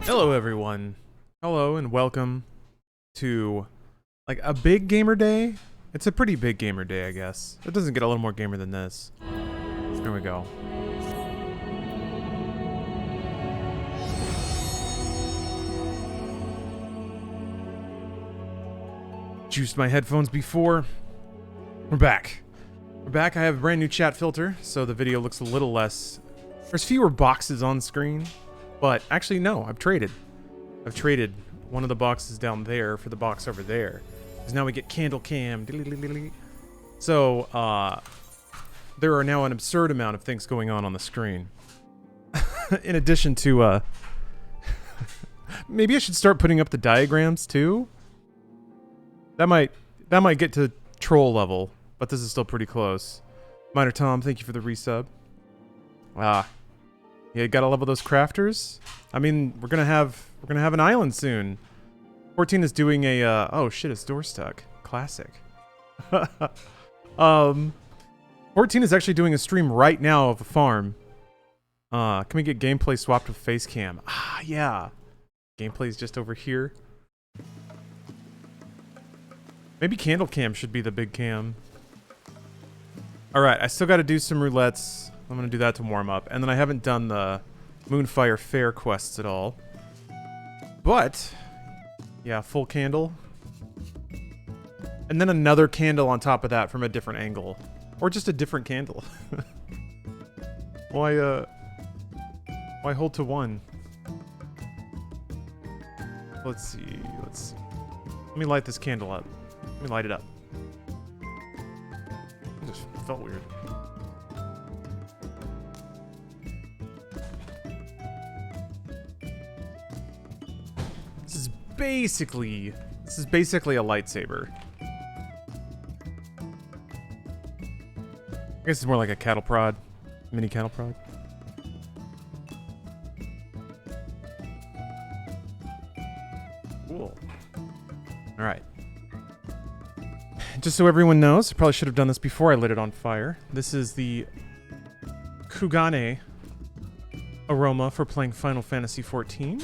Hello everyone. Hello and welcome to like a big gamer day. It's a pretty big gamer day, I guess. It doesn't get a little more gamer than this. There we go. Juiced my headphones before. We're back. We're back. I have a brand new chat filter, so the video looks a little less... There's fewer boxes on screen, but actually no, I've traded. I've traded one of the boxes down there for the box over there. Because now we get candle cam. So, there are now an absurd amount of things going on the screen. In addition to, maybe I should start putting up the diagrams too? That might get to troll level, but this is still pretty close. Minor Tom, thank you for the resub. Yeah, gotta level those crafters. I mean, we're gonna have an island soon. 14 is doing a oh shit, his door stuck. Classic. 14 is actually doing a stream right now of a farm. Can we get gameplay swapped with face cam? Ah, yeah. Gameplay's just over here. Maybe candle cam should be the big cam. Alright, I still gotta do some roulettes. I'm gonna do that to warm up. And then I haven't done the Moonfire Fair quests at all. But, yeah, full candle. And then another candle on top of that from a different angle. Or just a different candle. Why hold to one? Let's see. Let me light this candle up. Let me light it up. It just felt weird. This is basically a lightsaber. I guess it's more like a cattle prod. Mini cattle prod. Cool. Alright. Just so everyone knows, I probably should have done this before I lit it on fire. This is the Kugane aroma for playing Final Fantasy XIV.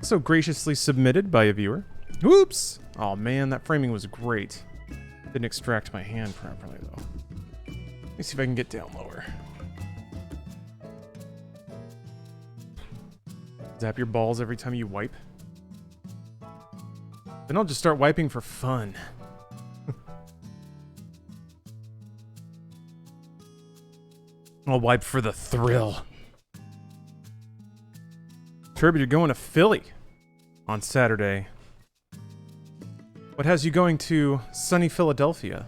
So graciously submitted by a viewer. Whoops! Oh man, that framing was great. Didn't extract my hand properly though. Let me see if I can get down lower. Zap your balls every time you wipe. Then I'll just start wiping for fun. I'll wipe for the thrill. Turby, you're going to Philly on Saturday. What has you going to sunny Philadelphia?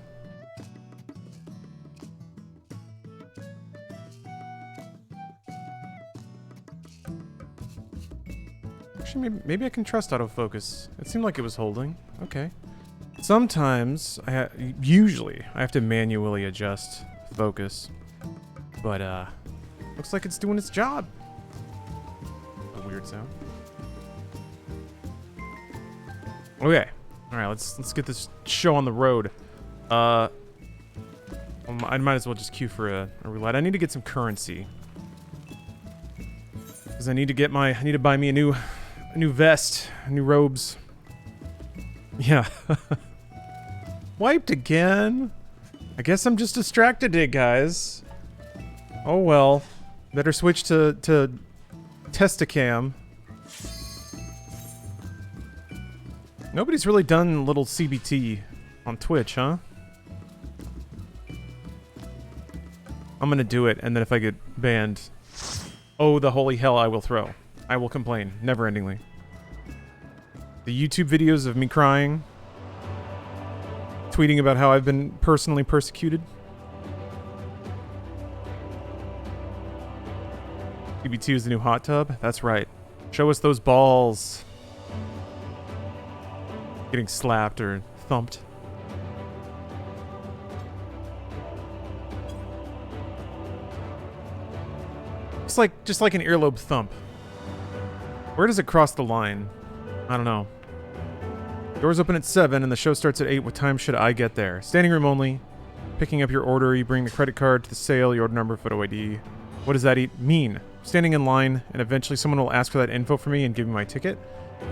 Actually, maybe I can trust autofocus. It seemed like it was holding. Okay. Sometimes, usually, I have to manually adjust focus. But, looks like it's doing its job. A weird sound. Okay. Alright, let's get this show on the road. I might as well just queue for a roulette. I need to get some currency. Because I need to buy me a new vest, new robes. Yeah. Wiped again? I guess I'm just distracted today, guys. Oh well. Better switch to Testacam. Nobody's really done little CBT on Twitch, huh? I'm gonna do it, and then if I get banned, oh, the holy hell I will throw. I will complain, never-endingly. The YouTube videos of me crying, tweeting about how I've been personally persecuted. CB2 is the new hot tub? That's right. Show us those balls. Getting slapped or thumped. It's like, just like an earlobe thump. Where does it cross the line? I don't know. Doors open at 7 and the show starts at 8. What time should I get there? Standing room only. Picking up your order, you bring the credit card to the sale, your order number, photo ID. What does that mean? Standing in line, and eventually someone will ask for that info from me and give me my ticket?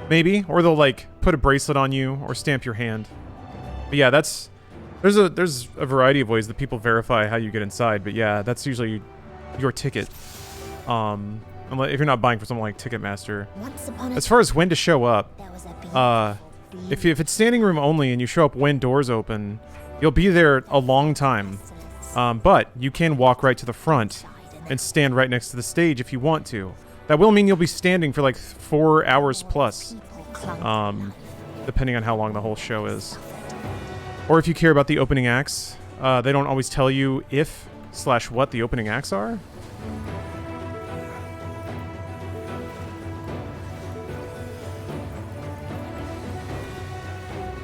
Maybe. Or they'll, like, put a bracelet on you or stamp your hand. But yeah, that's... There's a variety of ways that people verify how you get inside, but yeah, that's usually your ticket. If you're not buying for something like Ticketmaster. As far as when to show up, if it's standing room only and you show up when doors open, you'll be there a long time. But you can walk right to the front and stand right next to the stage if you want to. That will mean you'll be standing for like 4 hours plus, depending on how long the whole show is. Or if you care about the opening acts, they don't always tell you if/what the opening acts are.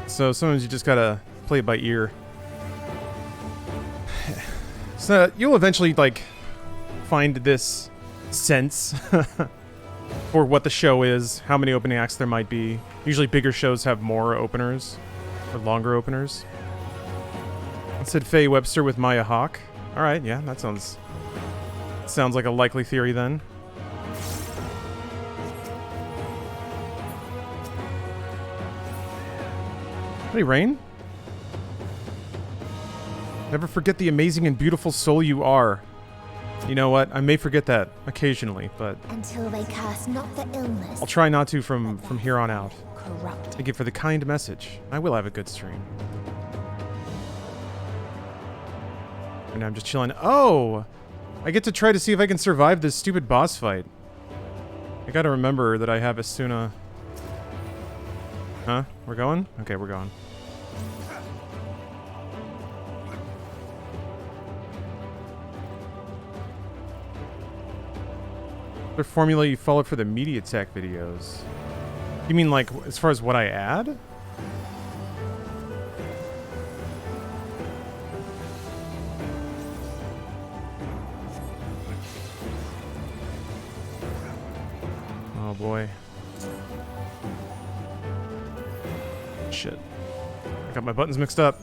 So sometimes you just gotta play it by ear. So you'll eventually, like, find this sense for what the show is, how many opening acts there might be. Usually bigger shows have more openers, or longer openers. I said Faye Webster with Maya Hawke. Alright, yeah, that sounds like a likely theory then. Hey, Rain. Never forget the amazing and beautiful soul you are. You know what? I may forget that occasionally, but until they curse not the illness, I'll try not to from here on out. corrupt. Thank you for the kind message. I will have a good stream. And I'm just chilling. Oh! I get to try to see if I can survive this stupid boss fight. I gotta remember that I have Asuna. Huh? We're going? Okay, we're going. The formula you followed for the media tech videos. You mean, like, as far as what I add? Oh boy. Shit. I got my buttons mixed up.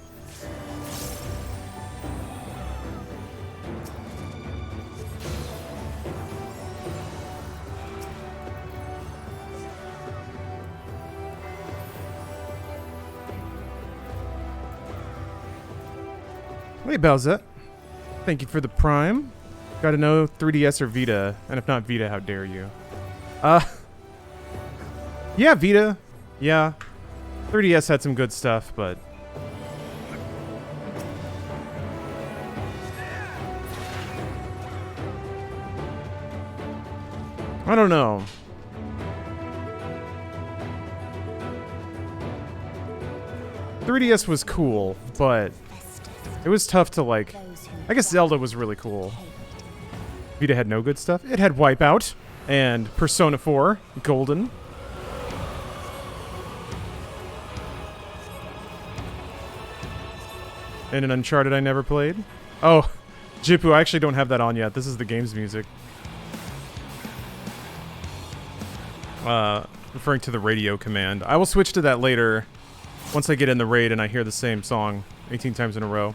Hey, Bowsette. Thank you for the Prime. Gotta know 3DS or Vita, and if not Vita, how dare you? Yeah, Vita. Yeah. 3DS had some good stuff, but... I don't know. .3DS was cool, but... it was tough to, like... I guess Zelda was really cool. Vita had no good stuff. It had Wipeout and Persona 4 Golden. And an Uncharted I never played. Oh, Jipu, I actually don't have that on yet. This is the game's music. Referring to the radio command. I will switch to that later once I get in the raid and I hear the same song 18 times in a row.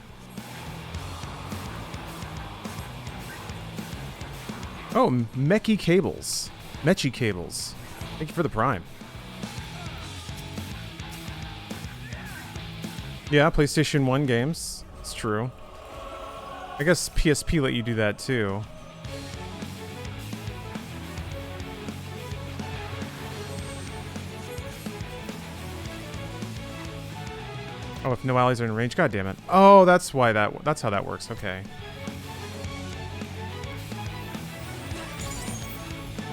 Oh, Mechi Cables. Mechi Cables. Thank you for the Prime. Yeah, PlayStation 1 games. It's true. I guess PSP let you do that too. Oh, if no allies are in range, god damn it. Oh, that's why that's how that works. Okay.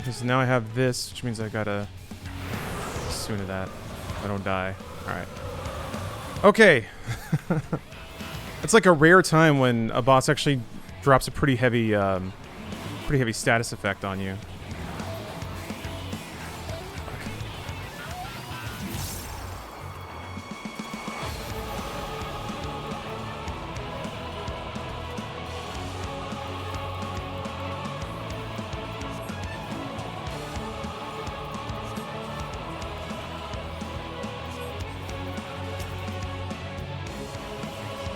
Okay, so now I have this, which means I gotta soon to that. I don't die. All right. Okay. It's like a rare time when a boss actually drops a pretty heavy status effect on you.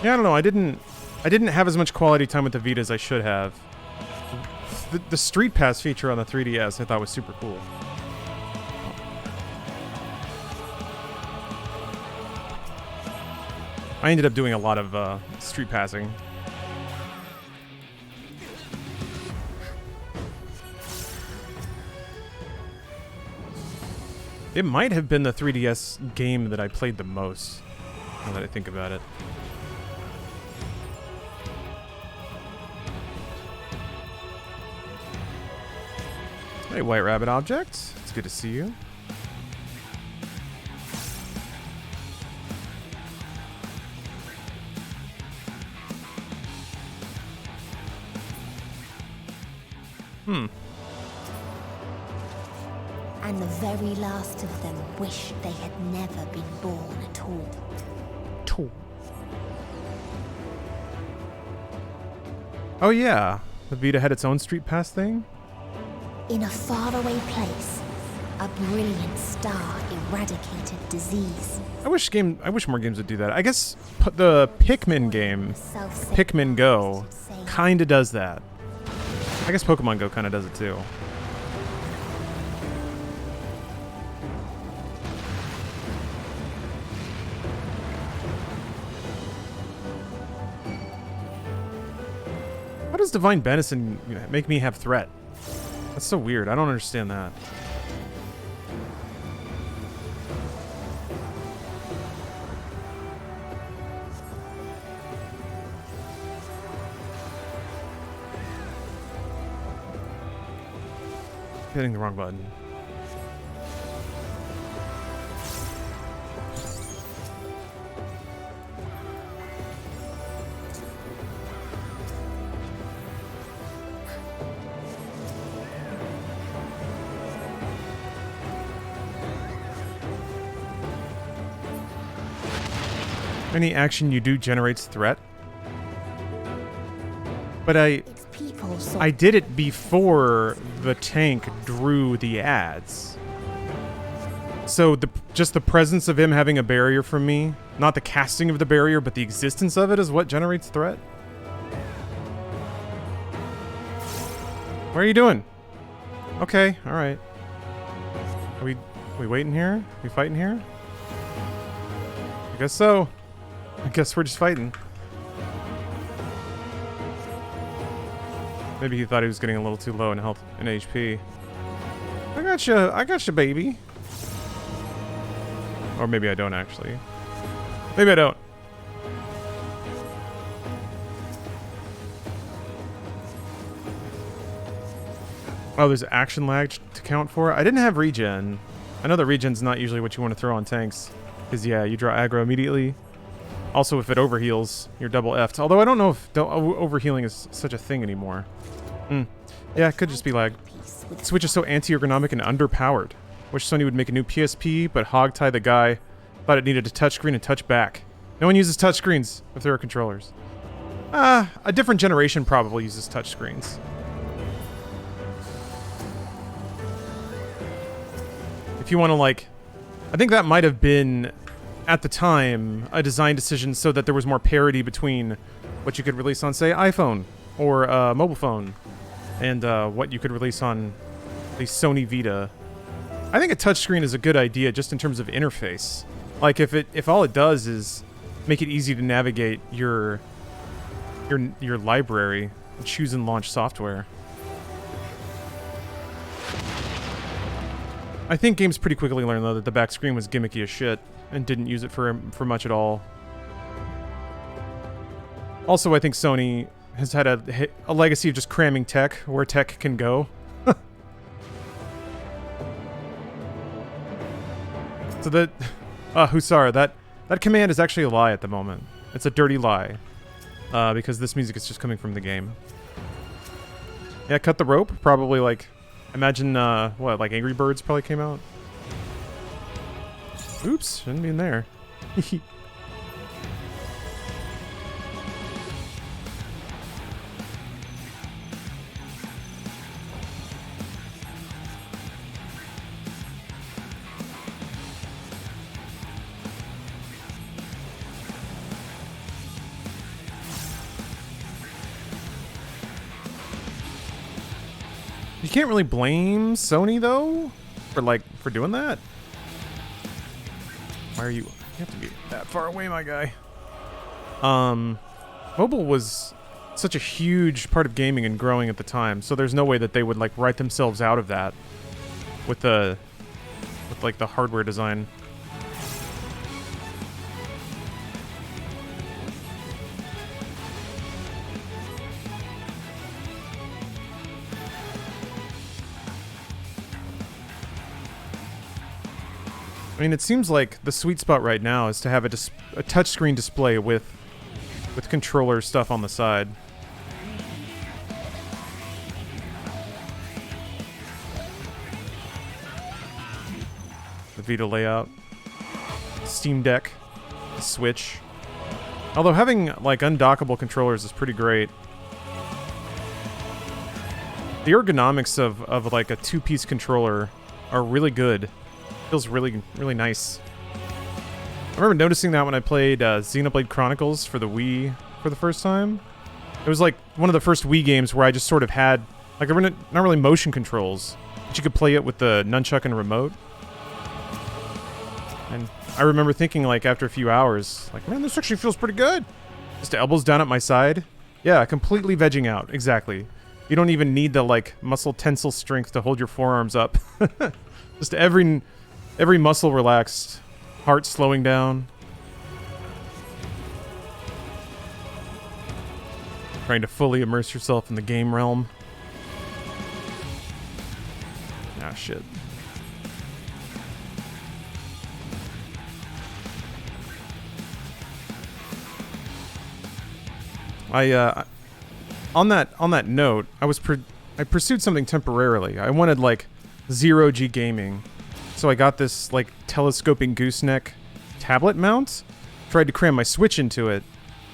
Yeah, I don't know. I didn't have as much quality time with the Vita as I should have. the Street Pass feature on the 3DS I thought was super cool. I ended up doing a lot of street passing. It might have been the 3DS game that I played the most, now that I think about it. Hey, White Rabbit Object. It's good to see you. And the very last of them wished they had never been born at all. Oh yeah, the Vita had its own Street Pass thing? In a faraway place, a brilliant star eradicated disease. I wish more games would do that. I guess the Pikmin game, Pikmin Go, kinda does that. I guess Pokemon Go kinda does it too. How does Divine Benison make me have threat? That's so weird. I don't understand that. Hitting the wrong button. Any action you do generates threat. But I did it before the tank drew the ads. So just the presence of him having a barrier from me, not the casting of the barrier, but the existence of it is what generates threat. What are you doing? Okay, all right. Are we waiting here? Are we fighting here? I guess so. I guess we're just fighting. Maybe he thought he was getting a little too low in health and HP. I got you, baby. Or maybe I don't actually. Maybe I don't. Oh, there's action lag to count for. I didn't have regen. I know that regen's not usually what you want to throw on tanks. Because, yeah, you draw aggro immediately. Also, if it overheals, you're double F'd. Although I don't know if overhealing is such a thing anymore. Yeah, it could just be lag. Switch is so anti-ergonomic and underpowered. Wish Sony would make a new PSP, but hog-tie the guy. Thought it needed a touchscreen and touch back. No one uses touchscreens if there are controllers. A different generation probably uses touchscreens. If you want to, like... I think that might have been, at the time, a design decision so that there was more parity between what you could release on, say, iPhone or mobile phone and what you could release on the Sony Vita. I think a touchscreen is a good idea just in terms of interface. Like, if all it does is make it easy to navigate your library and choose and launch software. I think games pretty quickly learned, though, that the back screen was gimmicky as shit and didn't use it for much at all. Also, I think Sony has had a legacy of just cramming tech where tech can go. So that... Hussar, that command is actually a lie at the moment. It's a dirty lie. Because this music is just coming from the game. Yeah, cut the rope? Probably, like... Imagine, what, like Angry Birds probably came out? Oops, shouldn't be in there. You can't really blame Sony though for doing that. Why are you? You have to be that far away, my guy. Mobile was such a huge part of gaming and growing at the time, so there's no way that they would like write themselves out of that with like the hardware design. I mean, it seems like the sweet spot right now is to have a touchscreen display with controller stuff on the side. The Vita layout, Steam Deck, the Switch. Although having like undockable controllers is pretty great. The ergonomics of like a two-piece controller are really good. Feels really, really nice. I remember noticing that when I played Xenoblade Chronicles for the Wii for the first time. It was like one of the first Wii games where I just sort of had, like, not really motion controls, but you could play it with the nunchuck and remote. And I remember thinking, like, after a few hours, like, man, this actually feels pretty good. Just elbows down at my side. Yeah, completely vegging out. Exactly. You don't even need the, like, muscle tensile strength to hold your forearms up. Just every muscle relaxed, heart slowing down. Trying to fully immerse yourself in the game realm. Ah, shit. On that note, I pursued something temporarily. I wanted like 0G gaming. So I got this like telescoping gooseneck tablet mount, tried to cram my Switch into it,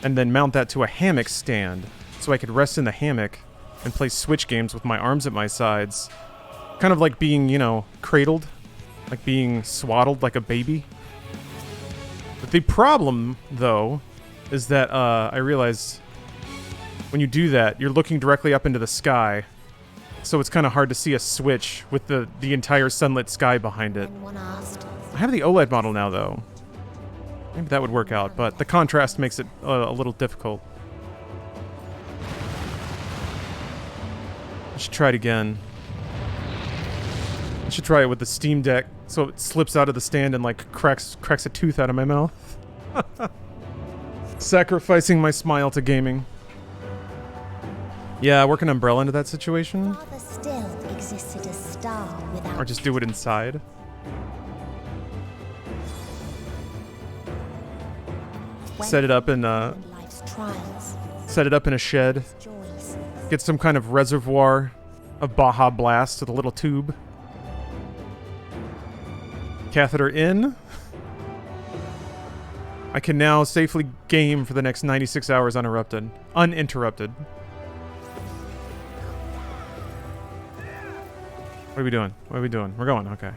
and then mount that to a hammock stand so I could rest in the hammock and play Switch games with my arms at my sides. Kind of like being, you know, cradled, like being swaddled like a baby. But the problem, though, is that I realized when you do that, you're looking directly up into the sky. So it's kind of hard to see a Switch with the entire sunlit sky behind it. I have the OLED model now, though. Maybe that would work out, but the contrast makes it a little difficult. I should try it again. I should try it with the Steam Deck, so it slips out of the stand and like cracks a tooth out of my mouth. Sacrificing my smile to gaming. Yeah, work an umbrella into that situation. Still existed a star without or just do it inside. Set it up in a shed. Get some kind of reservoir of Baja Blast with a little tube. Catheter in. I can now safely game for the next 96 hours uninterrupted. What are we doing? What are we doing? We're going, okay.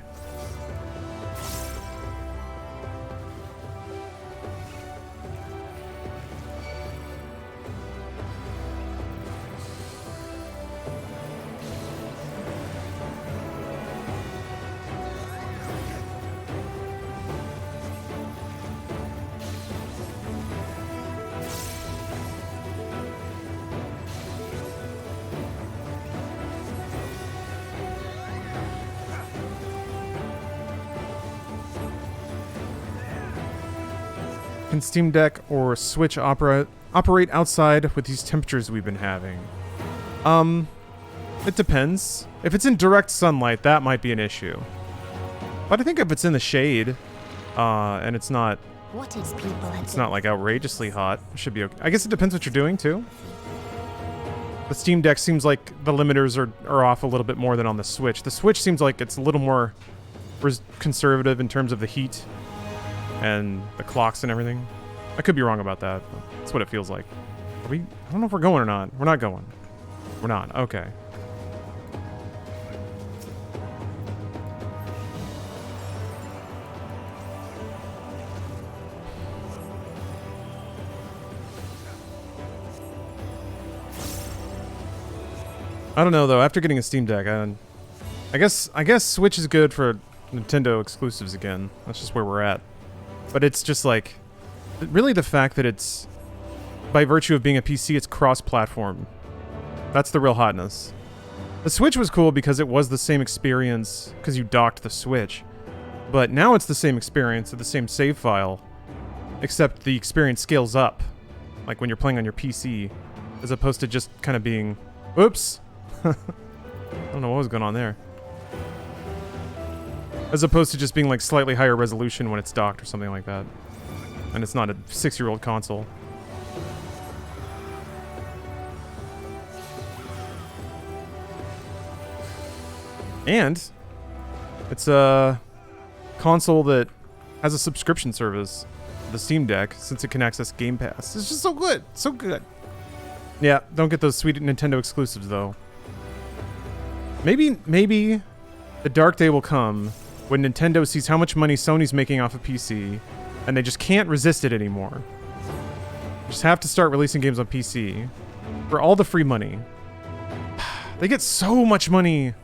Can Steam Deck or Switch operate outside with these temperatures we've been having? It depends. If it's in direct sunlight, that might be an issue. But I think if it's in the shade, and it's not like outrageously hot, it should be okay. I guess it depends what you're doing too. The Steam Deck seems like the limiters are off a little bit more than on the Switch. The Switch seems like it's a little more conservative in terms of the heat and the clocks and everything. I could be wrong about that, but that's what it feels like. I don't know if we're going or not. We're not going. We're not. Okay. I don't know though. After getting a Steam Deck, I guess Switch is good for Nintendo exclusives again. That's just where we're at. But it's just like, really the fact that it's, by virtue of being a PC, it's cross-platform. That's the real hotness. The Switch was cool because it was the same experience because you docked the Switch. But now it's the same experience with the same save file, except the experience scales up, like when you're playing on your PC, as opposed to just kind of being, oops. I don't know what was going on there. As opposed to just being like slightly higher resolution when it's docked or something like that. And it's not a 6-year-old console. And it's a console that has a subscription service, the Steam Deck, since it can access Game Pass. It's just so good. So good. Yeah, don't get those sweet Nintendo exclusives though. Maybe the dark day will come when Nintendo sees how much money Sony's making off of PC and they just can't resist it anymore. Just have to start releasing games on PC for all the free money. They get so much money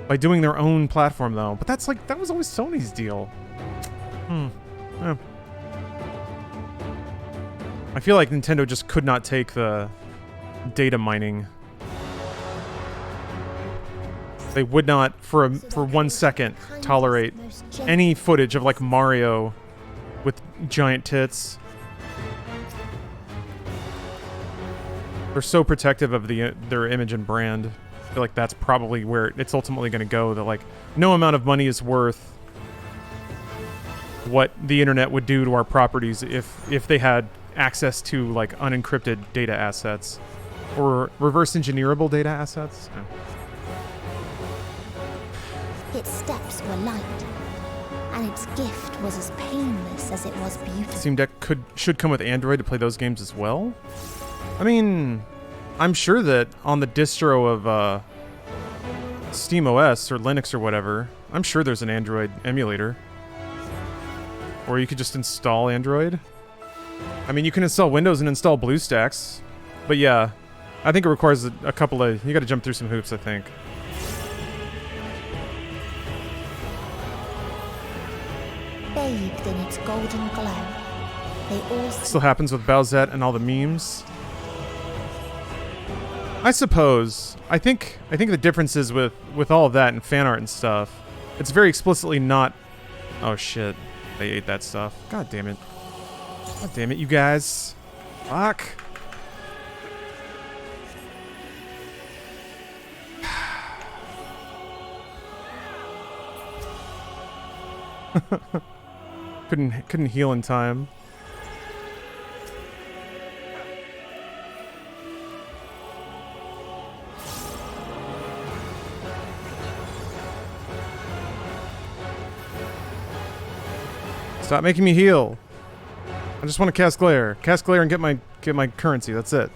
by doing their own platform though, but that's like, that was always Sony's deal. Yeah. I feel like Nintendo just could not take the data mining. They would not, for 1 second, tolerate any footage of like Mario with giant tits. They're so protective of their image and brand. I feel like that's probably where it's ultimately going to go. That like no amount of money is worth what the internet would do to our properties if they had access to like unencrypted data assets or reverse engineerable data assets. Yeah. Its steps were light, and its gift was as painless as it was beautiful. Steam Deck should come with Android to play those games as well. I mean, I'm sure that on the distro of SteamOS or Linux or whatever, I'm sure there's an Android emulator. Or you could just install Android. I mean, you can install Windows and install BlueStacks. But yeah, I think it requires a couple of... You gotta jump through some hoops, I think. Bathed in its golden glow, they all Still happens with Bowsette and all the memes. I suppose. I think the difference is with all of that and fan art and stuff, it's very explicitly not... Oh shit. They ate that stuff. God damn it. God damn it, you guys. Fuck. Couldn't heal in time. Stop making me heal. I just want to cast glare. Cast glare and get my currency. That's it.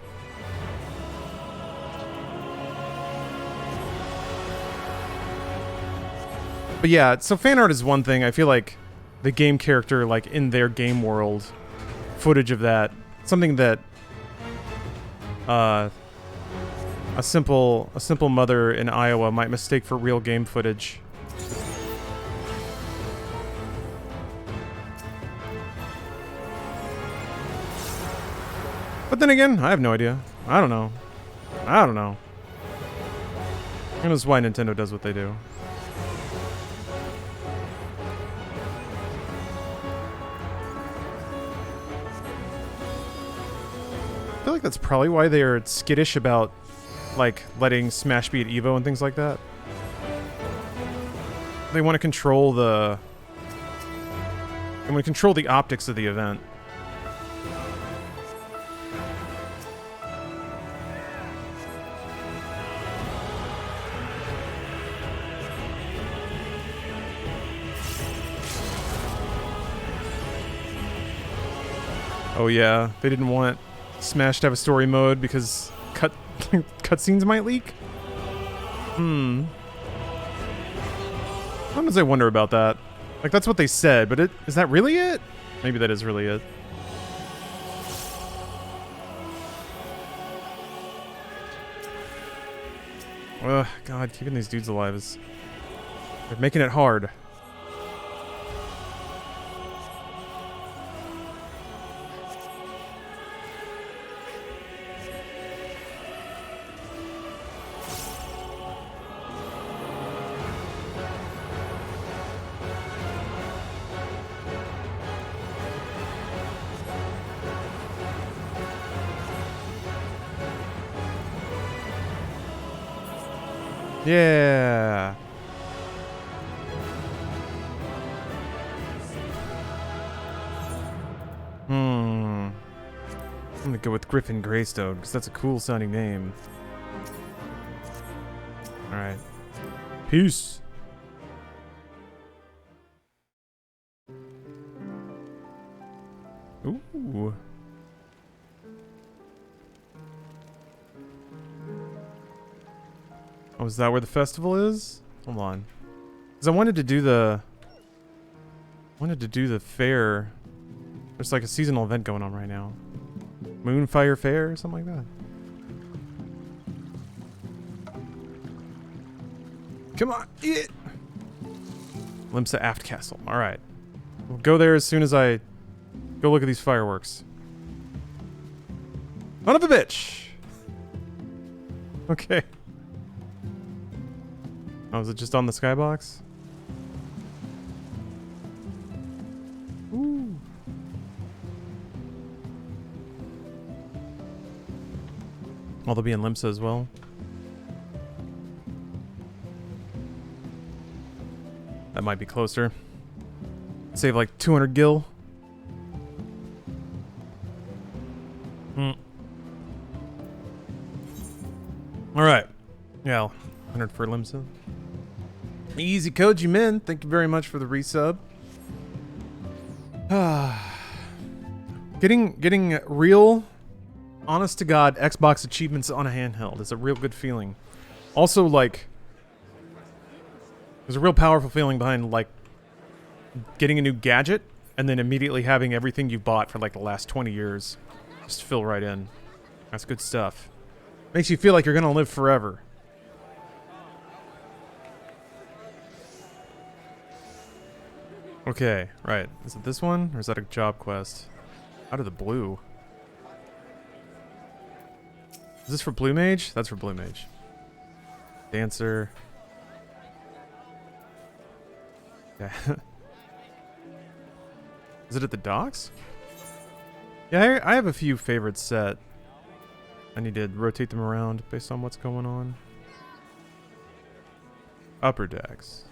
But yeah, so fan art is one thing. I feel like the game character, like in their game world, footage of that, something that a simple mother in Iowa might mistake for real game footage. But then again, I have no idea. I don't know. Who knows why Nintendo does what they do. I feel like that's probably why they are skittish about, like, letting Smash be at EVO and things like that. They want to control the... They want to control the optics of the event. Oh yeah, they didn't want Smash to have a story mode because cutscenes might leak? Sometimes I wonder about that. Like, that's what they said, but is that really it? Maybe that is really it. Ugh, God, keeping these dudes alive is... They're making it hard. Yeah. I'm gonna go with Griffin Greystone because that's a cool sounding name. All right. Peace. Ooh. Oh, is that where the festival is? Hold on. Because I wanted to do the fair. There's like a seasonal event going on right now. Moonfire Fair or something like that. Come on, eat it! Limsa Aft Castle. Alright. We'll go there as soon as I go look at these fireworks. Son of a bitch! Okay. Oh, is it just on the skybox? Ooh. Oh, they'll be in Limsa as well. That might be closer. Save like 200 gil. Alright. Yeah, 100 for Limsa. Easy Koji Min, thank you very much for the resub. Getting real, honest to God, Xbox achievements on a handheld is a real good feeling. Also, like, there's a real powerful feeling behind, like, getting a new gadget and then immediately having everything you bought for, like, the last 20 years just fill right in. That's good stuff. Makes you feel like you're gonna live forever. Okay, right. Is it this one? Or is that a job quest? Out of the blue. Is this for Blue Mage? That's for Blue Mage. Dancer. Yeah. Is it at the docks? Yeah, I have a few favorites set. I need to rotate them around based on what's going on. Upper decks.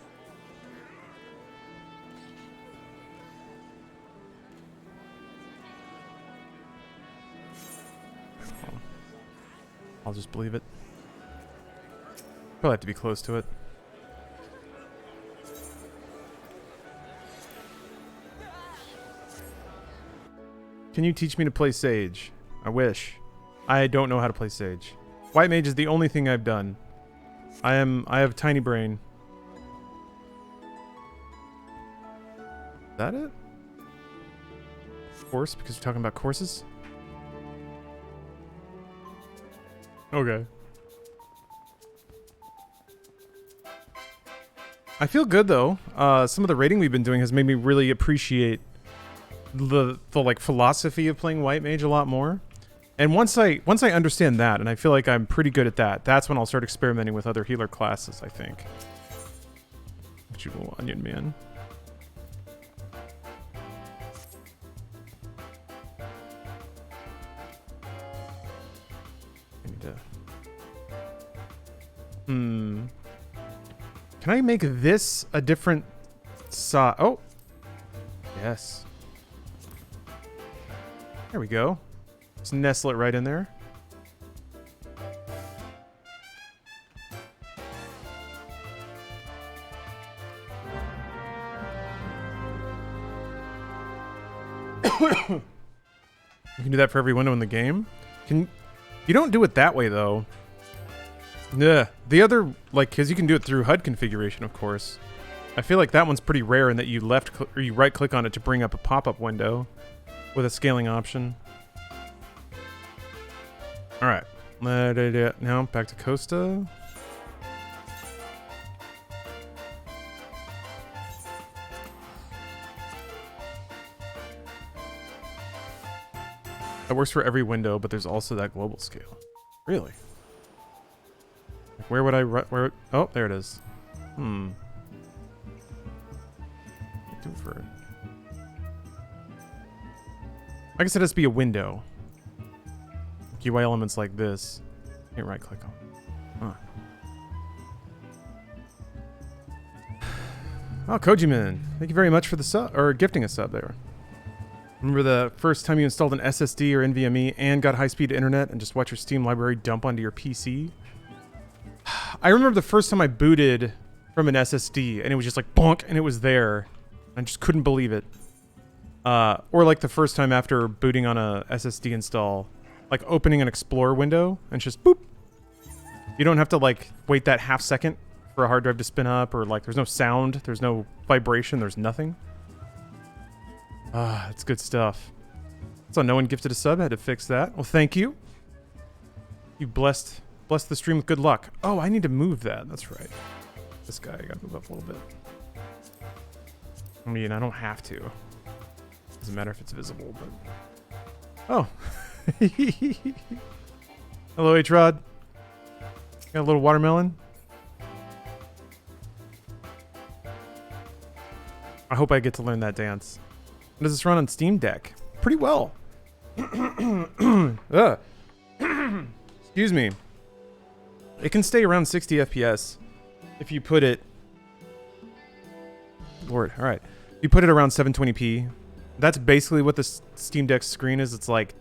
I'll just believe it. Probably have to be close to it. Can you teach me to play Sage? I wish. I don't know how to play Sage. White Mage is the only thing I've done. I have tiny brain. Is that it? Course, because you're talking about courses? Okay. I feel good though. Some of the rating we've been doing has made me really appreciate the like philosophy of playing White Mage a lot more. And once I understand that, and I feel like I'm pretty good at that, that's when I'll start experimenting with other healer classes, I think. What you little onion man. I need to... Can I make this a different size? Oh! Yes. There we go. Just nestle it right in there. You can do that for every window in the game. You don't do it that way though. Yeah, the other, like, because you can do it through HUD configuration, of course. I feel like that one's pretty rare in that you or you right click on it to bring up a pop-up window with a scaling option. All right, now back to Costa. That works for every window, but there's also that global scale. Really? Like where would I where? Oh, there it is. Do for it. I guess it has to be a window. UI elements like this. Can't right click on. Huh. Oh, Kojiman, thank you very much for the sub, or gifting a sub there. Remember the first time you installed an SSD or NVMe and got high-speed internet and just watch your Steam library dump onto your PC? I remember the first time I booted from an SSD and it was just like bonk and it was there. I just couldn't believe it. Or like the first time after booting on a SSD install, like opening an Explorer window and just boop. You don't have to like wait that half second for a hard drive to spin up, or like there's no sound, there's no vibration, there's nothing. It's good stuff. So no one gifted a sub, I had to fix that. Well, thank you. You blessed the stream with good luck. Oh, I need to move that. That's right. This guy, I gotta move up a little bit. I mean, I don't have to. Doesn't matter if it's visible, but... Oh. Hello, H-Rod. Got a little watermelon. I hope I get to learn that dance. Does this run on Steam Deck? Pretty well. Excuse me. It can stay around 60 FPS if you put it... Lord, alright. You put it around 720p. That's basically what the Steam Deck screen is. It's like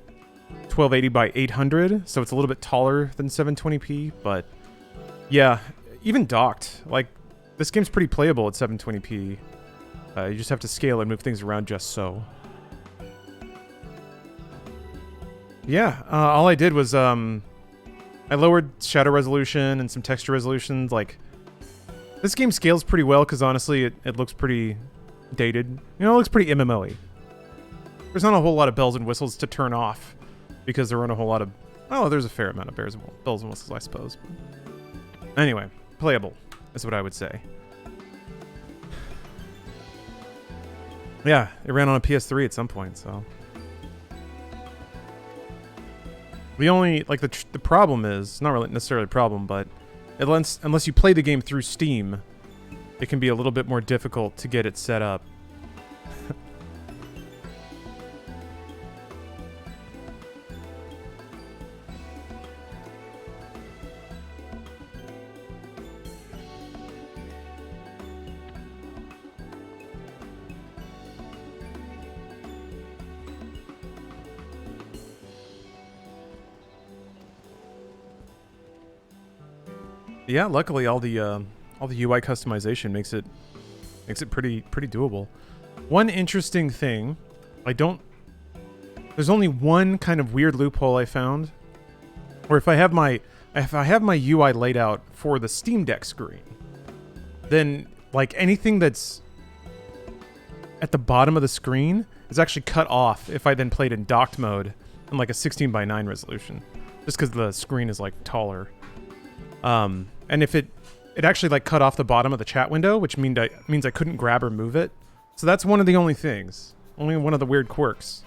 1280 by 800, so it's a little bit taller than 720p, but yeah, even docked. Like, this game's pretty playable at 720p. You just have to scale and move things around just so. Yeah, all I did was, I lowered shadow resolution and some texture resolutions. Like, this game scales pretty well because honestly, it looks pretty dated. You know, it looks pretty MMO-y. There's not a whole lot of bells and whistles to turn off because there aren't a whole lot of... Oh, there's a fair amount of bells and whistles, I suppose. Anyway, playable is what I would say. Yeah, it ran on a PS3 at some point, so... The only, like, the problem is, not really necessarily a problem, but unless you play the game through Steam, it can be a little bit more difficult to get it set up. Yeah, luckily all the UI customization makes it pretty doable. One interesting thing, there's only one kind of weird loophole I found, where if I have my UI laid out for the Steam Deck screen, then like anything that's at the bottom of the screen is actually cut off if I then played in docked mode in like a 16:9 resolution, just because the screen is like taller. And if it actually like cut off the bottom of the chat window, which means I couldn't grab or move it. So that's one of the only things. Only one of the weird quirks.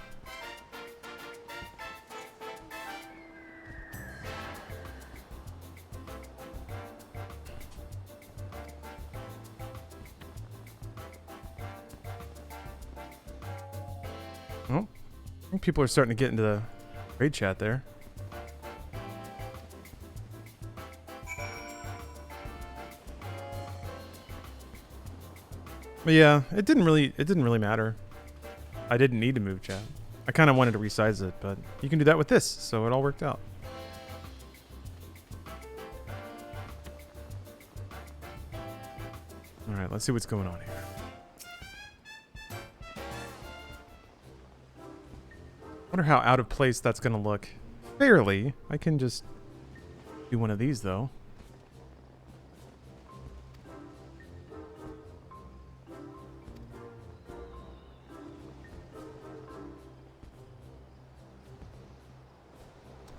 Oh, I think people are starting to get into the raid chat there. But yeah, it didn't really matter. I didn't need to move chat. I kind of wanted to resize it, but you can do that with this, so it all worked out. All right, let's see what's going on here. Wonder how out of place that's gonna look. Fairly. I can just do one of these though.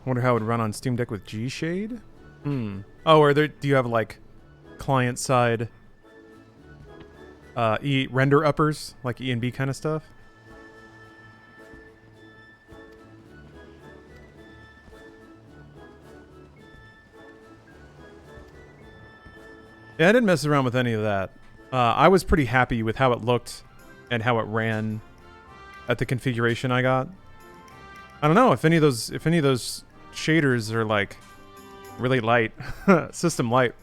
Wonder how it would run on Steam Deck with G-Shade? Oh, do you have like client side render uppers, like E and B kind of stuff? Yeah, I didn't mess around with any of that. I was pretty happy with how it looked and how it ran at the configuration I got. I don't know if any of those shaders are like really light, system light.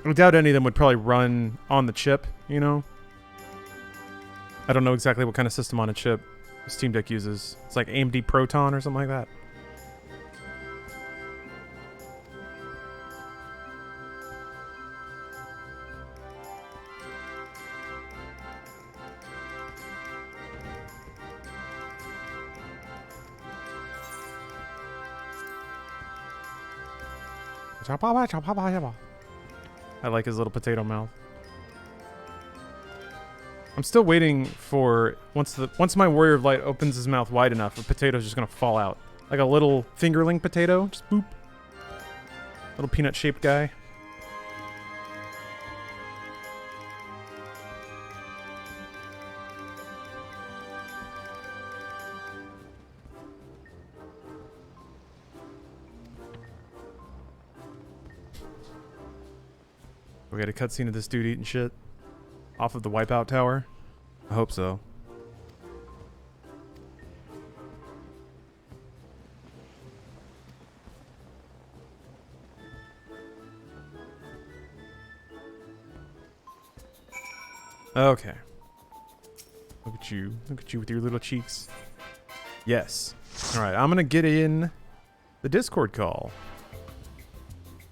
I doubt any of them would probably run on the chip, you know? I don't know exactly what kind of system on a chip Steam Deck uses. It's like AMD Proton or something like that. I like his little potato mouth. I'm still waiting for once my Warrior of Light opens his mouth wide enough, a potato's just gonna fall out. Like a little fingerling potato, just boop. Little peanut-shaped guy. We got a cutscene of this dude eating shit off of the Wipeout Tower. I hope so. Okay. Look at you. Look at you with your little cheeks. Yes. Alright, I'm gonna get in the Discord call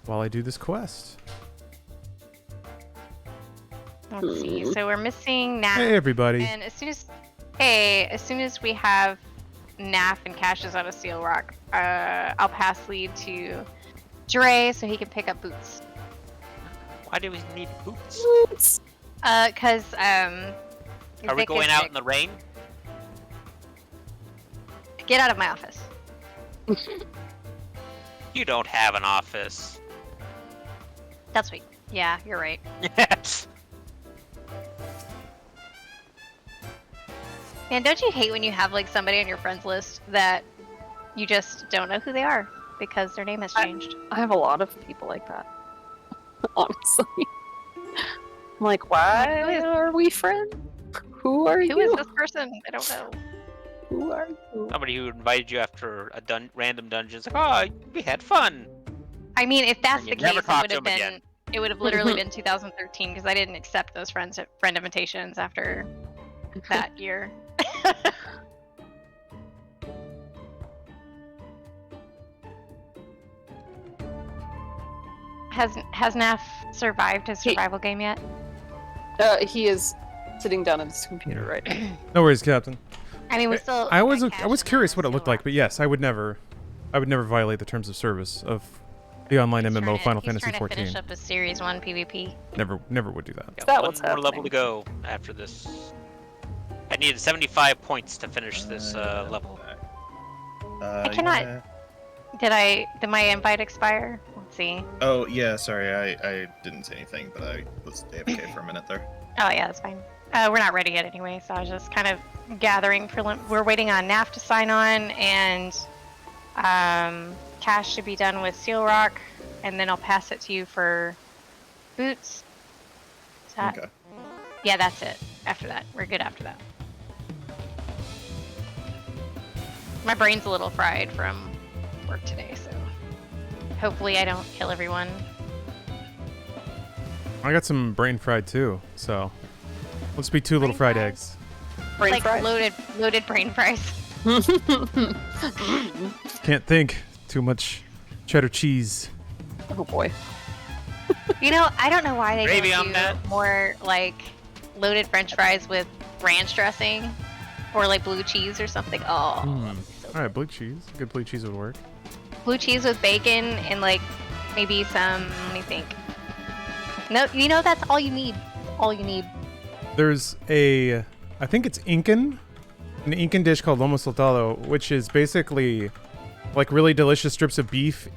while I do this quest. Let's see. So we're missing Naf. Hey, everybody. And as soon as we have Naf and Caches out of Seal Rock, I'll pass lead to Dre so he can pick up Boots. Why do we need boots? Boots. Cause Are we going out in the rain? Get out of my office. You don't have an office. That's sweet. Yeah, you're right. Yes. And don't you hate when you have like somebody on your friends list that you just don't know who they are because their name has changed? I have a lot of people like that. Honestly. I'm like, why are we friends? Who are you? Who is this person? I don't know. Who are you? Somebody who invited you after a random dungeon. It's like, oh, we had fun. I mean, if that's the you case, never talk to him again. it would have literally been 2013 because I didn't accept those friend invitations after that year. Has Naf survived his survival game yet? He is sitting down at his computer right now. No worries, Captain. I mean, we still. I was curious what it looked like, but yes, I would never violate the terms of service of the online MMO Final Fantasy He's trying to XIV. finish up a Series 1 PvP. Never would do that. Got That one was more level happening. to go after this. I needed 75 points to finish this level. I cannot. Did my invite expire? Let's see. Oh, yeah, sorry, I didn't say anything, but I was AFK for a minute there. Oh yeah, that's fine. We're not ready yet anyway, so I was just kind of gathering. We're waiting on NAF to sign on, and Cash should be done with Seal Rock, and then I'll pass it to you for Boots. Is that... Okay. Yeah, that's it. After that, we're good after that. My brain's a little fried from work today, so hopefully I don't kill everyone. I got some brain fried too, so let's be two little fried eggs. Brain like fries. loaded brain fries. Can't think. Too much cheddar cheese. Oh boy. You know, I don't know why they Gravy don't on do that. more like loaded French fries with ranch dressing or like blue cheese or something. Oh, All right, blue cheese. Good blue cheese would work. blue cheese with bacon and like maybe some. Let me think. No, you know that's all you need. All you need. There's I think it's an Incan dish called lomo saltado, which is basically like really delicious strips of beef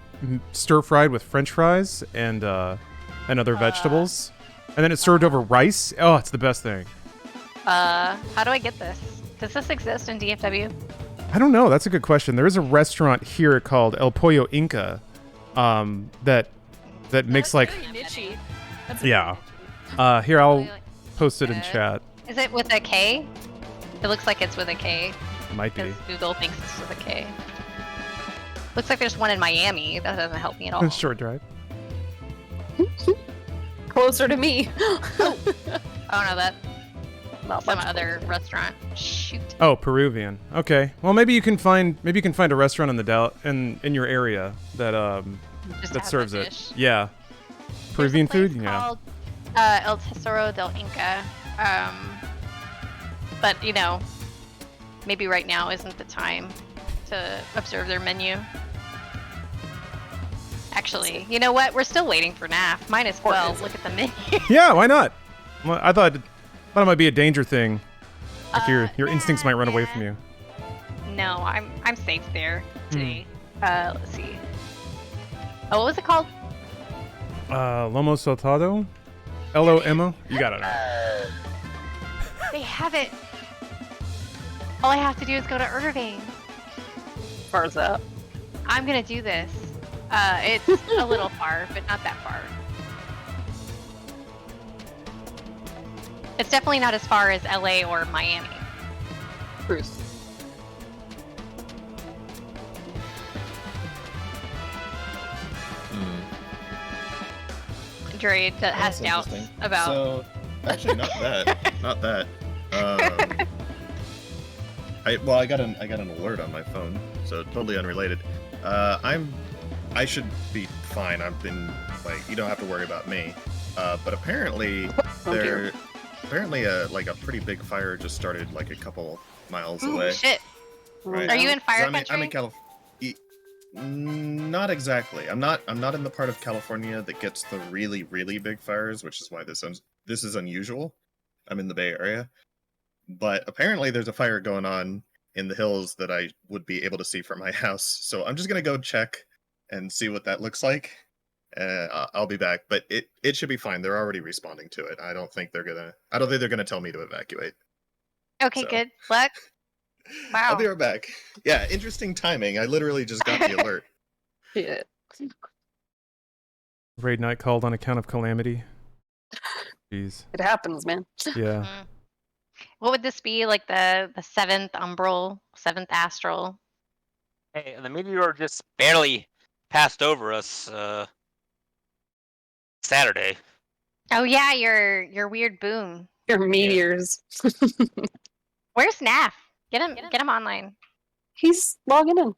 stir fried with French fries and other vegetables, and then it's served over rice. Oh, it's the best thing. How do I get this? Does this exist in DFW? I don't know. That's a good question. There is a restaurant here called El Pollo Inca that makes like niche-y. That's yeah. very Here I'll Like, post it in chat. Is it with a K? It looks like it's with a K. Might be. Because Google thinks it's with a K. Looks like there's one in Miami. That doesn't help me at all. Short drive. niche-y. Closer to me. Oh no, that's Not some much other closer. restaurant. Shoot. Oh, Peruvian. Okay. Well, maybe you can find a restaurant in the in your area that Just that has serves that it. dish. Yeah. There's a Peruvian place food. Yeah. called, El Tesoro del Inca. But you know, maybe right now isn't the time to observe their menu. Actually, you know what? We're still waiting for NAF. Might as well look at the menu. Yeah. Why not? Well, I thought it might be a danger thing. Like your instincts might run away nah. from you. No, I'm safe there Hmm. today. Let's see. Oh, what was it called? Lomo saltado. L-O-M-O. You got it. They have it. All I have to do is go to Irving. As far as that. I'm gonna do this. It's a little far, but not that far. It's definitely not as far as LA or Miami. Bruce. Dre that has That's doubts interesting. about. So, actually, not that. Not that. I got an alert on my phone, so totally unrelated. I should be fine. I've been like, you don't have to worry about me. But apparently dear. apparently a pretty big fire just started like a couple miles Ooh, away. shit. Right. Are you in fire I'm country? in California. Not exactly. I'm not in the part of California that gets the really, really big fires, which is why this is unusual. I'm in the Bay Area, but apparently there's a fire going on in the hills that I would be able to see from my house. So I'm just gonna go check and see what that looks like. I'll be back, but it should be fine. They're already responding to it. I don't think they're gonna tell me to evacuate. Okay, So. good. Luck. Wow. I'll be right back. Yeah, interesting timing. I literally just got the alert. Shit. Raid night called on account of calamity. Jeez. It happens, man. Yeah. Mhm. What would this be? Like the seventh umbral, seventh astral? Hey, and the meteor just barely passed over us Saturday. Oh yeah, your weird boom. Your meteors. Where's NAF? Get him online. He's logging in.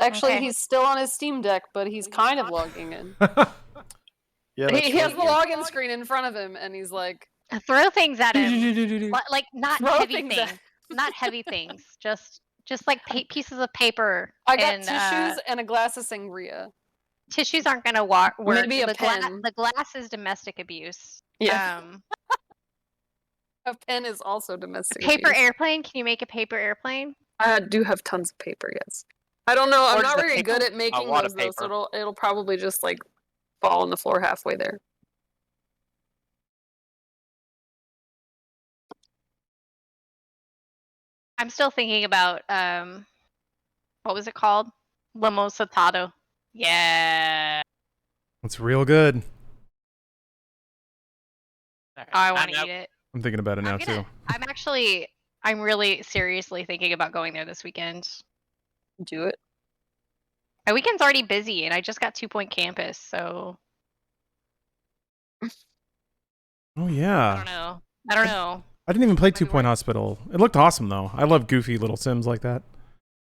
Actually, Okay. he's still on his Steam Deck, but he's kind of logging in. Yeah, He has the login screen in front of him, and he's like, Throw things at him. Like not Throw heavy things things. at- Not heavy things. Just like pieces of paper. I got and, tissues and a glass of sangria. Tissues aren't gonna work. Maybe a the pen. The glass is domestic abuse. Yeah. A pen is also domestic. Paper abuse. airplane. Can you make a paper airplane? I do have tons of paper, yes. I don't know. I'm Where's not the very paper? good at making lot those, of though, so paper. it'll probably just, like, fall on the floor halfway there. I'm still thinking about what was it called? Lomo saltado. Yeah. It's real good. I want to eat it. I'm thinking about it now too. I'm really seriously thinking about going there this weekend. Do it. My weekend's already busy, and I just got 2 Point Campus, so Oh I yeah. don't know. I didn't even play Maybe 2 Point we're- Hospital. It looked awesome though. I love goofy little sims like that.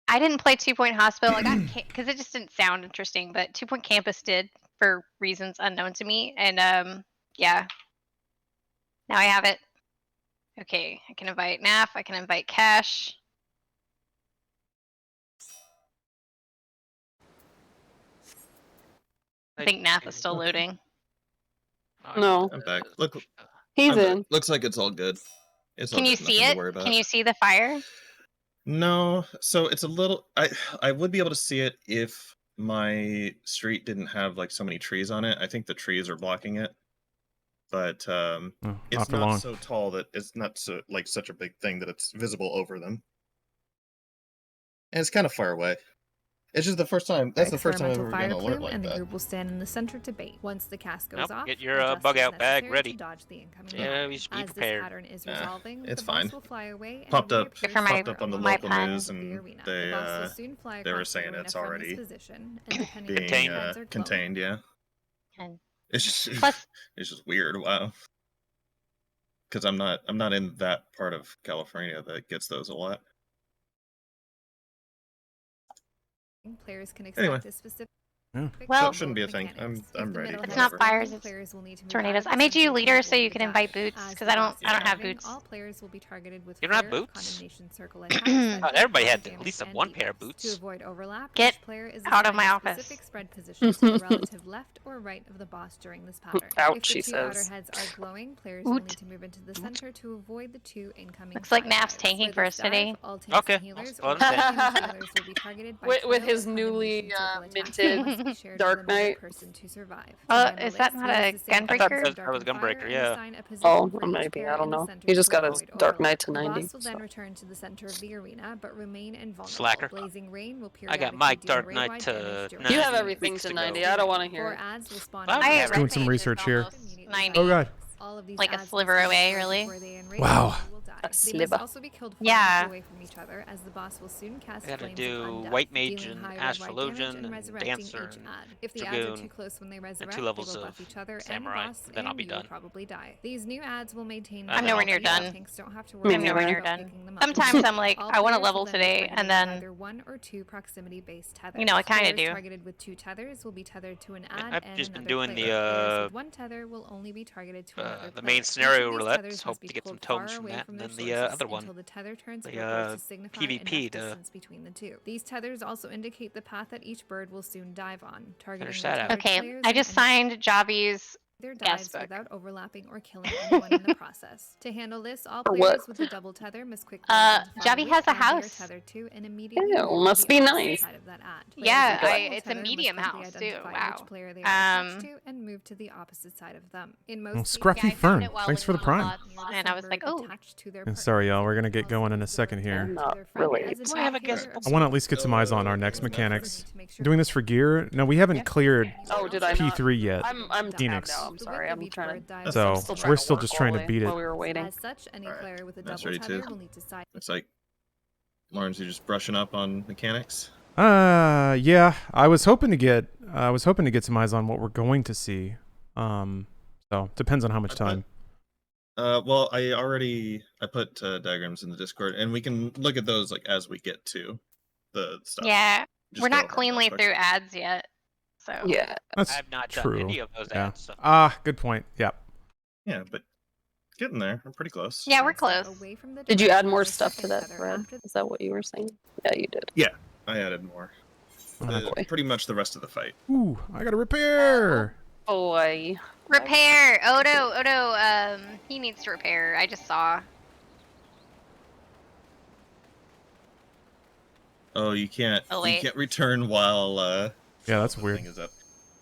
I didn't play 2 Point Hospital. I got because it just didn't sound interesting, but 2 Point Campus did for reasons unknown to me, and yeah. Now I have it. Okay, I can invite NAF. I can invite Cash. I think NAF is still loading. No. I'm back. Look, He's I'm in. back. Looks like it's all good. It's all Can you good, see nothing to it? worry about. Can you see the fire? No, so it's a little. I would be able to see it if my street didn't have like so many trees on it. I think the trees are blocking it, but Oh, it's not for not long. so tall that it's not so like such a big thing that it's visible over them. And it's kind of far away. It's just the first time. That's the first time I've experimental ever been fire alert plume, like and the that. group will stand in the center to bait. Once the cast goes Nope, off, get your, adjust bug as out bag necessary ready. to dodge the incoming Yeah, round. we should be As prepared. this pattern is Nah, resolving, it's the fine. boss will fly away and Popped up, reappear for my- popped up on the my local pun. news, the and arena. they The boss will soon fly they were across the saying arena it's from his already position, and depending being on Contained. how things are glowing, contained. Yeah, And it's just plus, it's just weird. Wow, because I'm not in that part of California that gets those a lot. players can expect Anyway. a specific. Well- So it shouldn't be a thing. I'm ready. It's whenever. not fires, it's Players will need to move tornadoes. out of I made the you center to leader so avoid you the can dive. invite boots As because the I boss don't have driving, boots. All players will be targeted with You don't have flare boots? condemnation circle attacks that Oh, do everybody fire had at damage least and one pair of debuffs. boots. To avoid overlap, Get each player is out of assigned my a office. specific spread position to the relative left or right of the boss during this pattern. Ouch, If the she two says. outer heads are glowing, players will Oot. need to move into the center to avoid the two incoming. Looks like fire Nav's dives. tanking For for this us today. dive, all tanks Okay, and healers I'll or spot him. damage dealers will be targeted by With 12 his newly, condemnation circle attacks minted that must be shared Dark with another Knight. person to survive. To handle Is that this, not use a the same gunbreaker? features of That was Dark and gunbreaker, Fire yeah. and assign a position Oh, for each maybe, player I don't in the know. center He just to got his avoid Dark Knight to overlap. The 90. boss will then so. return to the center of the arena, but remain invulnerable. Slacker. Blazing rain will I got periodically my deal Dark raid-wide Knight to damage during 90. You have the everything weeks to to 90. go. I don't want to hear Four it. ads will spawn I in would the have red doing some phase research here. almost Ninety. Oh god. all of these Like a ads sliver must be away, destroyed really. before they enrage Wow. or they will die. A They must sliver. also be killed far Yeah. enough away from each other, as the boss will soon cast I gotta flames do of undeath, White Mage dealing and high red-white damage Astrologian and resurrecting Dancer each and ad. If the ads are Dragoon too close when they resurrect, two levels they will of buff each other Samurai, and the boss, then I'll and be you will done. probably die. These new ads will maintain. I'm the nowhere near velocity, done. Tanks don't have to Me worry I'm nowhere neither. near about done. picking them up. Sometimes I'm like, All I want a players level will then be today, targeted and with then either one or two proximity-based tethers. you know, I kinda Players do. targeted with two tethers will be tethered to an ad I've and just been another doing player. the, Players with one tether will only be targeted to another the player. main Each of scenario these roulette. tethers Hope must be to get some pulled far tomes from away that, from and their then the sources other one. until the tether turns the, purple to signify PvP enough to distance between the two. These tethers also indicate the path that each bird will soon dive on, targeting Finish the that out. tethered Okay, players I and just ending signed Javi's their Guest dives book. without overlapping or killing anyone in the process. To handle this, all For players what? with a double tether must quickly Javi identify which has a ad they are house. tethered to and immediately Ew, move to must the be opposite nice. side of that ad. Yeah, Players with I- double it's a tether must medium quickly house, too. identify Wow. which player they are attached Um, to and move to the opposite side of them. In Well, most Scruffy Yeah, I found Fern, it while thanks for the looking on prime. lots, and I was like, oh. And sorry, y'all, we're gonna get going in a second here. Not really. I have a guest book. I want to at least get some eyes on our next mechanics. Doing this for gear? No, we haven't cleared Oh, did I not? P3 yet. I'm Phoenix. now. I'm sorry. I'm trying to. So, I'm still trying we're to still work just all trying the to way beat it. while we were waiting. As such, any Alright, player with a that's double ready tether too. will need to side. Looks like Lawrence, you just brushing up on mechanics. Yeah, I was hoping to get some eyes on what we're going to see. So depends on how much I put- time. Well, I put diagrams in the Discord, and we can look at those like as we get to the stuff. Yeah, Just we're go not over them cleanly real quick. through ads yet. So Yeah. That's I have not true. done any of those Yeah. ads. So. Good point. Yep. Yeah, but getting there. I'm pretty close. yeah, we're Step close. away from the Did you device add more for a stuff to second that tether thread? after Is that what you were saying? Yeah, you did. I added more. boy. Pretty much the rest of the fight. Ooh, I got to repair. Boy. Repair. Odo, he needs to repair. I just saw. Oh, you can't. Oh, You wait. can't return while Yeah, that's the weird. thing is up.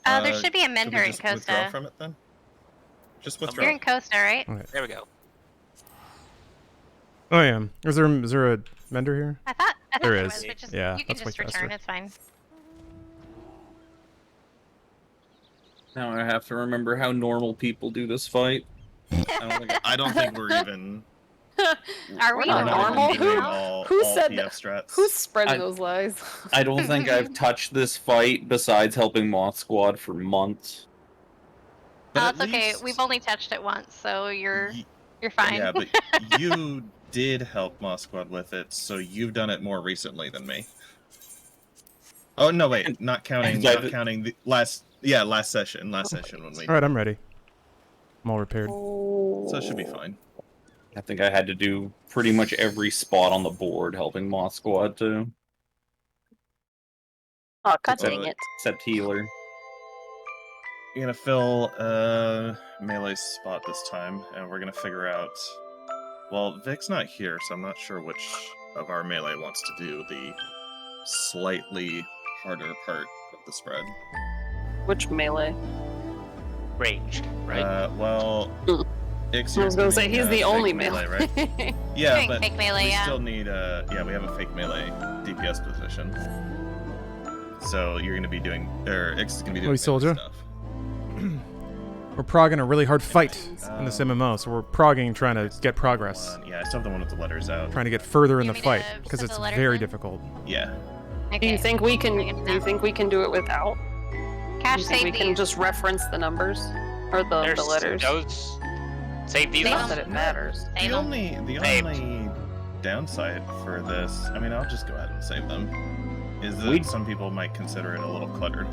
There should be a Should we mentor in just withdraw Costa. from it then? Just I'm withdraw. You're in Costa, right? Okay. There we go. Oh yeah. Is there a vendor here? I thought There there is. was, but just, Yeah, you can that's way just return. faster. It's fine. Now I have to remember how normal people do this fight. I don't think we're even. Are we We're not normal. even doing Who- all who all said PF that? strats. Who's spreading I- those lies? I don't think I've touched this fight besides helping Moth Squad for months. But Oh, at it's okay. least- We've only touched it once, so you're Ye- fine. Yeah, but you did help Moss Squad with it, so you've done it more recently than me. Oh no, wait, not counting the last session when we. All right, I'm ready. I'm all repaired. So it should be fine. I think I had to do pretty much every spot on the board helping Moth Squad too, Oh, god So- dang it. except healer. You're gonna fill Melee's spot this time, and we're gonna figure out. Well, Vic's not here, so I'm not sure which of our melee wants to do the slightly harder part of the spread. Which melee? Ranged, right? Well, Mm. Ixier's I was gonna say doing, he's the fake only melee, melee. right? Yeah, Doing but fake melee, we yeah. still need we have a fake melee DPS position. So you're gonna be doing, or X is gonna be doing Oi, soldier. stuff. We're progging a really hard fight in this MMO, so we're progging trying to get progress. Yeah, I still have the one with the letters out. Trying to get further in You the want me to fight, because set it's the letters very in? difficult. Yeah. Okay. Do you think we can? Bring it Do you down. think we can do it without? Cash Do you think save we can these. just reference the numbers or the There's letters? those. Save these Save Not ones. that it matters. Save The them. only Saved. downside for this, I mean, I'll just go ahead and save them, is that some people might consider it a little cluttered.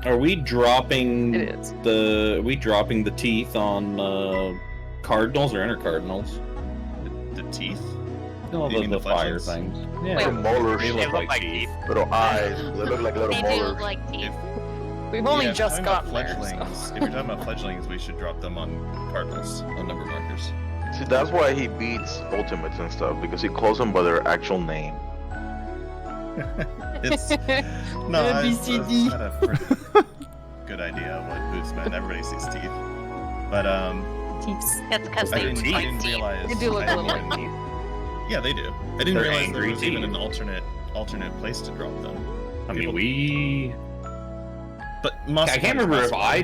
Are we dropping It is. the teeth on cardinals or inner cardinals? The teeth? No, You mean the the fire fledglings? things. Wait, Little molars, They They look look like like teeth. teeth. little eyes. They look like little They do look molars. like teeth. We've only Yeah, just if you're talking gotten about there. fledglings, So. if you're talking about fledglings, we should drop them on cardinals, on number markers. See, that's why he beats ultimates and stuff, because he calls them by their actual name. It's no, I ABCD. had a pretty good idea of what boots meant. Everybody sees teeth, but Teeths. That's because I they didn't, look I like didn't teeth. realize. They do look I a little didn't like even- teeth. Yeah, they do. I didn't They're realize there angry was even teeth. an alternate place to drop them. I mean, People- we. But Moss I can't Squad is remember if Moss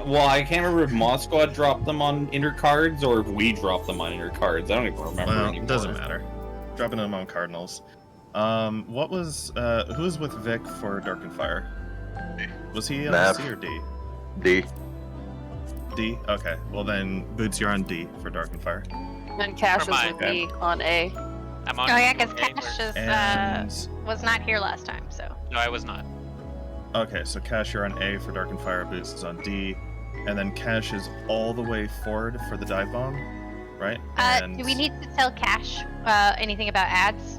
Squad. I can't remember if Mod Squad dropped them on inner cards or if we dropped them on inner cards. I don't even remember Well, anymore. it doesn't matter. Dropping them on cardinals. What was who was with Vic for Dark and Fire? Was he on Nav. C or D? D. D. Okay. Well then, Boots, you're on D for Dark and Fire. And Cash For is mine. with me on A. I'm on. Oh yeah, because A, Cash is, And was not here last time, so. No, I was not. okay, so Cash, you're on A for Dark and Fire. Boots is on D, and then Cash is all the way forward for the dive bomb, right? Do we need to tell Cash anything about ads?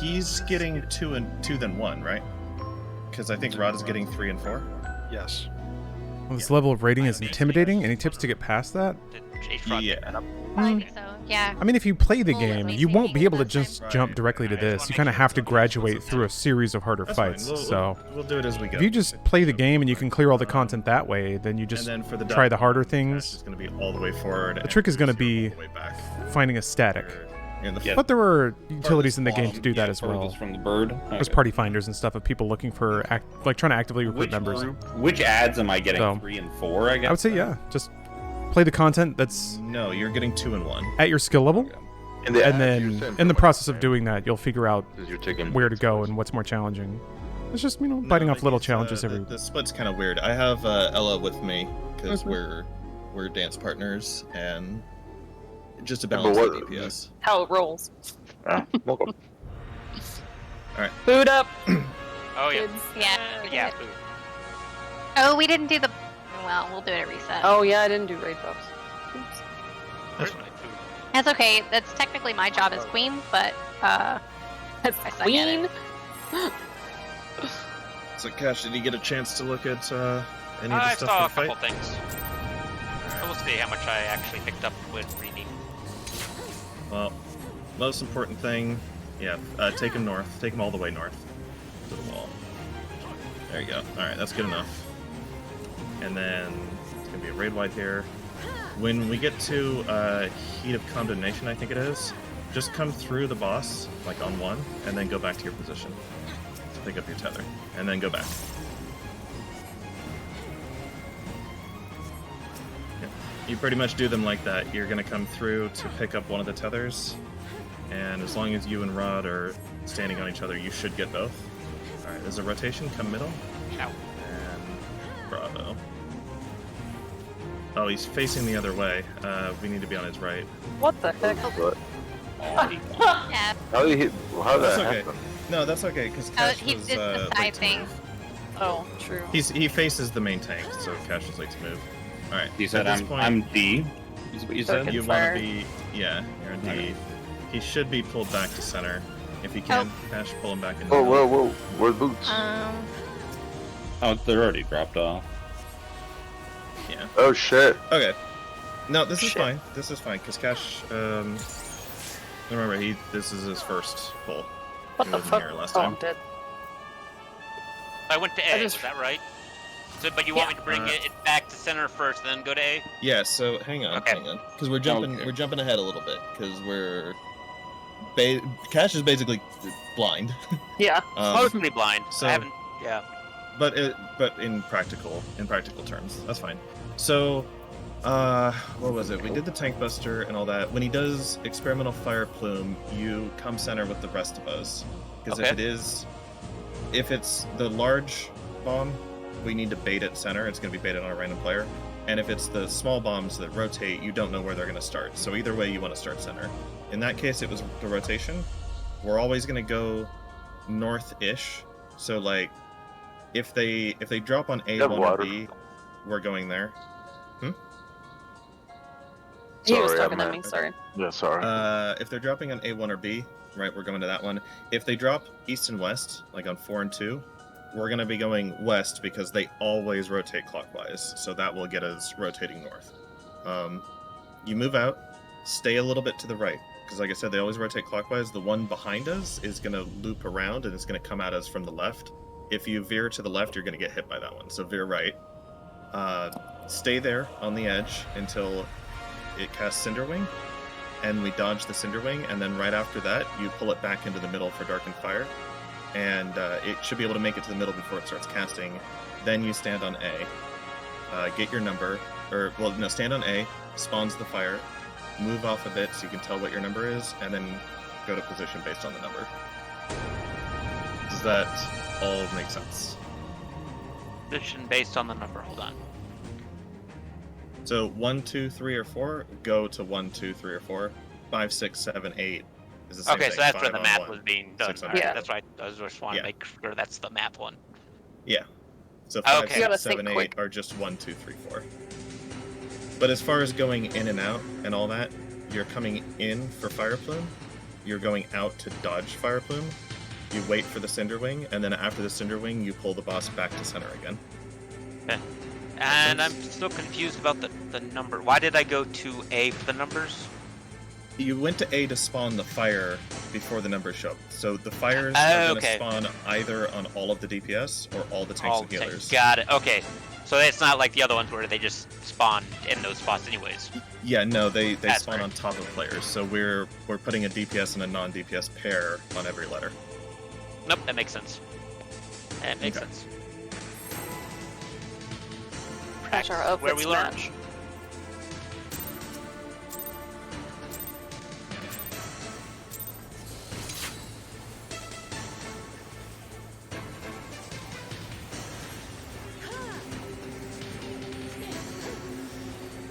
He's getting 2 and 2 then 1, right? Because I think Rod is getting 3 and 4. Yes. Well, this level of rating is intimidating. Any tips to get past that? Did J-Frog Yeah. pick that up? I think so. Yeah. I mean, if you play the Well, game, at you least won't be able to that's just right. jump directly to Right. this. You kind of have to graduate through a series of harder That's fights. fine. So We'll do it as we go. if you just play the game and you can clear all the content that way, then you just and then for the try dive the harder bomb, Cash things. is going to be all the way forward. The trick is going to be all the way back. finding a static. In the Yeah. But there are utilities in the game to do that Yeah, as well. furthest from the bird. There's Okay. party finders and stuff of people looking for trying to actively recruit Which members. Which ads am I getting? So, 3 and 4, I guess. I would say yeah, just play the content that's No, you're getting 2 and 1. at your skill level, And, the and ads you then send in the from, process like, of doing that, you'll figure out is you're taking where to go spots. and what's more challenging. It's just No, biting off but little it's, challenges every. The split's kind of weird. I have Ella with me because Mhm. we're dance partners and just to Yeah, but balance the what- DPS. How it rolls. Ah, welcome. Boot up, Oh yeah. kids. Yeah. Yeah. Oh, we didn't do the. Well, we'll do it at reset. Oh yeah, I didn't do raid buffs. Oops. Where's my food? That's okay. That's technically my job as queen, but That's I suck at queen. it. So, Cash, did you get a chance to look at any of the I stuff saw a for the couple fight? things. We'll see how much I actually picked up when reading. Well, most important thing, yeah, take him north. Take him all the way north to the wall. There you go. All right, that's good enough. And then it's gonna be a raid wipe here. When we get to Heat of Condemnation, I think it is, just come through the boss, like on 1, and then go back to your position. To pick up your tether, and then go back. Yeah. You pretty much do them like that. You're gonna come through to pick up one of the tethers, and as long as you and Rod are standing on each other, you should get both. Alright, there's a rotation, come middle, Ow. and bravo. Oh, he's facing the other way. We need to be on his right. What the heck? But Yeah. how did he? How did That's that okay. happen? No, that's okay, because Oh, Cash he was did the late side to thing. move. Oh, true. He faces the main tank, so Cash is late to move. Alright, You said at this I'm D. Is what you said? Dark You and want fire. to be, yeah, you're in D. Okay. He should be pulled back to center. If he can, Cash, pull him back in. Whoa, whoa, whoa! Where's boots? Oh, they're already dropped off. Yeah. Oh shit! Okay. No, this is Shit. fine. This is fine, because Cash, remember, this is his first pull. What He the wasn't fuck? here last Oh, time. I'm dead. I went to I A. just- Was that right? So, but you want me to bring Uh, it back to center first, then go to A? Yeah, so hang on, Okay. because we're jumping Okay. we're jumping ahead a little bit, because Cash is basically blind. Yeah. Mostly blind. so- I haven't. Yeah. But in practical terms, that's fine. So, what was it? We did the tank buster and all that. When he does experimental fire plume, you come center with the rest of us, because if it's the large bomb, we need to bait it center. It's going to be baited on a random player. And if it's the small bombs that rotate, you don't know where they're going to start. So either way, you want to start center. In that case, it was the rotation. We're always going to go north-ish. So like, if they drop on A1 or B, we're going there. He was Sorry, talking I'm to me, sorry. Yeah, sorry. If they're dropping on A1 or B, right, we're going to that one. If they drop east and west, like on 4 and 2, we're going to be going west because they always rotate clockwise. So that will get us rotating north. You move out, stay a little bit to the right. Because like I said, they always rotate clockwise. The one behind us is going to loop around and it's going to come at us from the left. If you veer to the left, you're going to get hit by that one. So veer right. Stay there on the edge until it casts Cinderwing, and we dodge the Cinderwing, and then right after that, you pull it back into the middle for Darkened Fire, and it should be able to make it to the middle before it starts casting. Then you stand on A, get your number, stand on A, spawns the fire, move off a bit so you can tell what your number is, and then go to position based on the number. Does that all make sense? Position based on the number. Hold on. So 1, 2, 3, or 4, go to 1, 2, 3, or 4. 5, 6, 7, 8 is the same Okay, thing. so that's 5 where the on math 1, was being done. 6 on Alright, 2. that's right. I just want to make sure that's the map one. Yeah. So 5, Okay. You gotta 6, 7, think 8 quick. are just 1, 2, 3, 4. But as far as going in and out and all that, you're coming in for Fire Plume, you're going out to dodge Fire Plume, you wait for the Cinderwing, and then after the Cinderwing, you pull the boss back to center again. Okay. And I'm still confused about the number. Why did I go to A for the numbers? You went to A to spawn the fire before the numbers show up. So the fires Oh, are going to okay. spawn either on all of the DPS or all the tanks and healers. Got it. Okay. So it's not like the other ones where they just spawn in those spots anyways. Yeah, no, they That's spawn fair. on top of players. So we're putting a DPS and a non-DPS pair on every letter. Nope, that makes sense. That makes Okay. sense. That's our Practice where outfits we learn. match.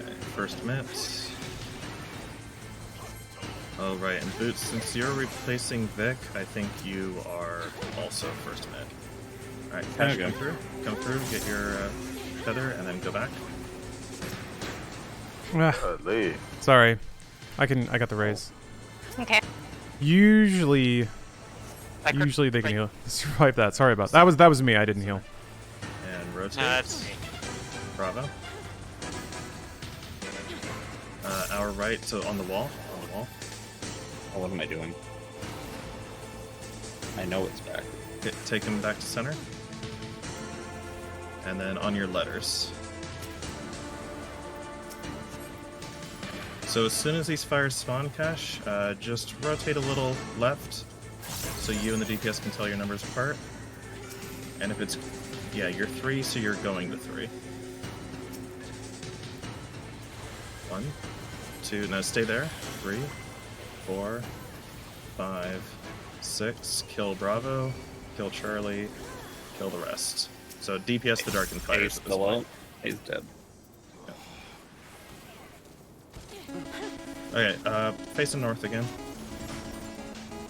Okay, first mitts. Oh, right, and Boots, since you're replacing Vic, I think you are also first mitt. Alright, Cash, Okay. come through, get your feather, and then go back. Lee. Sorry. I got the raise. Okay. Usually I could- they can heal. Survive that. Sorry about that. That was me. I didn't heal. And rotate. No, that's me. Bravo. Our right, so on the wall. What am I doing? I know it's back. Take him back to center. And then on your letters. So as soon as these fires spawn, Cash, just rotate a little left so you and the DPS can tell your numbers apart. And if it's, yeah, you're 3, so you're going to 3. 1, 2, now stay there. 3, 4, 5, 6, kill Bravo, kill Charlie, kill the rest. So DPS the Darkened Fires He's at this still point. up. He's dead. Okay, facing north again.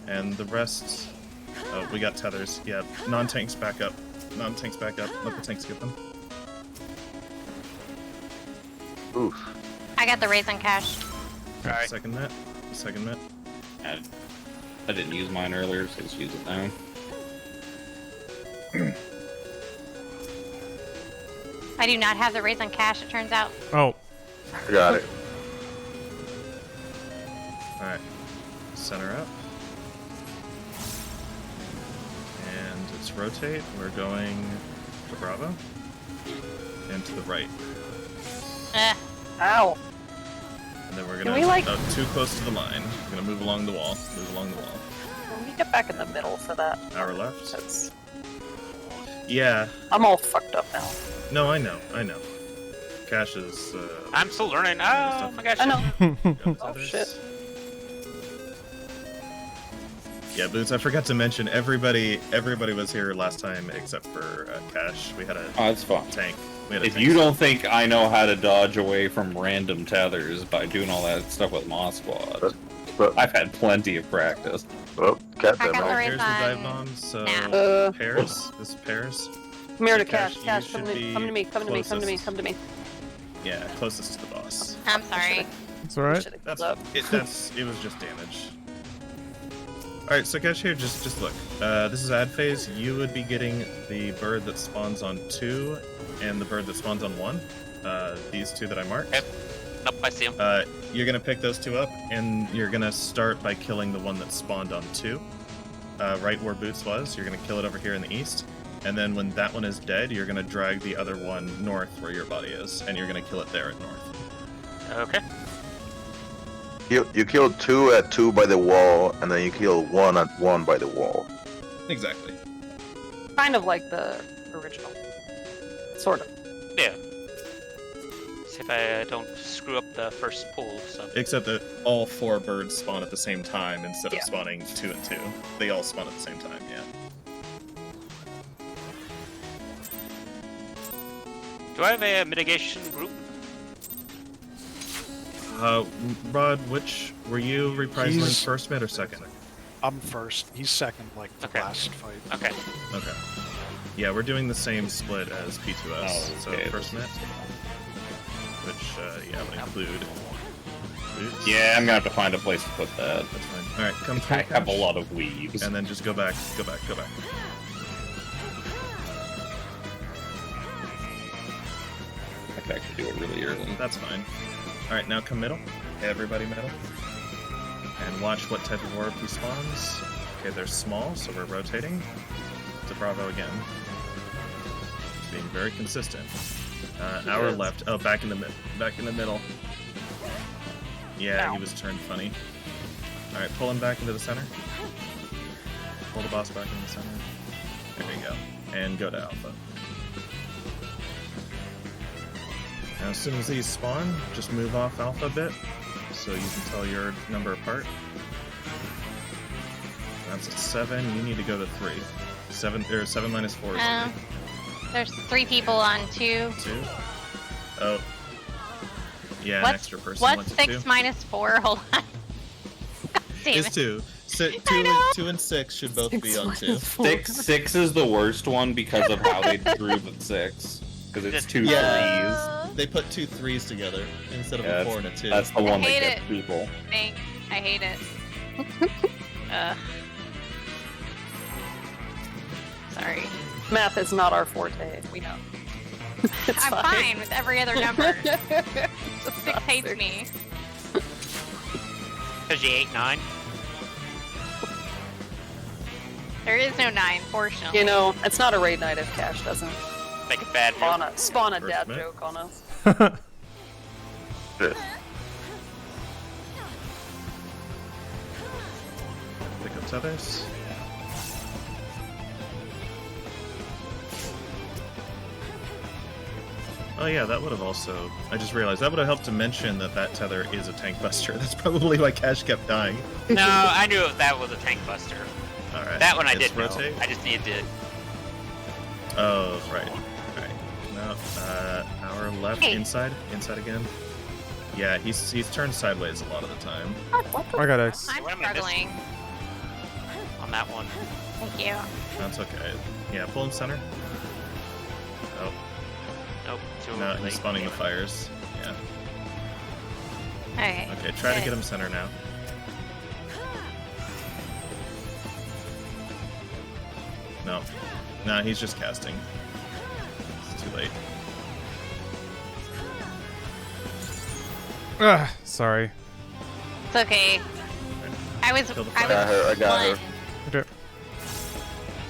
And the rest... Oh, we got tethers. Yeah, non-tanks back up. Non-tanks back up. Let the tanks get them. Oof. I got the raise on Cash. Alright. Second net. Second net. I didn't use mine earlier, so just use it now. I do not have the raise on Cash, it turns out. Oh, I got it. Alright. Center up. And it's rotate. We're going to Bravo. And to the right. Eh. Ow. And then we're Can gonna we, like- too close to the line. We're gonna move along the wall. Move along the wall. Can we get back in the middle for that? Hour left. That's... Yeah. I'm all fucked up now. No, I know. Cash is. I'm still learning. Oh my gosh. I know. Oh Oh shit. Yeah, Boots. I forgot to mention everybody was here last time except for Cash. We had a Oh, that's fine. tank. We had a If tank. you don't think I know how to dodge away from random tethers by doing all that stuff with Moss Squad, I've had plenty of practice. Oh, cat Back demo. up the Here's the dive on bombs. So now. pairs. This is pairs. Come here to Cash, Cash. you Cash, should come to me. be Come to me. Come to me. Come to me. closest. Come to me. Yeah, closest to the boss. I'm sorry. It's alright. Should've That's up. it. It was just damage. All right, so Cash here, just look. This is ad phase. You would be getting the bird that spawns on 2 and the bird that spawns on 1. These 2 that I marked. Yep. Nope, I see him. You're gonna pick those 2 up, and you're gonna start by killing the one that spawned on 2, right where Boots was. You're gonna kill it over here in the east, and then when that one is dead, you're gonna drag the other one north where your body is, and you're gonna kill it there at north. Okay. You kill 2 at 2 by the wall, and then you kill 1 at 1 by the wall. Exactly. Kind of like the original. Sort of. Yeah. See if I don't screw up the first pull. So. Except that all 4 birds spawn at the same time instead Yeah. of spawning 2 and 2. They all spawn at the same time, yeah. Do I have a mitigation group? Rod, which were you reprising He's- first mid or second? I'm first. He's second, like the Okay. last fight. Okay. Okay. Yeah, we're doing the same split as P2S. Oh, okay. So first mid, which yeah would include. Boots. Yeah, I'm gonna have to find a place to put that. That's fine. All right, come I through. have a Cash, lot of weaves. and then just go back. I could actually do it really early. That's fine. All right, now come middle. Everybody middle. And watch what type of orb he spawns. Okay, they're small, so we're rotating to Bravo again. Just being very consistent. Hour left. Oh, back in the middle. Yeah, Ow. he was turned funny. All right, pull him back into the center. Pull the boss back in the center. There we go. And go to Alpha. Now, as soon as these spawn, just move off Alpha a bit, so you can tell your number apart. That's a 7. You need to go to 3. 7 minus 4 is 3. There's 3 people on 2. 2. Oh. Yeah, an What's extra person what's went to 6 2. minus 4? Hold on. God damn It's it. 2. So, I know. 2 and 6 should both be on 2. Six is the worst one because of how they drew the 6. Because it's 2 Yeah. threes. They put 2 3s together instead of Yeah, a 4 and a 2. That's the one that hate gets it. people. Thanks. I hate it. Sorry. Math is not our forte. We know. It's I'm fine with every other number. Just 6 hates me. Because you ate 9. There is no 9, fortunately. You know, it's not a raid night if Cash doesn't Make a bad joke. spawn a First dad mid. joke on us. Shit. Pick up tethers. Oh yeah, that would have also... I just realized, that would have helped to mention that that tether is a tank buster. That's probably why Cash kept dying. No, I knew that was a tank buster. Alright. That one I let's did rotate. know. I just needed to... Oh, right. Right. No, hour left. Hey. Inside again. Yeah, he's turned sideways a lot of the time. I got X. I'm What am I missing? struggling. On that one. Thank you. That's okay. Yeah, pull him center. Oh, Nope. Too no, late. he's spawning the Damn it. fires. Yeah. Okay. Okay, try to Good. get him center now. No. No, he's just casting. It's too late. Ah, sorry. It's okay. I was Kill the I fire. was I got her. 1, Okay.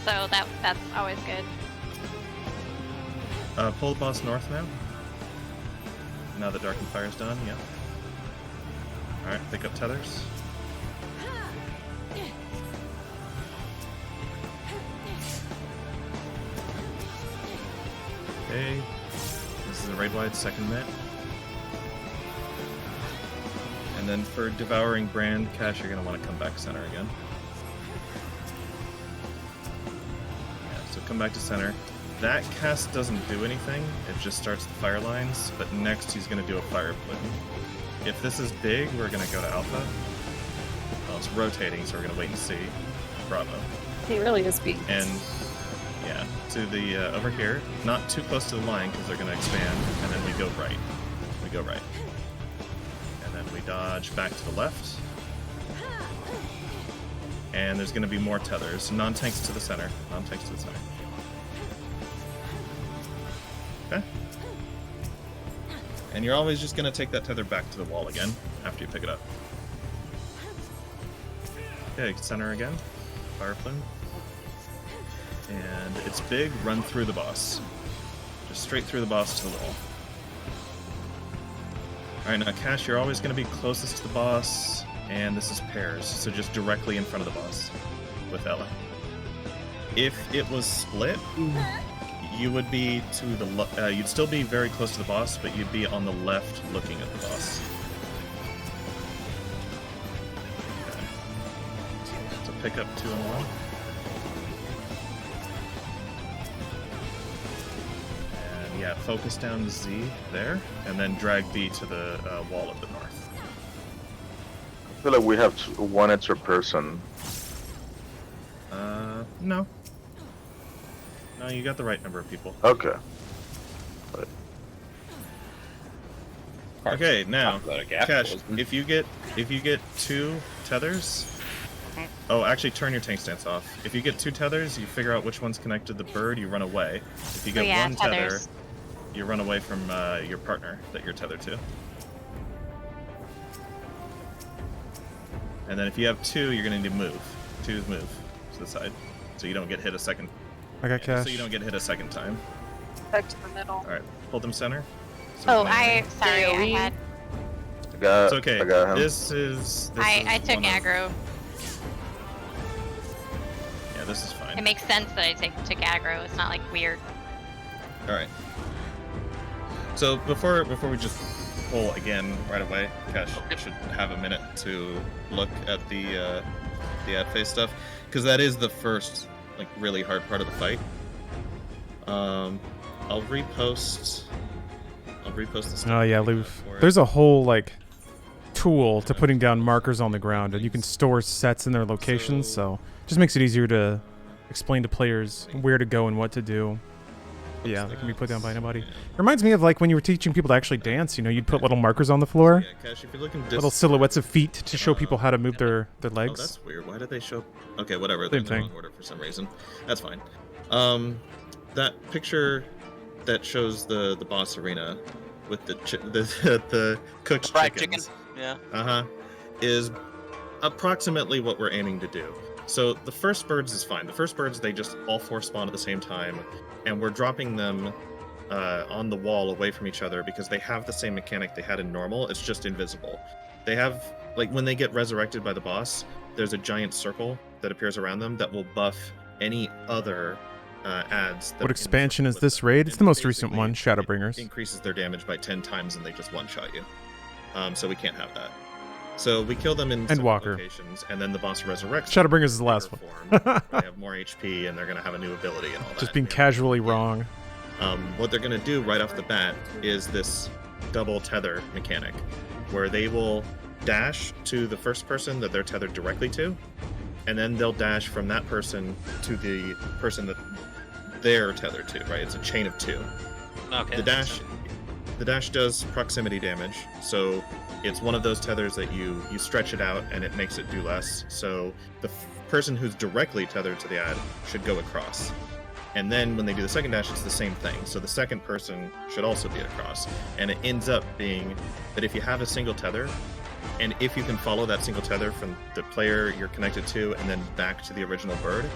so that's always good. Pull the boss north now. Now that Darkened Fire's done, yeah. Alright, pick up tethers. Okay. This is a raid-wide second mitt. And then for Devouring Brand, Cash, you're going to want to come back center again. Yeah, so come back to center. That cast doesn't do anything, it just starts the fire lines, but next he's going to do a fire plume. If this is big, we're going to go to alpha. Well, it's rotating, so we're going to wait and see. Bravo. He really is being. And yeah, to the over here, not too close to the line because they're going to expand, and then we go right. We go right. And then we dodge back to the left. And there's going to be more tethers. Non-tanks to the center. Non-tanks to the center. Okay. And you're always just going to take that tether back to the wall again after you pick it up. Okay, center again. Fire plume. And it's big, run through the boss. Just straight through the boss to the wall. Alright, now Cash, you're always going to be closest to the boss, and this is pairs, so just directly in front of the boss with Ella. If it was split, you would be to the you'd still be very close to the boss, but you'd be on the left looking at the boss. Okay. So pick up 2 and 1. And yeah, focus down Z there, and then drag B to the wall at the north. I feel like we have one extra person. No. No, you got the right number of people. Okay. Okay, now, Cash, closing. if you get 2 tethers... Oh, actually, turn your tank stance off. If you get 2 tethers, you figure out which one's connected to the bird, you run away. If you get 1 tether, you run away from your partner that you're tethered to. And then if you have 2, you're going to need to move. 2 move to the side, so you don't get hit a second. I got Cash. So you don't get hit a second time. Back to the middle. Alright, hold them center. Oh, sorry, I had. It's okay. I got him. This is I took aggro. Yeah, this is fine. It makes sense that I took aggro. It's not like weird. Alright. So before we just pull again right away, Cash should have a minute to look at the ad phase stuff, because that is the first like really hard part of the fight. I'll repost the stuff. Oh yeah, Loof. There's a whole like tool to putting down markers on the ground, and you can store sets in their locations, so just makes it easier to explain to players where to go and what to do. Yeah, they can be put down by anybody. It reminds me of like when you were teaching people to actually dance, you know, you'd put little markers on the floor. Yeah, Cash, if you're looking little silhouettes of feet to show people how to move their legs. Oh, that's weird. Why did they show... Okay, whatever. They're in the wrong order for some reason. That's fine. That picture that shows the boss arena with the cooked fried chickens, chicken. Yeah. is approximately what we're aiming to do. So the first birds is fine. The first birds, they just all 4 spawn at the same time, and we're dropping them on the wall away from each other because they have the same mechanic they had in normal. It's just invisible. They have, like, when they get resurrected by the boss, there's a giant circle that appears around them that will buff any other ads. What expansion is this raid? It's the most recent one, Shadowbringers. Increases their damage by 10 times and they just one-shot you. So we can't have that. So we kill them in Endwalker locations, and then the boss resurrects. Shadowbringers is the last one. They have more HP, and they're going to have a new ability and all that. Just being casually wrong. What they're going to do right off the bat is this double tether mechanic, where they will dash to the first person that they're tethered directly to, and then they'll dash from that person to the person that they're tethered to, right? It's a chain of 2. Okay. The dash does proximity damage, so it's one of those tethers that you stretch it out and it makes it do less. So the person who's directly tethered to the ad should go across. And then when they do the second dash, it's the same thing. So the second person should also be across. And it ends up being that if you have a single tether, and if you can follow that single tether from the player you're connected to and then back to the original bird,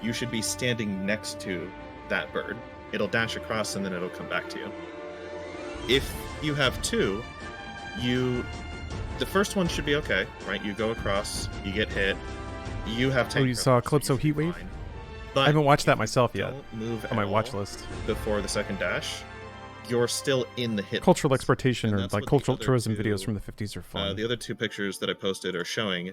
you should be standing next to that bird. It'll dash across and then it'll come back to you. If you have 2, you the first one should be okay, right? You go across, you get hit, you have tank. Oh, you saw Calypso Heatwave? Heatwave? But I haven't watched that myself yet. Don't move On my at watch all list. before the second dash. You're still in the hit. Cultural exploitation And or that's like what the cultural other tourism two- videos from the 50s are fun. The other two pictures that I posted are showing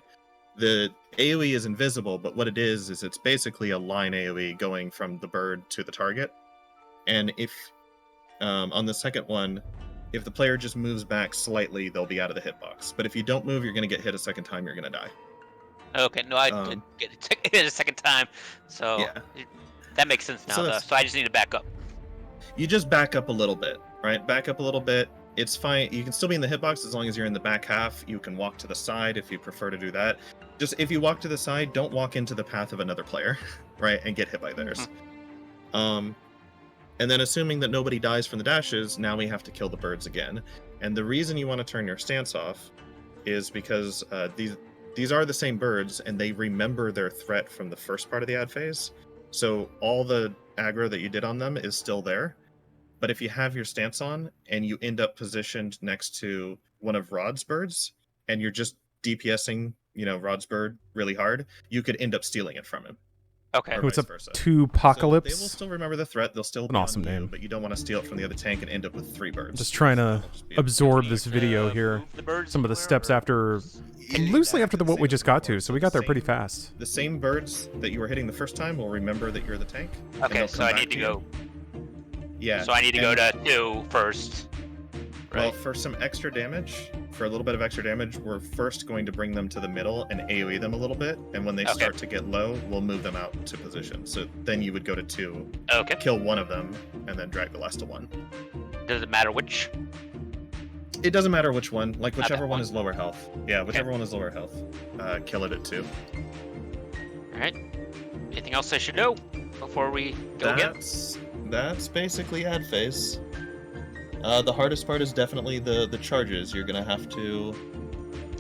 the AoE is invisible, but what it is it's basically a line AoE going from the bird to the target. And if on the second one, if the player just moves back slightly, they'll be out of the hitbox. But if you don't move, you're going to get hit a second time. You're going to die. Okay, no, I did get it a second time, so Yeah. that makes sense now. So So, that's- so I just need to back up. You just back up a little bit, right? Back up a little bit. It's fine. You can still be in the hitbox as long as you're in the back half. You can walk to the side if you prefer to do that. Just if you walk to the side, don't walk into the path of another player, right? And get hit by theirs. And then assuming that nobody dies from the dashes, now we have to kill the birds again. And the reason you want to turn your stance off is because these are the same birds and they remember their threat from the first part of the ad phase. So all the aggro that you did on them is still there. But if you have your stance on and you end up positioned next to one of Rod's birds and you're just DPSing, Rod's bird really hard, you could end up stealing it from him. Okay. Or What's vice up? versa. Two Apocalypse. So they will still remember the threat. They'll still An be on awesome you, name. but you don't want to steal it from the other tank and end up with 3 birds. Just trying to absorb this video here. Move the birds Some of the steps somewhere, after, loosely after what we just got to, so we got there pretty fast. The same birds that you were hitting the first time will remember that you're the tank. and Okay, they'll so come I back need to you. go. Yeah. So I need to go and- to 2 first. Well, Right. for some extra damage, for a little bit of extra damage, we're first going to bring them to the middle and AoE them a little bit, and when they Okay. start to get low, we'll move them out to position. So then you would go to 2, Okay. kill one of them, and then drag the last to 1. Does it matter which? It doesn't matter which one, like Okay, whichever one one. is lower health. Yeah, whichever one is lower health. Kill it at 2. All right. Anything else I should know before we go again? That's basically ad phase. The hardest part is definitely the charges. You're gonna have to,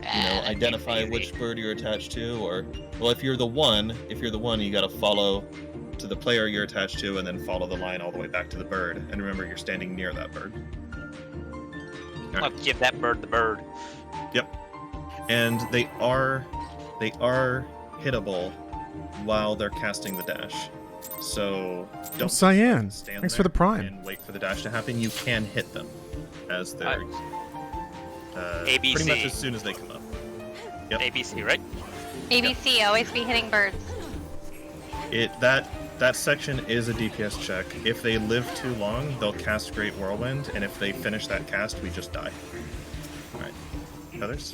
identify which bird you're attached to, or well, if you're the one, you gotta follow to the player you're attached to, and then follow the line all the way back to the bird. And remember, you're standing near that bird. All I'll give that bird the bird. Yep. And they are hittable while they're casting the dash. So don't Cyan, stand thanks there for the prime. and wait for the dash to happen. You can hit them as they're ABC. pretty much as soon as they come up. Yep. ABC, right? ABC, always be hitting birds. That section is a DPS check. If they live too long, they'll cast Great Whirlwind, and if they finish that cast, we just die. All right, others.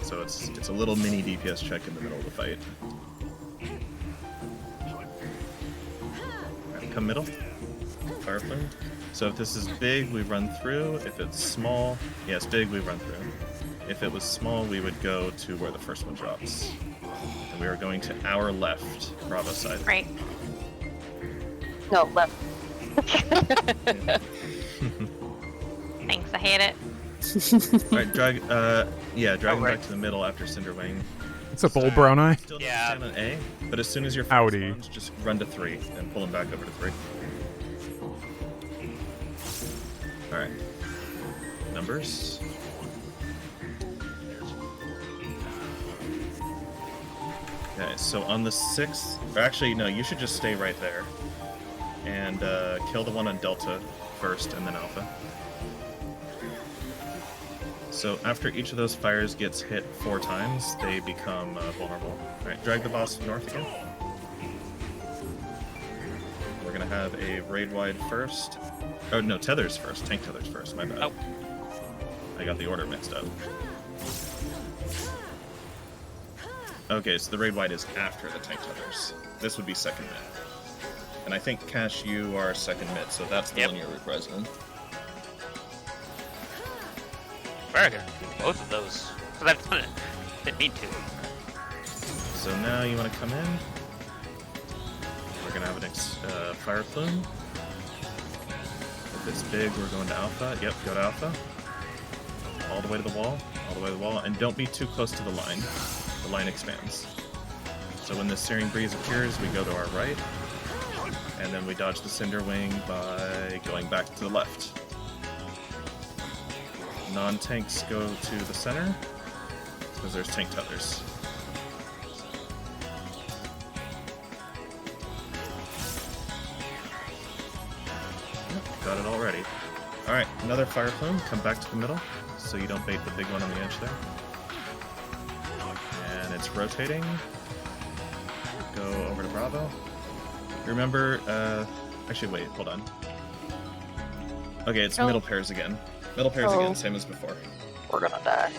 So it's a little mini DPS check in the middle of the fight. Alright, come middle. Fire Plume. So if this is big, we run through. If it's small, yes, big, we run through. If it was small, we would go to where the first one drops. And we are going to our left, Bravo side. Right. No, left. Thanks, I hate it. Alright, drag him right. back to the middle after Cinderwing. What's up, old brown eye? Still Yeah. stand on A, but as soon as you're Howdy. just run to 3 and pull him back over to 3. Alright. Numbers. Okay, so on the 6th, or actually no, you should just stay right there. And kill the one on Delta first and then Alpha. So after each of those fires gets hit 4 times, they become vulnerable. Alright, drag the boss north again. We're gonna have a raid wide first. Oh no, tethers first. Tank tethers first, my bad. Oh. I got the order mixed up. Okay, so the raid wide is after the tank tethers. This would be second mid. And I think Cash, you are second mid, so that's the Yep. one you're reprising. Very good. Both of those. Because I've done it. Didn't mean to. So now you want to come in. We're going to have an Fire Plume. If it's big, we're going to Alpha. Yep, go to Alpha. All the way to the wall. All the way to the wall. And don't be too close to the line. The line expands. So when the Searing Breeze appears, we go to our right. And then we dodge the Cinder Wing by going back to the left. Non-tanks go to the center, because there's tank tethers. Yep, got it already. Alright, another fire plume, come back to the middle, so you don't bait the big one on the edge there. And it's rotating. Go over to Bravo. Remember, actually wait, hold on. Okay, it's middle pairs again. Middle pairs again, same as before. We're gonna die.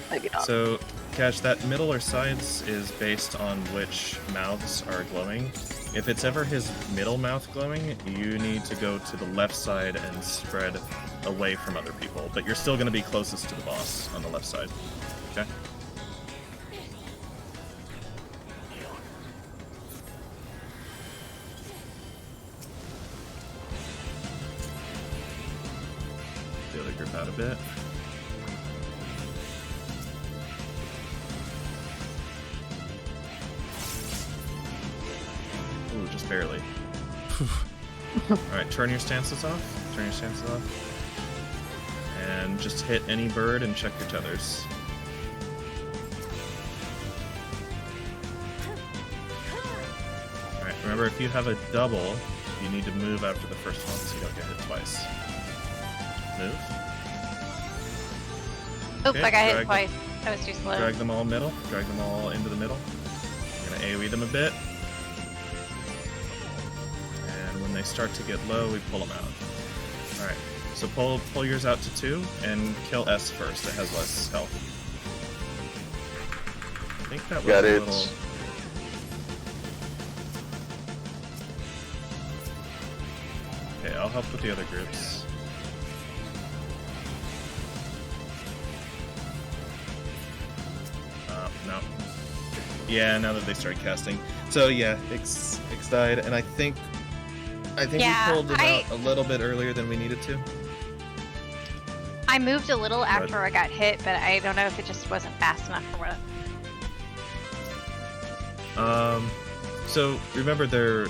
Maybe not. So, Cash, that middle or sides is based on which mouths are glowing. If it's ever his middle mouth glowing, you need to go to the left side and spread away from other people. But you're still going to be closest to the boss on the left side. Okay? The other group out a bit. Ooh, just barely. Alright, turn your stances off. Turn your stances off. And just hit any bird and check your tethers. Alright, remember if you have a double, you need to move after the first one so you don't get hit twice. Move. Oops, Okay, I got hit drag twice. That was too slow. Drag them all middle. Drag them all into the middle. I'm gonna AoE them a bit. And when they start to get low, we pull them out. Alright, so pull yours out to 2 and kill S first. It has less health. I think that was Got a it. little... Okay, I'll help with the other groups. No. Yeah, now that they started casting. So yeah, X died, and I think Yeah, we pulled it out a little bit earlier than we needed to. I moved a little after I got hit, but I don't know if it just wasn't fast enough or what. So remember they're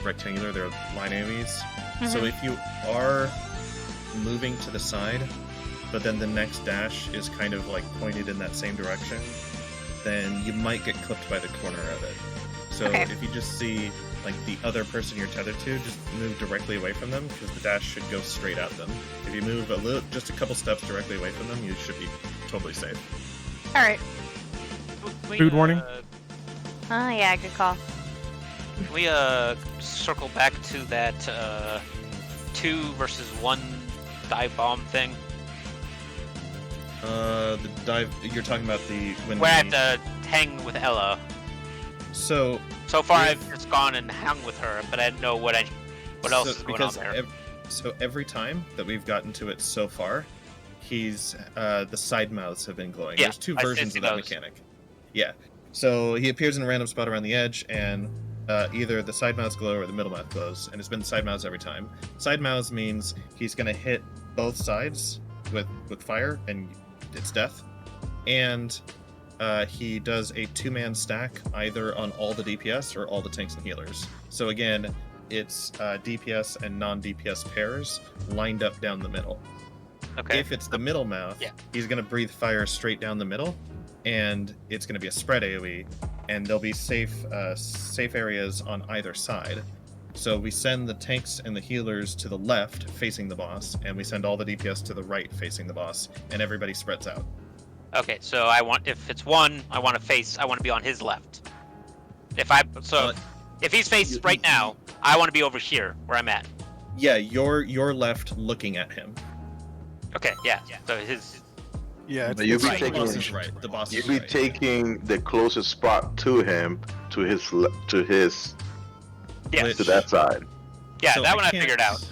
rectangular, they're line AoEs. So if you are moving to the side, but then the next dash is kind of like pointed in that same direction, then you might get clipped by the corner of it. So if you just see like the other person you're tethered to, just move directly away from them, because the dash should go straight at them. If you move just a couple steps directly away from them, you should be totally safe. Alright. Food warning. Oh yeah, good call. Can we circle back to that 2 versus 1 dive bomb thing? The dive. You're talking about when we're at the hang with Ella. So far, I've just gone and hung with her, but I didn't know what else is going on there. So every time that we've gotten to it so far, the side mouths have been glowing. Yeah, There's 2 versions of that mechanic. Yeah. So he appears in a random spot around the edge, and either the side mouths glow or the middle mouth glows, and it's been side mouths every time. Side mouths means he's going to hit both sides with fire, and it's death. And he does a 2-man stack either on all the DPS or all the tanks and healers. So again, it's DPS and non-DPS pairs lined up down the middle. Okay. If it's the middle mouth, he's going to breathe fire straight down the middle, and it's going to be a spread AoE, and there'll be safe areas on either side. So we send the tanks and the healers to the left facing the boss, and we send all the DPS to the right facing the boss, and everybody spreads out. Okay, so if it's 1, I want to be on his left. If he's faced right now, I want to be over here where I'm at. Yeah, you're left looking at him. Okay, yeah. So his. Yeah, But you'll be right. taking The boss is right. The boss you'll is be right. taking the closest spot to him, to his Yeah. to that side. Yeah, So that one I can't- figured out.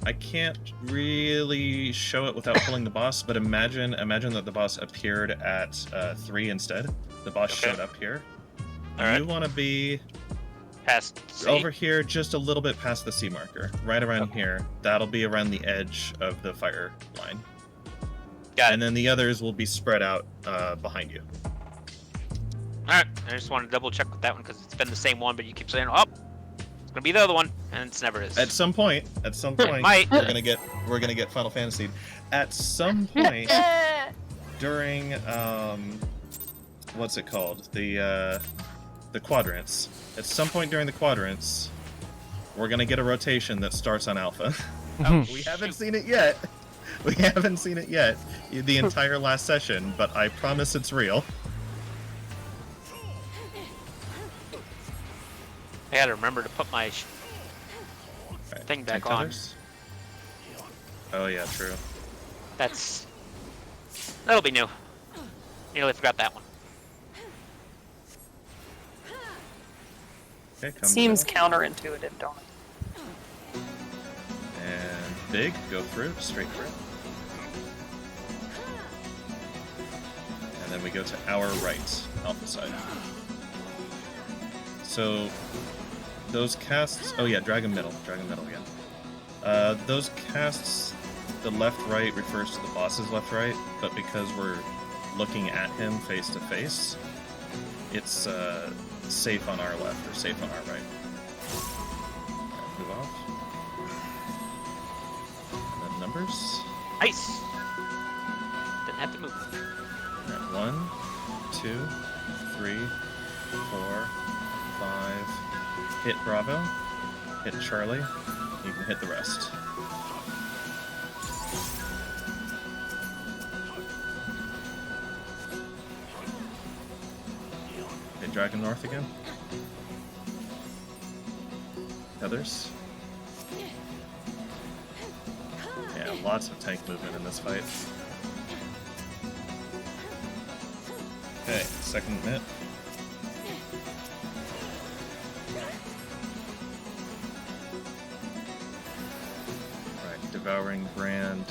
I can't really show it without pulling the boss, but imagine that the boss appeared at 3 instead. The boss showed up here. Alright. You want to be Past C? over here, just a little bit past the C marker, right around here. That'll be around the edge of the fire line. Got it. And then the others will be spread out behind you. Alright, I just want to double check with that one because it's been the same one, but you keep saying, oh, gonna be the other one, and it's never is. At some point, Might. we're gonna get Final Fantasy. At some point during what's it called? The quadrants. At some point during the quadrants, we're gonna get a rotation that starts on Alpha. We haven't seen it yet. We haven't seen it yet. The entire last session, but I promise it's real. I gotta remember to put my thing back on. Tethers? Oh yeah, true. That'll be new. Nearly forgot that one. Okay, come Seems middle. counterintuitive, don't it? And big, go through, straight through. And then we go to our right, Alpha side. So those casts, oh yeah, Dragon Middle again. Those casts, the left-right refers to the boss's left-right, but because we're looking at him face to face, it's safe on our left or safe on our right. Move off. And then numbers. Nice. Didn't have to move. Alright, 1, 2, 3, 4, 5. Hit Bravo. Hit Charlie. You can hit the rest. Hit Dragon North again. Others. Yeah, lots of tank movement in this fight. Okay, second mitt. Alright, Devouring Brand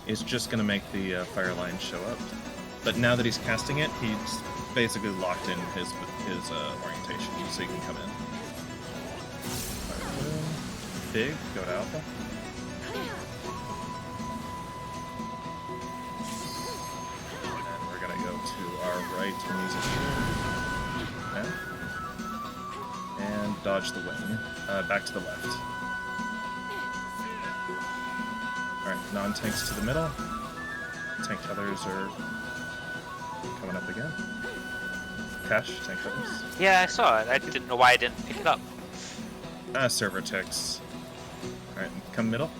is just going to make the fire line show up. But now that he's casting it, he's basically locked in his orientation, so he can come in. Big, go to Alpha. And we're gonna go to our right when he's in. Okay. And dodge the wing. Back to the left. Alright, non-tanks to the middle. Tank tethers are coming up again. Cash, tank tethers. Yeah, I saw it. I didn't know why I didn't pick it up. Server ticks. Alright, come middle.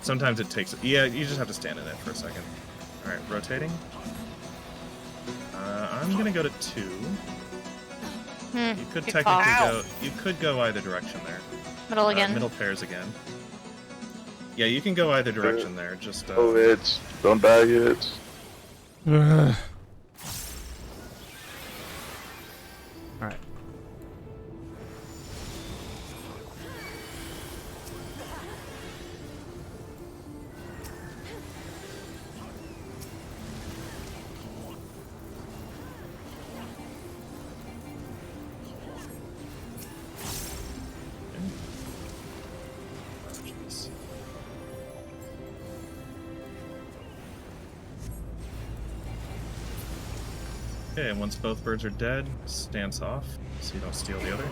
Sometimes it takes... Yeah, you just have to stand in it for a second. Alright, rotating. I'm gonna go to 2. You could technically go... You could go either direction there. Middle again. Middle pairs again. Yeah, you can go either direction there, just... Oh, it's... Don't die yet. Alright. Okay, and once both birds are dead, stance off, so you don't steal the other.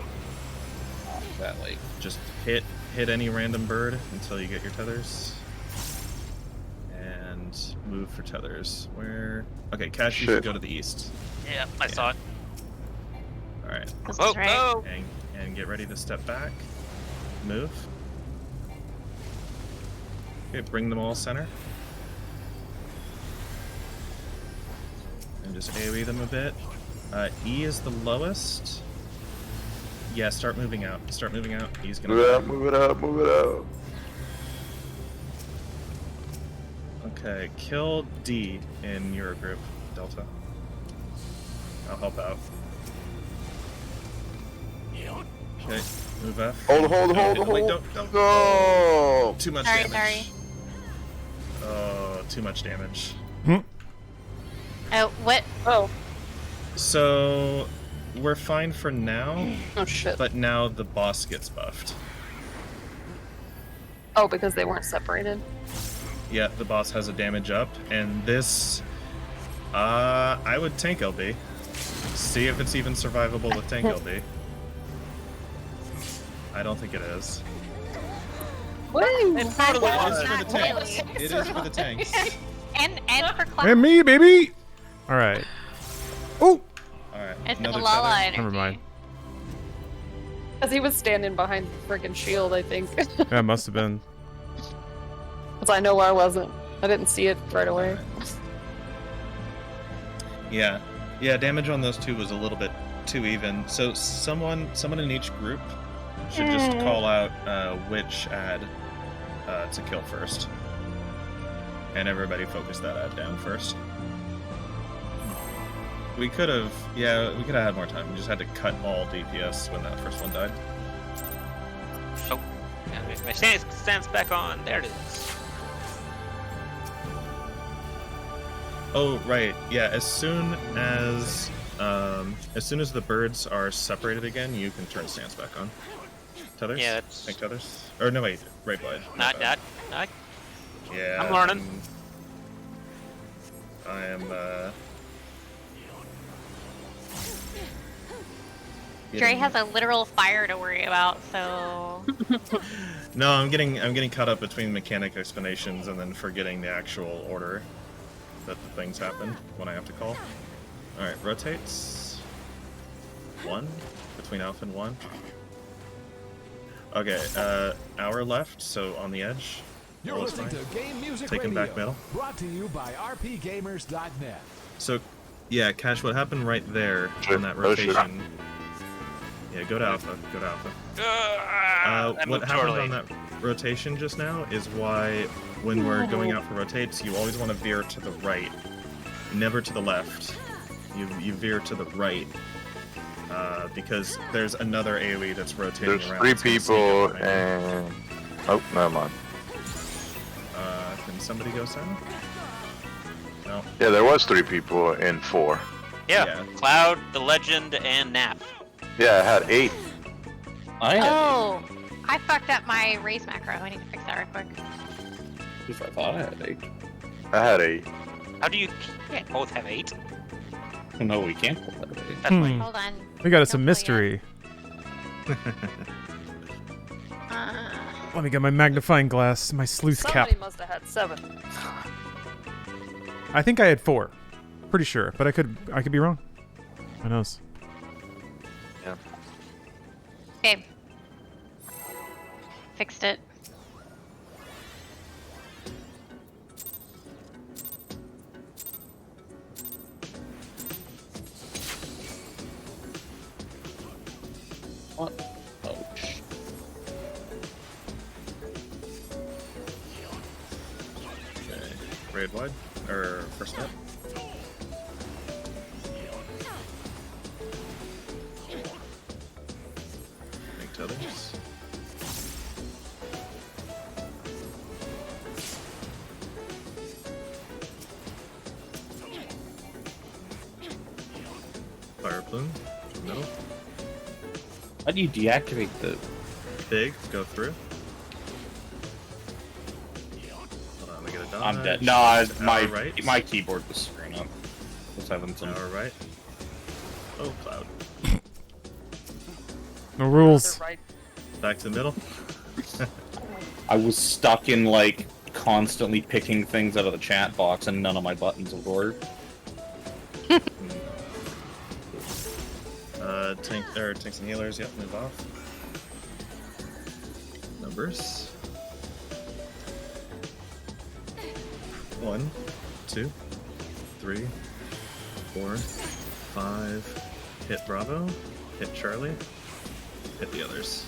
That like Just hit any random bird until you get your tethers. And move for tethers. Where... Okay, Cash, you should go to the east. Yeah, I saw it. Alright. This Oh, is right. oh! And get ready to step back. Move. Okay, bring them all center. And just AoE them a bit. E is the lowest. Yeah, start moving out. Start moving out. E's gonna... Move it out, move it out, move it out. Okay, kill D in your group, Delta. I'll help out. Okay, move F. Hold. Wait, don't. Go! Too much Sorry, damage. Oh, too much damage. Oh, what? Oh. So, we're fine for now, Oh shit. but now the boss gets buffed. Oh, because they weren't separated? Yeah, the boss has a damage up, and this... I would tank LB. See if it's even survivable with tank LB. I don't think it is. Woo! It totally It was. is for the tanks. It is for the tanks. And for Cloud. And me, baby! Alright. Oh! Alright. It's the Another Lala tether. energy. Never mind. Because he was standing behind the freaking shield, I think. Yeah, it must have been. Because I know I wasn't. I didn't see it right away. Yeah. Yeah, damage on those two was a little bit too even. So someone in each group should just call out which ad to kill first. And everybody focus that ad down first. We could have had more time. We just had to cut all DPS when that first one died. Oh, yeah, my stance back on. There it is. Oh, right. Yeah, as soon as the birds are separated again, you can turn stance back on. Tethers? Yeah, that's... Make tethers? Or no, wait. Right blade. Not. Yeah. I'm learning. I am, Dre has a literal fire to worry about, so... No, I'm getting caught up between mechanic explanations and then forgetting the actual order that the things happen when I have to call. Alright, rotates. 1 between Alpha and 1. Okay, hour left, so on the edge. You're listening to Game Music Taking Radio, back middle. brought to you by rpgamers.net. So, yeah, Cash, what happened right there on that rotation? Yeah, go to Alpha. Go to Alpha. What happened on that rotation just now is why, when we're going out for rotates, you always want to veer to the right, never to the left. You veer to the right, because there's another AoE that's rotating There's around. 3 It's gonna people sneak up behind you. and... Oh, never mind. Can somebody go silent? No. Yeah, there was 3 people in 4. Yeah. Cloud, the Legend, and Nap. Yeah, I had 8. Oh, I fucked up my raise macro. I need to fix that real quick. If I thought I had 8. I had 8. How do you can't both have 8? No, we can't pull that 8. That's fine. Hold on. We got us a mystery. Let me get my magnifying glass, my sleuth cap. Somebody must have had 7. I think I had 4. Pretty sure, but I could be wrong. Who knows? Yeah. Okay. Fixed it. What? Ouch. Okay. Raid wide? Or first net? Make tethers. Fire plume, middle. How do you deactivate the... Big, go through. Hold on, let me get a dodge. I'm dead. No, right. my keyboard was screwing up. Was having some... Hour right. Oh, Cloud. No rules. Back to the middle. I was stuck in, like, constantly picking things out of the chat box and none of my buttons would work. Tanks and healers, yep, move off. Numbers. 1, 2, 3, 4, 5. Hit Bravo. Hit Charlie. Hit the others.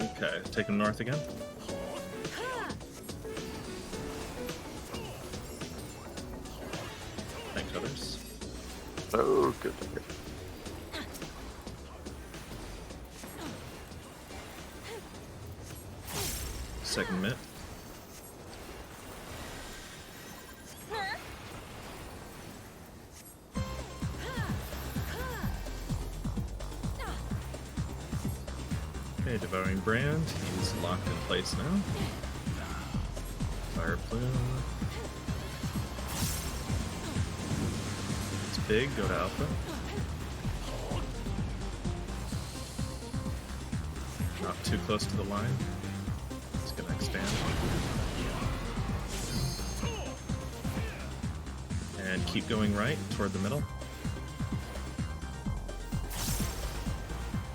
Okay, take them north again. Thanks, others. Oh, good. Second mid. Okay, Devouring Brand. He's locked in place now. Fire Plume. It's big, go to Alpha. too close to the line. It's gonna expand. And keep going right toward the middle.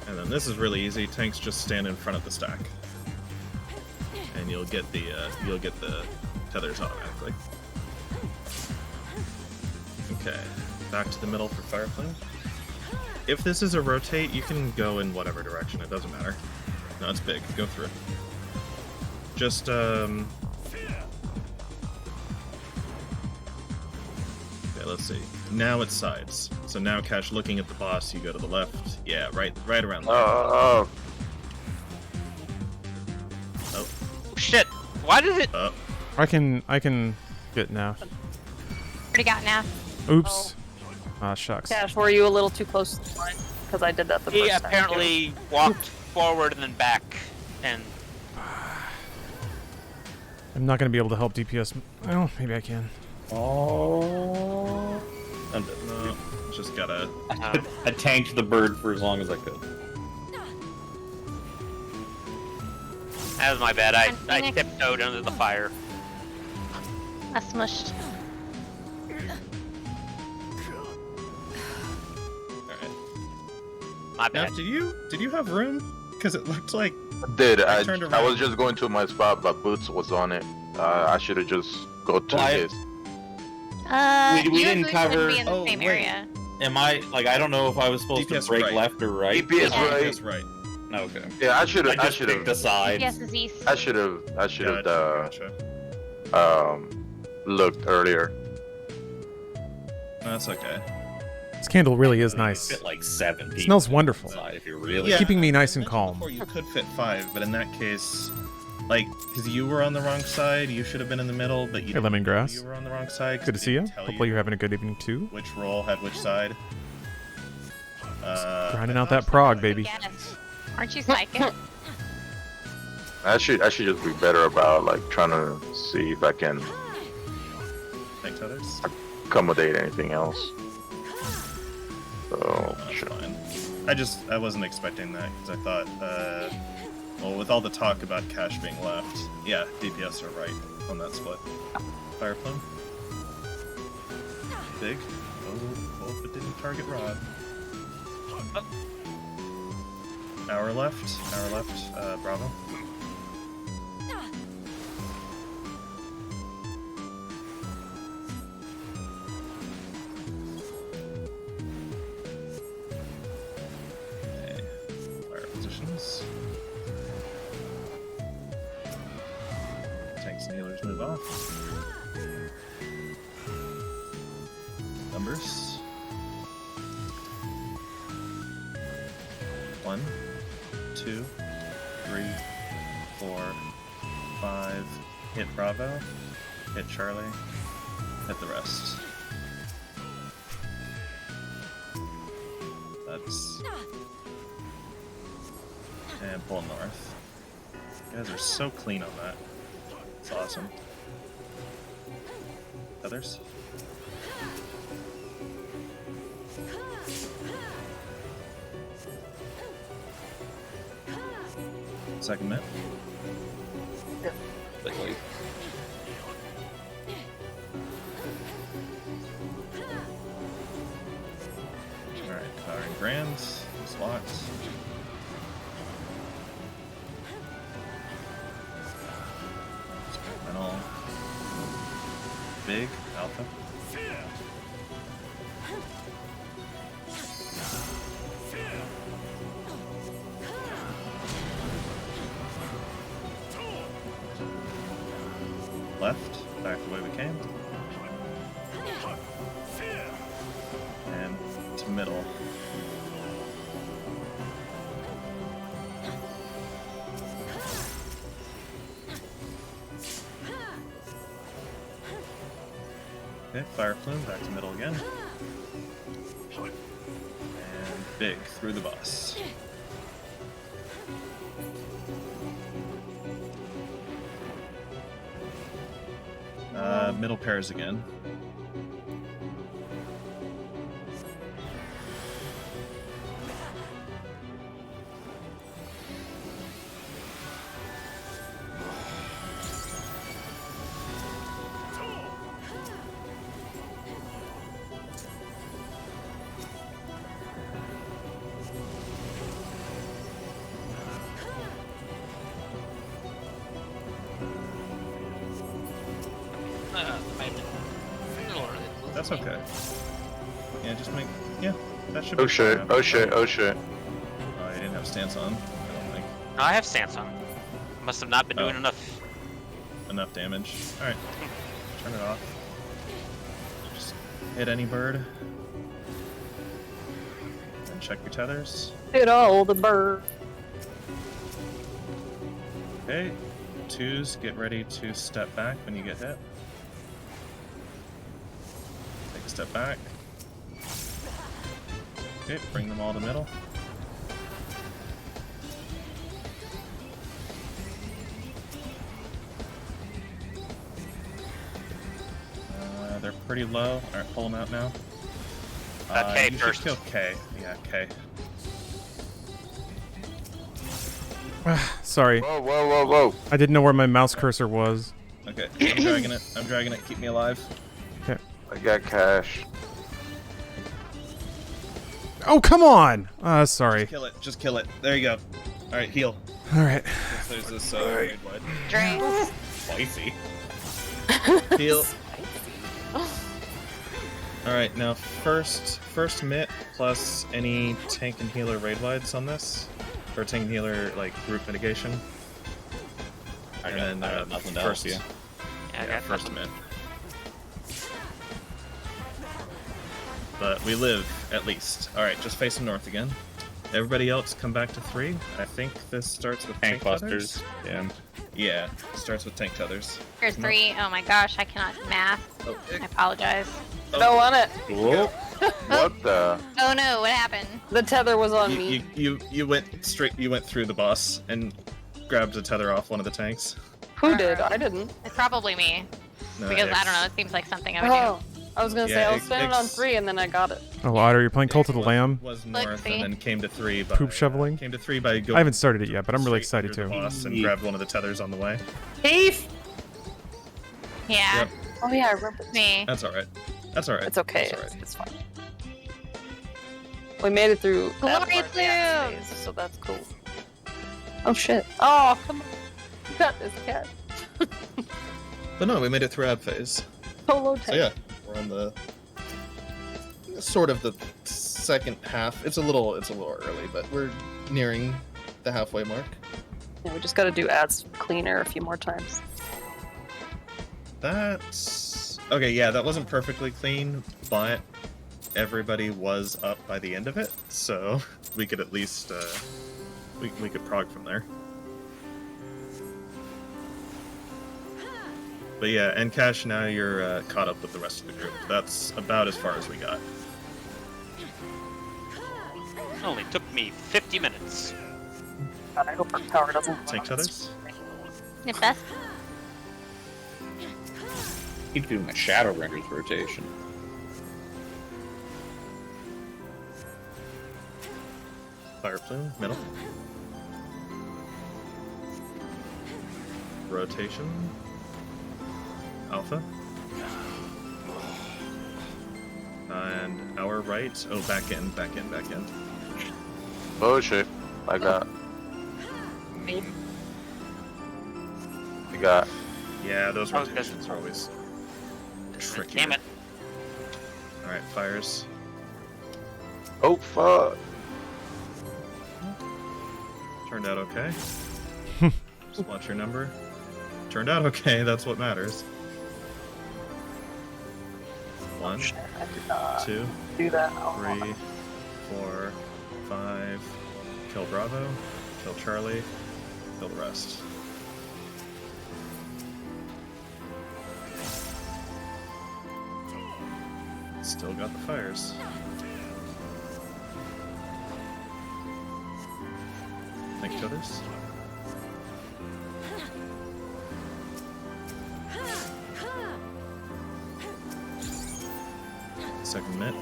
And then this is really easy. Tanks just stand in front of the stack, and you'll get the tethers automatically. Okay, back to the middle for Fire Plume. If this is a rotate, you can go in whatever direction. It doesn't matter. No, it's big. Go through. Just Okay, let's see. Now it's sides. So now, Cash, looking at the boss, you go to the left. Yeah, right around there. Oh. Oh. Shit! Why does it? I can get now. Already got now. Oops. Ah, shucks. Cash, were you a little too close to the line? Because I did that the He first time. apparently walked forward and then back, and I'm not going to be able to help DPS. Well, maybe I can. Oh. No, just gotta... I tanked the bird for as long as I could. that was my bad. I tiptoed under the fire. I smushed. My bad. Now, did you have room? Because it looked like... I turned I around. was just going to my spot, but Boots was on it. I should have just go to his. We You didn't and Boots cover- wouldn't be in the same wait. area. Am I like I don't know if I was supposed DPS to break right. left or right? DPS Yeah. right. That's right. Okay. Yeah, I should I have. I just should picked a have. side. Yes, is east. I should have. Gotcha. Looked earlier. That's okay. This candle really is nice. Fit like 7 people. It smells wonderful. inside if you're really. Yeah. Keeping me nice and Mentioned calm. Before you could fit 5, but in that case, like, because you were on the wrong side, you should have been in the middle, but you Hey, didn't know Lemongrass. you were on the wrong side. 'cause Good to it see you. didn't tell Hopefully you're having a good evening too. which roll had which side. Grinding out that prog, baby. Yes. Aren't you psychic? I should just be better about like trying to see if I can Thanks, others. accommodate anything else. So That's sure. fine. I wasn't expecting that because I thought, well, with all the talk about Cash being left, yeah, DPS are right on that split. Fire Plume. Big. Oh, hope it didn't target Rod. Hour left, Bravo. Okay, fire positions. Tanks and healers move off. Numbers. 1, 2, 3, 4, 5. Hit Bravo. Hit Charlie. Hit the rest. That's... And pull north. You guys are so clean on that. It's awesome. Others? Second minute. Like, Alright, powering Grands. Slots. Experimental. Big. Alpha. Left, back the way we came. And to middle. Okay, Fire Plume, back to middle again. And big, through the boss. Middle pairs again. That's okay. Yeah, just make... Yeah, that should be Oh shit, fine. oh shit, oh shit. Oh, I didn't have stance on, I don't think. No, I have stance on. Must have not been doing enough. Enough damage. Alright. Turn it off. Just hit any bird. And check your tethers. Hit all the bird. Okay. 2s, get ready to step back when you get hit. Take a step back. Okay, bring them all to middle. They're pretty low. Alright, pull them out now. K you first. should kill K. Yeah, K. Sorry. Whoa, whoa, whoa, whoa. I didn't know where my mouse cursor was. Okay, I'm dragging it. I'm dragging it. Keep me alive. Okay. I got cash. Oh, come on! Sorry. Just kill it. Just kill it. There you go. Alright, heal. Alright. There's this raid wide. Drain. Spicy. Heal. Alright, now first mitt plus any tank and healer raid wides on this. Or tank and healer, like, group mitigation. I And got then nothing to first, help you. Yeah, I got first nothing. mitt. But we live, at least. Alright, just facing north again. Everybody else come back to 3. I think this starts with Tank tethers. busters. Yeah. Yeah, starts with tank tethers. Here's 3. Oh my gosh, I cannot math. Oh, I apologize. No on it. Whoa. What the? Oh no, what happened? The tether was on me. You went straight. You went through the boss and grabbed a tether off one of the tanks. Who did? I didn't. It's probably me. No, Because I X. don't know, it seems like something I would Oh, I was gonna say Yeah, I was standing on 3 and then I got it. Oh, Otter, you're playing Cult of the Lamb? Was north see. and then came to 3 by Poop shoveling? Came to 3 by going. I haven't started it yet, but I'm really straight excited through the too. boss and grabbed one of the tethers on the way. Thief! do. Yeah, Yep. Oh yeah, I remember. me. That's all right. That's all right. It's okay. That's all right. It's fine. We made it through that Glory part of the axe Zoom! phase, so that's cool. Oh shit. Oh, come on. You got this, cat. But no, we made it through ad phase. Solo tank. So yeah, we're on the sort of the second half. It's a little early, but we're nearing the halfway mark. Yeah, we just gotta do ads cleaner a few more times. That's okay. Yeah, that wasn't perfectly clean, but everybody was up by the end of it, so we could at least we could prog from there. But yeah, and Cash, now you're caught up with the rest of the group. That's about as far as we got. Only took me 50 minutes. God, I hope our power doesn't. Tank tethers? It best. Keep doing a Shadow Renders rotation. Fire plume, middle. Rotation. Alpha. And our right. Oh, back in. Oh shit. I got. Me. I got. Yeah, those Oh, rotations are always tricky. Damn it. Alright, fires. Oh fuck. Turned out okay. Just watch your number. Turned out okay, that's what matters. 1, Shit, I did not 2, do that. 3, 4, 5. Kill Bravo. Kill Charlie. Kill the rest. Still got the fires. Thank you, others. Second mitt.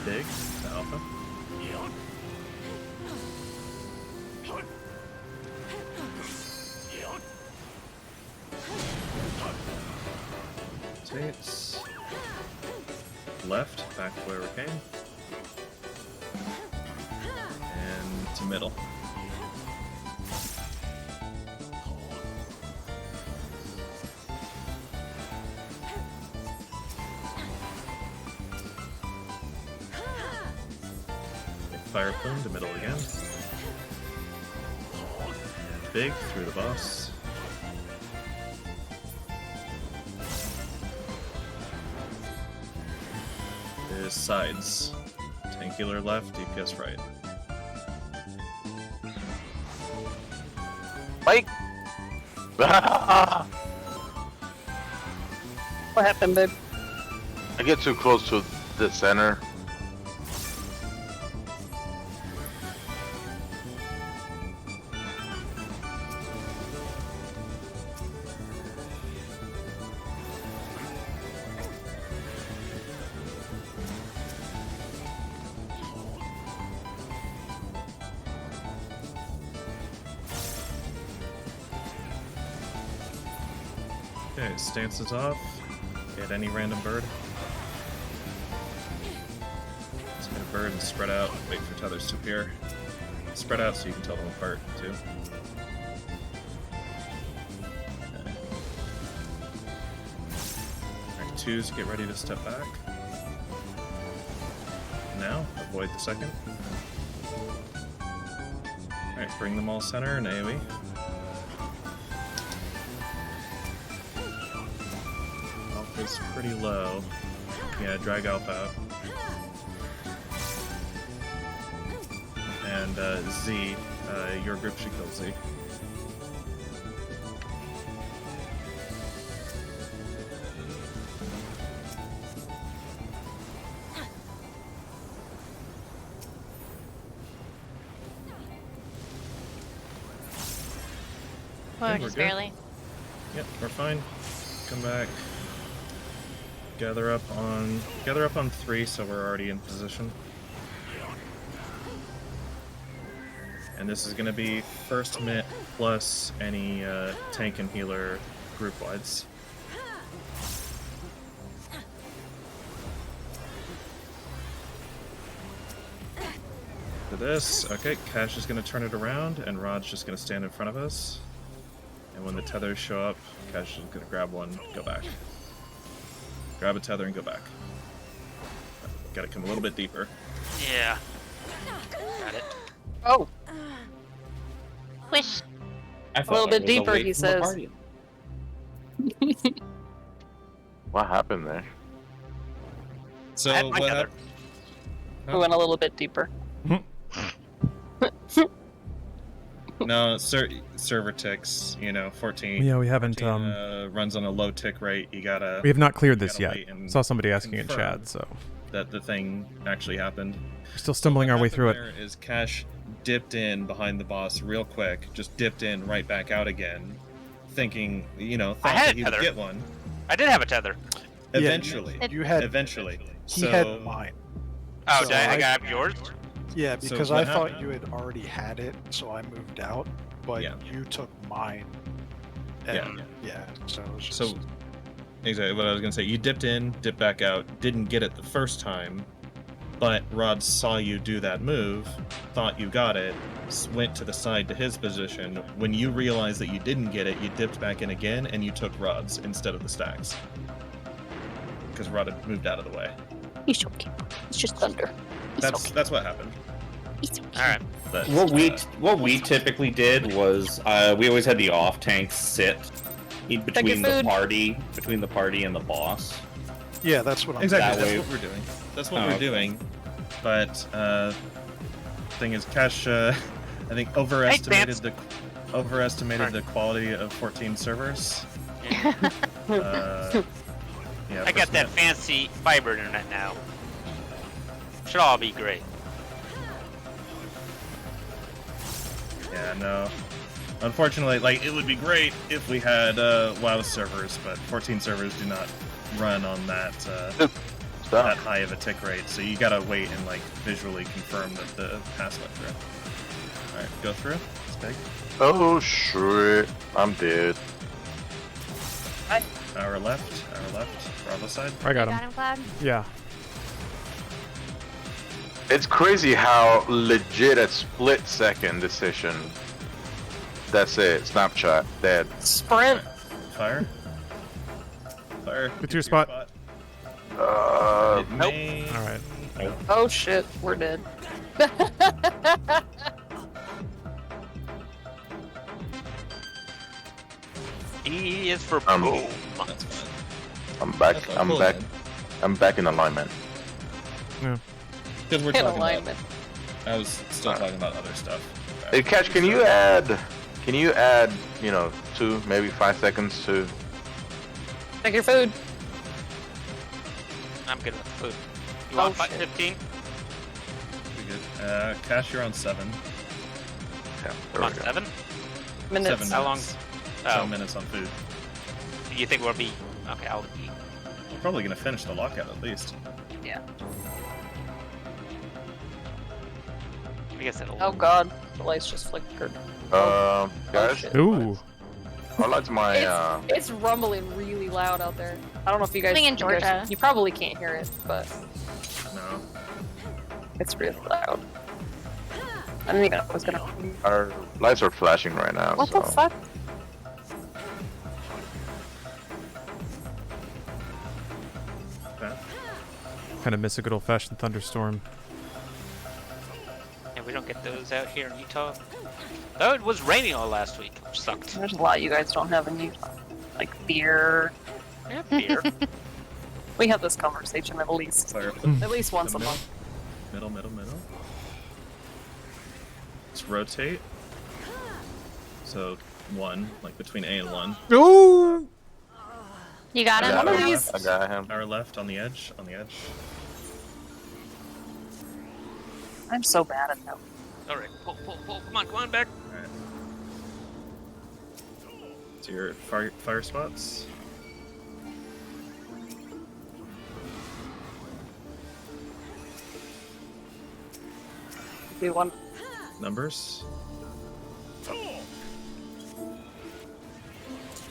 Big to Alpha. States. Left, back where we came. And to middle. Fire plume to middle again. And big through the boss. There's sides. Tankular left, DPS right. Mike! What happened, babe? I get too close to the center. Okay, stance is off. Get any random bird. Let's get a bird and spread out. Wait for tethers to appear. Spread out so you can tell them apart, too. Okay. Alright, twos, get ready to step back. Now, avoid the second. Alright, bring them all center and AoE. Is pretty low. Yeah, drag Alpha out. And Z, your group should kill Z. Well, Okay, just we're good. barely. Yep, we're fine. Come back. Gather up on 3, so we're already in position. And this is going to be first mitt plus any tank and healer group wides. For this, okay, Cash is going to turn it around, and Rod's just going to stand in front of us. And when the tethers show up, Cash is going to grab one, go back. Grab a tether and go back. Gotta come a little bit deeper. Yeah. Got it. Oh, Wish. I a thought little I bit was deeper, away he from the says. party. What happened there? So I had my what tether. happened? We went a little bit deeper. No, server ticks. 14. Yeah, we haven't. 14, runs on a low tick rate. You gotta. We have not cleared this gotta yet. wait and Saw somebody asking in confirm chat, so that the thing actually happened. we're still stumbling our way through it. There is Cash dipped in behind the boss real quick, just dipped in right back out again, thinking, thought I had that a he would tether. get one. I did have a tether. Eventually. You had Eventually. He So, had mine. Oh, So did I I- got yours? Yeah, So because what I thought happened? you had already had it, so I moved out. But Yeah. you took mine. Yeah. And so it was just... So, exactly what I was gonna say. You dipped in, dipped back out, didn't get it the first time, but Rod saw you do that move, thought you got it, went to the side to his position. When you realized that you didn't get it, you dipped back in again, and you took Rod's instead of the stacks. Because Rod had moved out of the way. He's okay. It's just thunder. That's what happened. All right. But, What we typically did was we always had the off tanks sit between the party and the boss. Yeah, that's what I'm exactly. That way- That's what we're doing. That's what Oh, we're okay. doing. But thing is, Cash, I think overestimated the quality of 14 servers. Yeah, I got that fancy fiber internet now. Should all be great. Yeah, no. Unfortunately, it would be great if we had WoW servers, but 14 servers do not run on that that high of a tick rate. So you gotta wait and visually confirm that the pass went through. All right, go through. It's big. Oh shit! I'm dead. Our left. Our left, Bravo side. I got Got him. him, Cloud? Yeah. It's crazy how legit a split-second decision. That's it. Snapshot. Dead. Sprint. Fire. Fire. Get to your spot. It Nope. may- All right. Oh shit, we're dead. E is for I'm- boom. That's fine. I'm back. That's fine. I'm Pull back. it in. I'm back in alignment. Because we're In talking alignment. about. I was still talking about other stuff. Hey, Catch, can you add, you know, 2, maybe 5 seconds to... Take your food. I'm good with the food. You Oh, want shit. 15? We good. Cash, you're on 7. Yeah, I'm there we on go. 7? Minutes. 7 How long? minutes. Oh, 7 minutes on food. you think we'll be... Okay, I'll eat. We're probably gonna finish the lockout at least. Yeah. I guess it'll... Oh god, the lights just flickered. Guys, shit. Ooh. I like my, It's rumbling really loud out there. I don't know if you guys. Living in you guys- Georgia. You probably can't hear it, but No. it's really loud. I didn't even know I was gonna. our lights are flashing right now, What so... the fuck? Okay. Kind of miss a good old-fashioned thunderstorm. And we don't get those out here in Utah. Oh, it was raining all last week, which sucked. There's a lot you guys don't have in Utah, like beer. Yeah, beer. We have this conversation at least Fire up at least once a the month. middle. Let's rotate. So 1, like between A and 1. Ooh. You got I him? got One of him. these- I got him. Our left on the edge. I'm so bad at them. Alright, pull. Come on, back. Alright. So your fire spots. Do one. Numbers.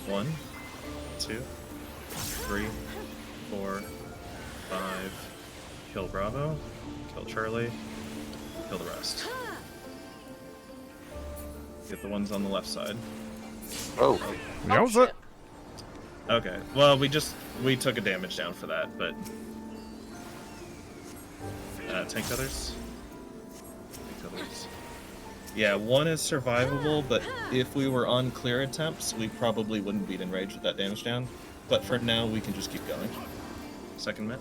1, 2, 3, 4, 5. Kill Bravo. Kill Charlie. Kill the rest. Get the ones on the left side. Oh, That was it. Okay. Well, we took a damage down for that, but tank others. Yeah, 1 is survivable, but if we were on clear attempts, we probably wouldn't beat enraged with that damage down. But for now, we can just keep going. Second mid.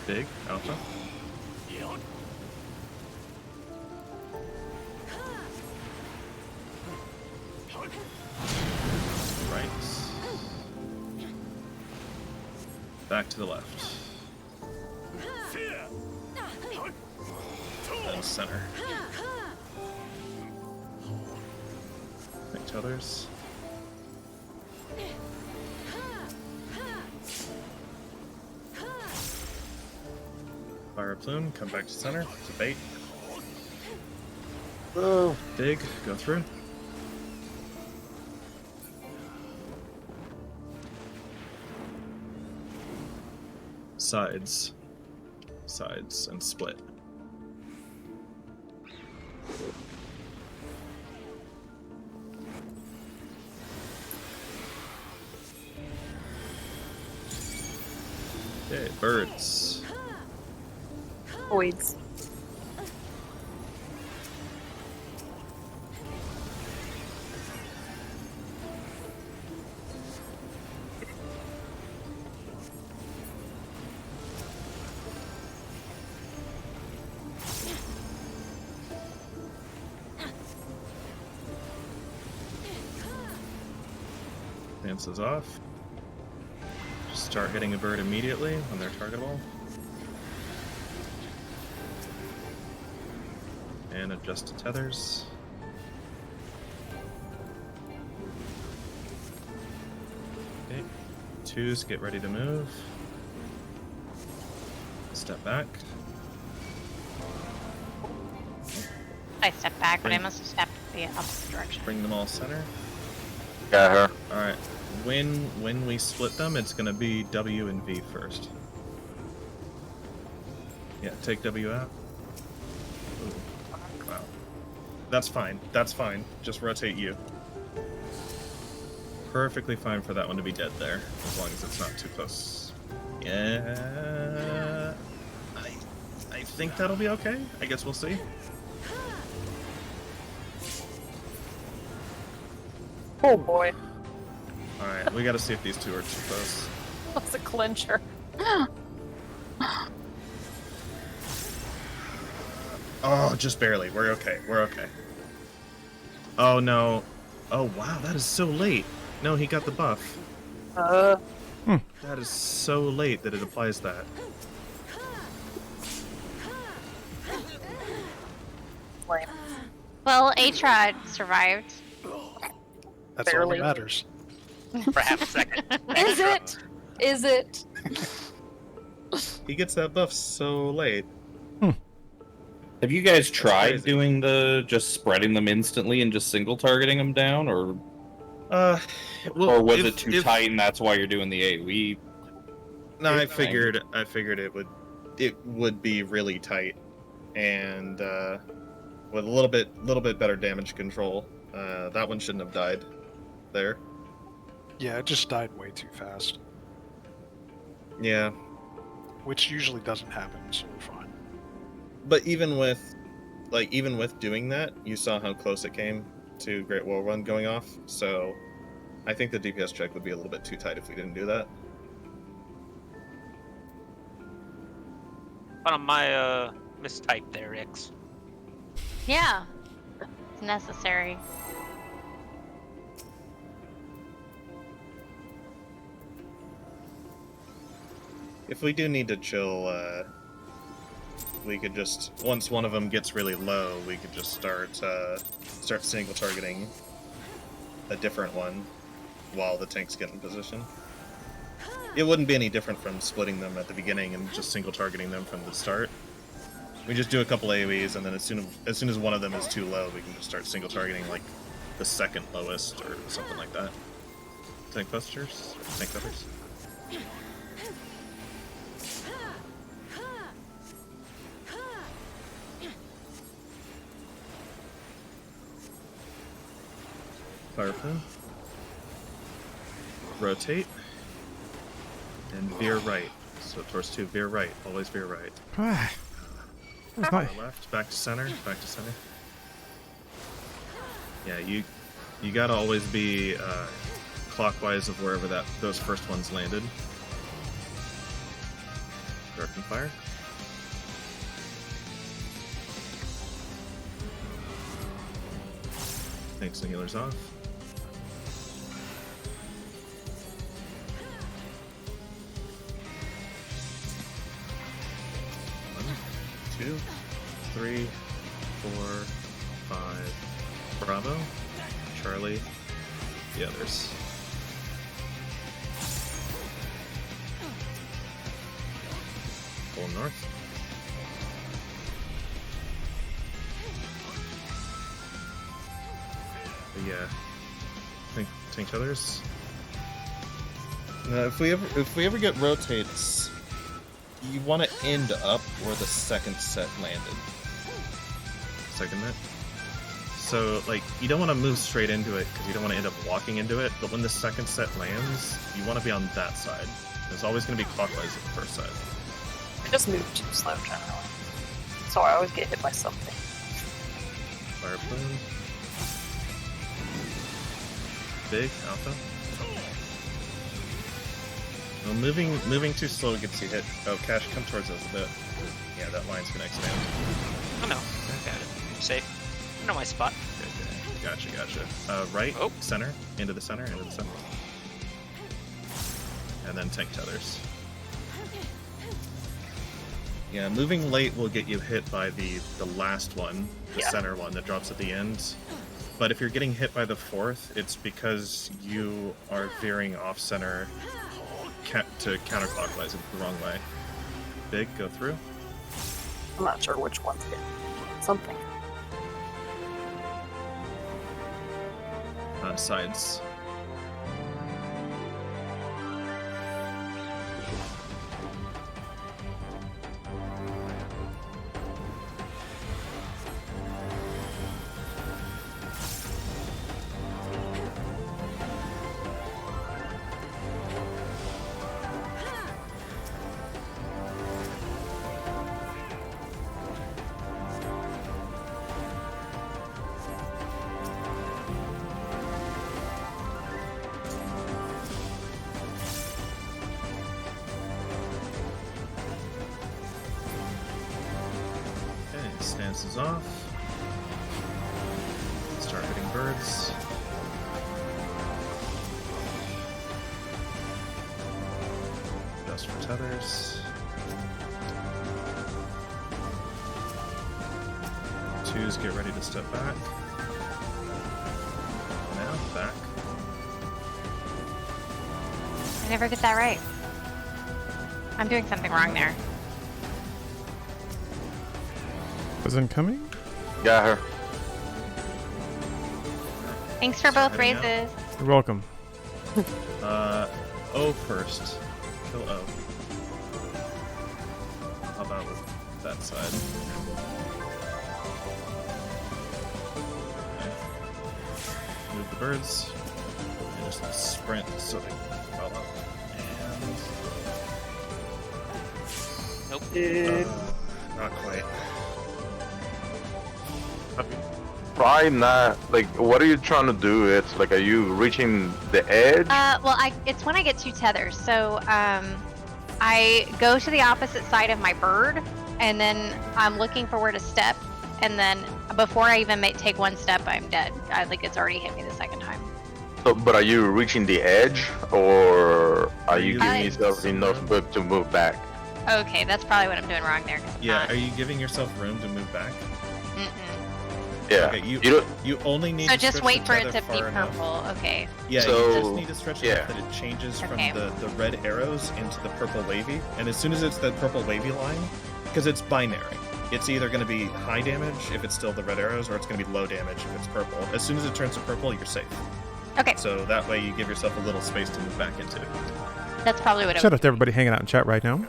Big, alpha. Right. Back to the left. Then center. Make others. Fire a plume, come back to center. It's a bait. oh. Big, go through. Sides. Sides and split. Okay, birds. Voids. Dances off. Just start hitting a bird immediately when they're targetable. And adjust to tethers. Okay. 2s, get ready to move. Step back. I stepped back, but I must have stepped the opposite direction. Bring them all center. Got her. Alright. When we split them, it's gonna be W and V first. Yeah, take W out. Ooh. Wow. That's fine. That's fine. Just rotate you. Perfectly fine for that one to be dead there, as long as it's not too close. Yeah. I think that'll be okay. I guess we'll see. Oh boy. Alright, we gotta see if these two are too close. That's a clincher. Oh, just barely. We're okay. We're okay. Oh no. Oh wow, that is so late. No, he got the buff. That is so late that it applies that. Well, Atrod survived. That's all that matters. For half a second. Is it? Is it? He gets that buff so late. Have you guys tried doing just spreading them instantly and just single targeting them down, or well, or was it too tight and that's why you're doing the AoE? No, I figured it would be really tight, and with a little bit better damage control, that one shouldn't have died there. Yeah, it just died way too fast. Yeah. Which usually doesn't happen, so we're fine. But even with doing that, you saw how close it came to Great War Run going off, so I think the DPS check would be a little bit too tight if we didn't do that. On my mistype there, X. Yeah. It's necessary. If we do need to chill, we could just, once one of them gets really low, we could just start single targeting a different one while the tanks get in position. It wouldn't be any different from splitting them at the beginning and just single targeting them from the start. We just do a couple AoEs, and then as soon as one of them is too low, we can just start single targeting like the second lowest or something like that. Tank busters? Tank cutters? Fire pin. Rotate. And veer right. So towards 2, veer right. Always veer right. Where's my... Left, back to center, back to center. Yeah, you gotta always be clockwise of wherever those first ones landed. Darken fire. Tanks and healers off. Two, 3, 4, 5. Bravo. Charlie. The others. Pull north. Yeah. Tank others. Now, if we ever get rotates, you want to end up where the second set landed. Second net. So, like, you don't want to move straight into it because you don't want to end up walking into it, but when the second set lands, you want to be on that side. It's always going to be clockwise at the first side. I just move too slow generally. So I always get hit by something. Fire plume. Big, alpha. Well, moving too slow gets you hit. Oh, Cash, come towards us a bit. Yeah, that line's gonna expand. Oh no, got it. I'm safe. I know my spot. Gotcha. Right, center, into the center. And then tank tethers. Yeah, moving late will get you hit by the last one, the center one that drops at the end. But if you're getting hit by the 4th, it's because you are veering off center to counterclockwise the wrong way. Big, go through. I'm not sure which one's it. Something. Sides. Stance is off. Start hitting birds. Adjust for tethers. 2s, get ready to step back. Now, back. I never get that right. I'm doing something wrong there. Was incoming? Got her. Thanks for both heading out. raises. You're welcome. O first. Kill O. How about with that side? Okay. Move the birds. And just sprint so they fall up. And. Nope. Not quite. Try not, like, what are you trying to do? It's like, are you reaching the edge? Well, it's when I get 2 tethers. So, I go to the opposite side of my bird, and then I'm looking for where to step, and then before I even take 1 step, I'm dead. Like, it's already hit me the 2nd time. So, but are you reaching the edge, or are you giving yourself enough room to move back? Okay, that's probably what I'm doing wrong there. Yeah, are you giving yourself room to move back? Yeah. Okay, you don't. You only need So to just stretch wait the for it tether to be far enough. purple. Okay. Yeah, So, you just need to stretch it enough that it changes from Okay. the red arrows into the purple wavy. And as soon as it's the purple wavy line, because it's binary, it's either going to be high damage if it's still the red arrows, or it's going to be low damage if it's purple. As soon as it turns to purple, you're safe. Okay. So that way you give yourself a little space to move back into. That's probably what Shout out to everybody hanging out in chat right now.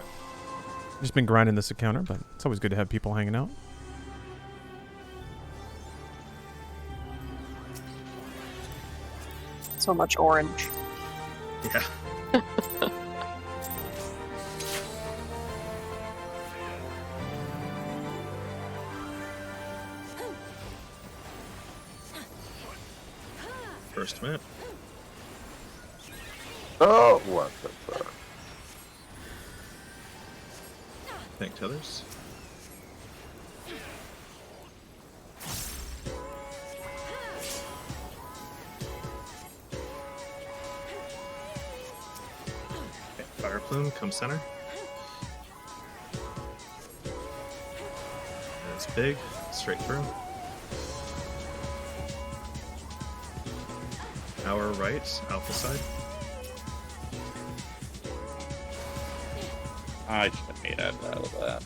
Just been grinding this encounter, but it's always good to have people hanging out. So much orange. Yeah. First map. Oh, what the fuck? Thank tethers. Okay, fire plume, come center. That's big, straight through. Our right, alpha side. I should have made out of that.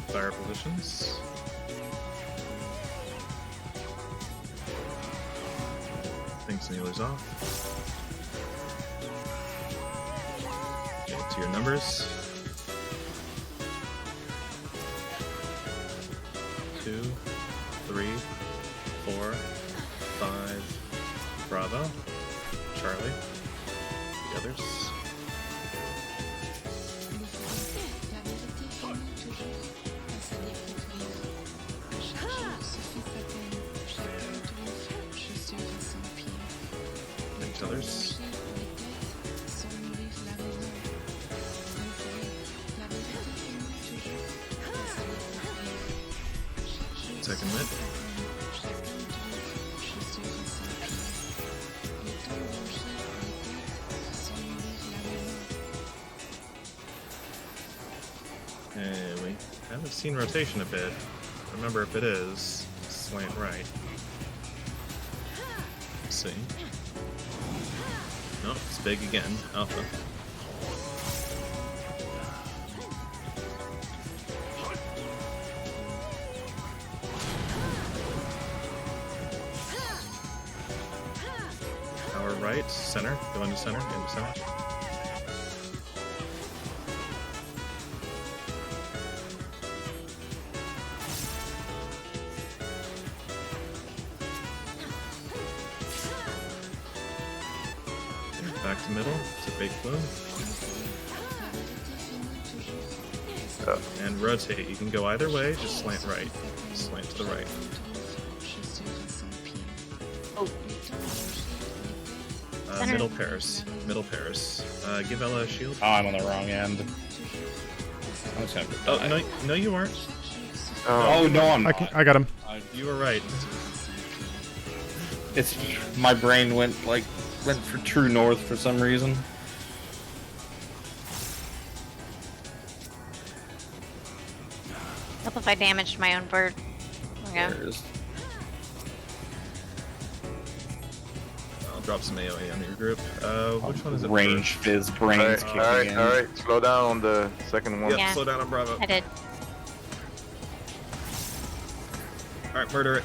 Fire positions. Things nailers off. Get to your numbers. 2, 3, 4, 5. Bravo. Charlie. The others. Thanks, others. Second lit. Anyway, I've seen rotation a bit. Remember, if it is, slant right. Let's see. No, it's big again. Alpha. Power right, center. Go into center. Into center. Back to middle, to big plume. And rotate. You can go either way, just slant right. Slant to the right. Oh. Middle pairs. Middle pairs. Give Ella a shield. Oh, I'm on the wrong end. I was gonna die. No, you aren't. Oh, no, I'm not. I got him. You were right. It's my brain went for true north for some reason. Help if I damaged my own bird. Okay. I'll drop some AoE on your group. Which one is it? Range fizz brains kicking in. Alright, slow down on the second one. Yeah, slow down on Bravo. I did. Alright, murder it.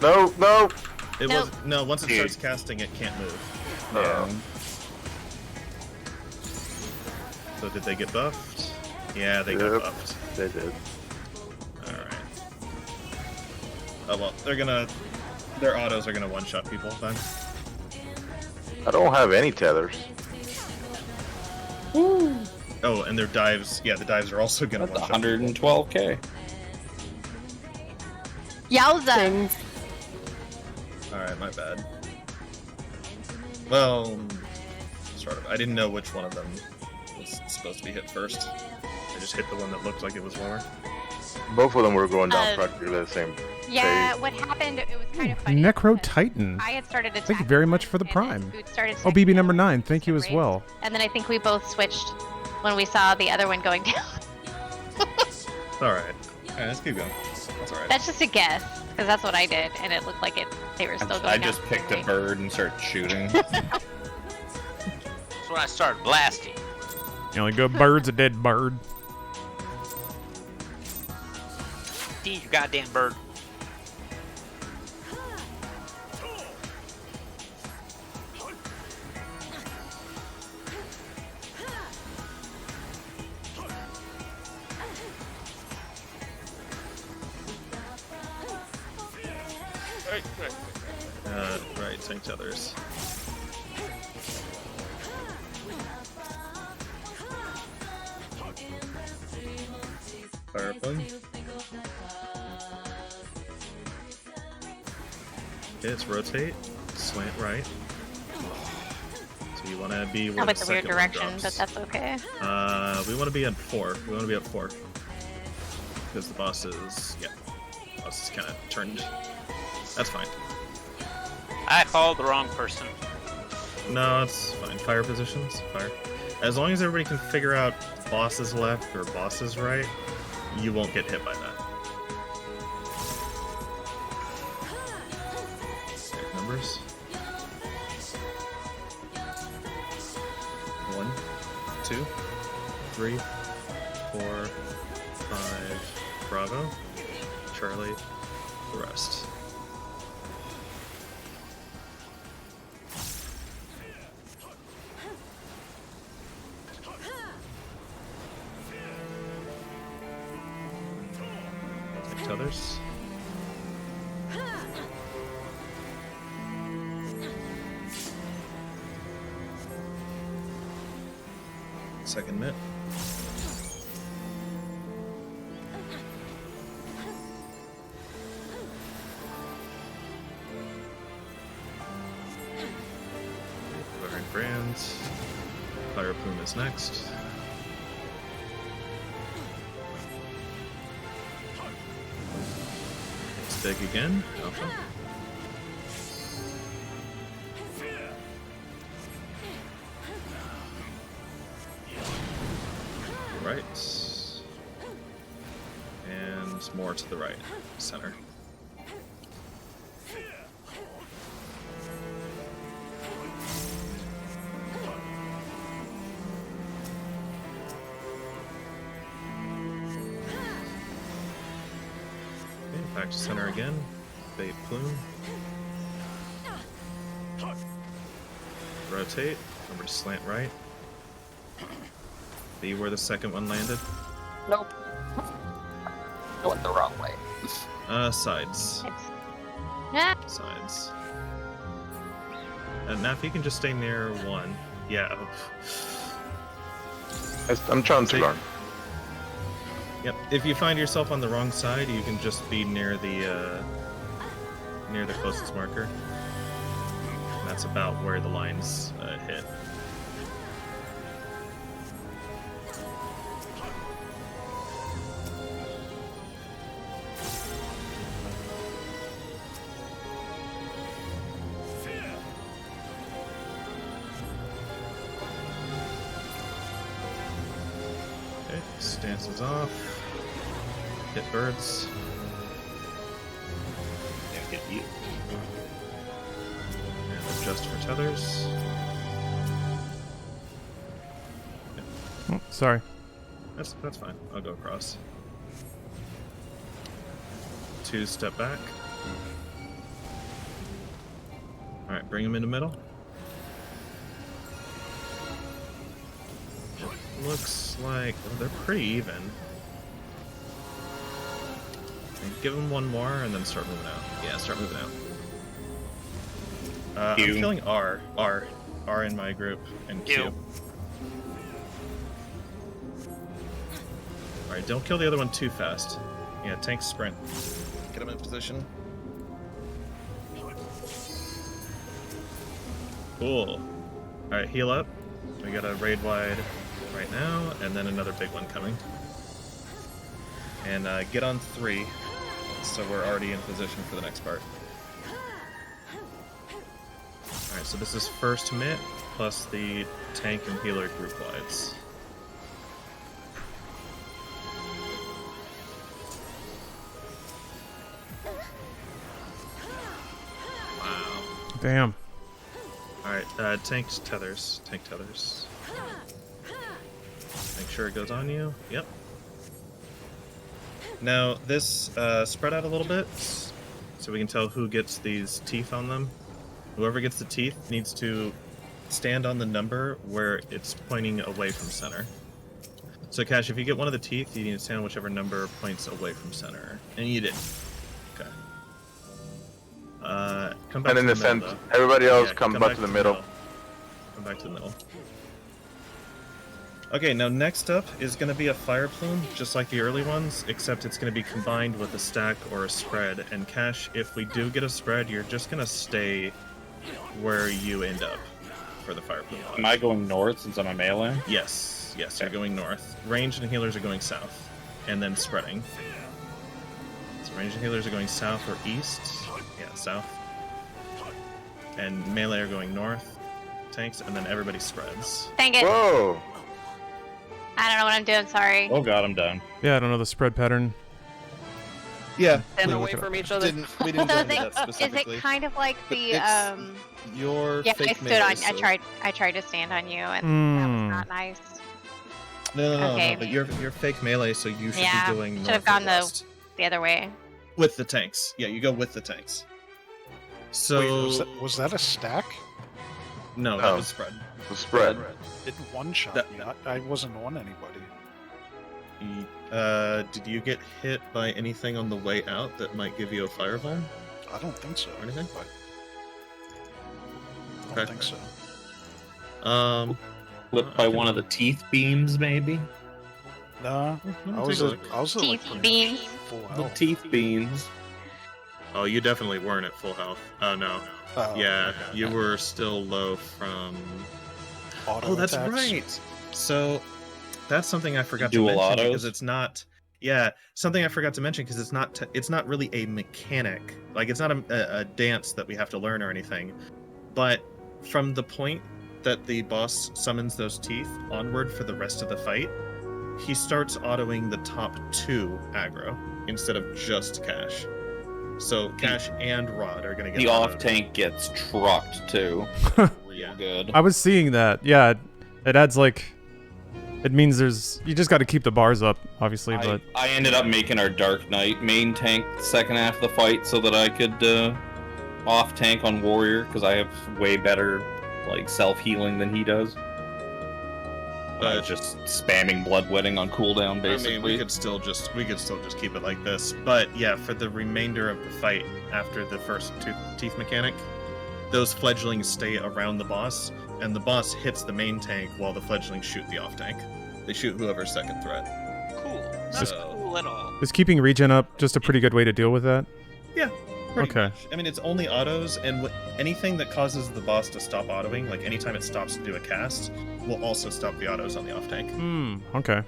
No. It was no. Once it starts casting, it can't move. Yeah. So did they get buffed? Yeah, they got buffed. They did. All right. Oh well, their autos are gonna one-shot people then. I don't have any tethers. Oh, and their dives. Yeah, the dives are also gonna That's one-shot. 112k. Yowza! Alright, my bad. Well, sort of. I didn't know which one of them was supposed to be hit first. I just hit the one that looked like it was lower. Both of them were going down practically the same Yeah, phase. what happened, it was kind of funny. Necro Titan. I had started attacking. Thank you very much for the prime. Scoot started Oh, BB number 9. Thank you as well. And then I think we both switched when we saw the other one going down. Alright. Alright, let's keep going. That's alright. That's just a guess, because that's what I did, and it looked like they were still going I down. just picked a bird and started shooting. That's when I started blasting. You only good bird's a dead bird. D, you goddamn bird. Right, tank tethers. Fire plug. Okay, let's rotate. Slant right. So you want to be where Not the with the weird second one direction, drops. but that's okay. We want to be at 4. We want to be at 4. Because the boss is, boss is kind of turned. That's fine. I called the wrong person. No, it's fine. Fire positions, fire. As long as everybody can figure out boss is left or boss is right, you won't get hit by that. Okay, numbers. 1, 2, 3, 4, 5. Bravo. Charlie. The rest. Others. Second mitt. Firing brands. Fire plume is next. Big again. Alpha. Right. more to the right, center. Okay, back to center again. Bait plume. Rotate. Remember to slant right. Be where the second one landed. Nope. I went the wrong way. Sides. Yeah. Sides. Now if you can just stay near one. Yeah. I'm trying to learn. Yep. If you find yourself on the wrong side, you can just be near the closest marker. And that's about where the lines hit. Okay, stances off. Hit birds. Can't hit you. And adjust for tethers. Oh, sorry. That's fine. I'll go across. 2 step back. Alright, bring them in the middle. Looks like they're pretty even. And give them one more and then start moving out. Yeah, start moving out. I'm killing R in my group, and Q. Alright, don't kill the other one too fast. Yeah, tank sprint. Get him in position. Cool. Alright, heal up. We got a raid wide right now, and then another big one coming. And get on 3, so we're already in position for the next part. Alright, so this is first mitt, plus the tank and healer group wides. Wow. Damn. Alright, tank tethers. Tank tethers. Make sure it goes on you. Yep. Now, this spread out a little bit, so we can tell who gets these teeth on them. Whoever gets the teeth needs to stand on the number where it's pointing away from center. So, Cash, if you get one of the teeth, you need to stand on whichever number points away from center. And you did. Okay. Come back And in to the middle, center, though. everybody else Yeah, come back to the middle. Come back to the middle. Okay, now next up is going to be a fire plume, just like the early ones, except it's going to be combined with a stack or a spread. And Cash, if we do get a spread, you're just going to stay where you end up for the fire plume. Am I going north since I'm a melee? Yes, you're going north. Ranged and healers are going south, and then spreading. So ranged and healers are going south or east. Yeah, south. And melee are going north, tanks, and then everybody spreads. Dang it. Whoa! I don't know what I'm doing, sorry. Oh god, I'm done. Yeah, I don't know the spread pattern. Yeah. Stand away from each other. We didn't So go is into that it specifically. kind of like the Your yeah, fake I stood melee, on so- I tried to stand on you and that was not nice. No, Okay. no, but you're fake melee, so you should Yeah, be going north should have gone or west. the other way. With the tanks. Yeah, you go with the tanks. So Wait, was that a stack? no, that No. was spread. The spread. It one-shot That- me. I wasn't on anybody. Did you get hit by anything on the way out that might give you a fireball I don't think so. or anything? But I Okay. don't think so. Flipped by one of the teeth beams, maybe? Nah, Let me I take was a at, look. I was at like Teeth pretty beams. much full The health. teeth beams. Oh, you definitely weren't at full health. Oh no. Oh, Yeah, okay. you were still low from. Auto Oh, that's attacks. right. So that's something I forgot to Dual mention autos? because it's not. Yeah, something I forgot to mention because it's not. It's not really a mechanic. Like it's not a dance that we have to learn or anything. But from the point that the boss summons those teeth onward for the rest of the fight, he starts autoing the top 2 aggro. instead of just Cash. So Cash and Rod are going to get The off tank gets trucked too. Real good. I was seeing that. Yeah, it adds like. It means you just got to keep the bars up, obviously. But I ended up making our Dark Knight main tank the second half of the fight so that I could off tank on Warrior because I have way better like self healing than he does. I was just spamming bloodwetting on cooldown basically. I mean, we could still just keep it like this. But yeah, for the remainder of the fight after the first teeth mechanic, those fledglings stay around the boss, and the boss hits the main tank while the fledglings shoot the off tank. They shoot whoever's second threat. Cool. That's cool at all. Is keeping regen up just a pretty good way to deal with that? Yeah. Okay. Much. I mean, it's only autos, and anything that causes the boss to stop autoing, like anytime it stops to do a cast, will also stop the autos on the off tank. Okay.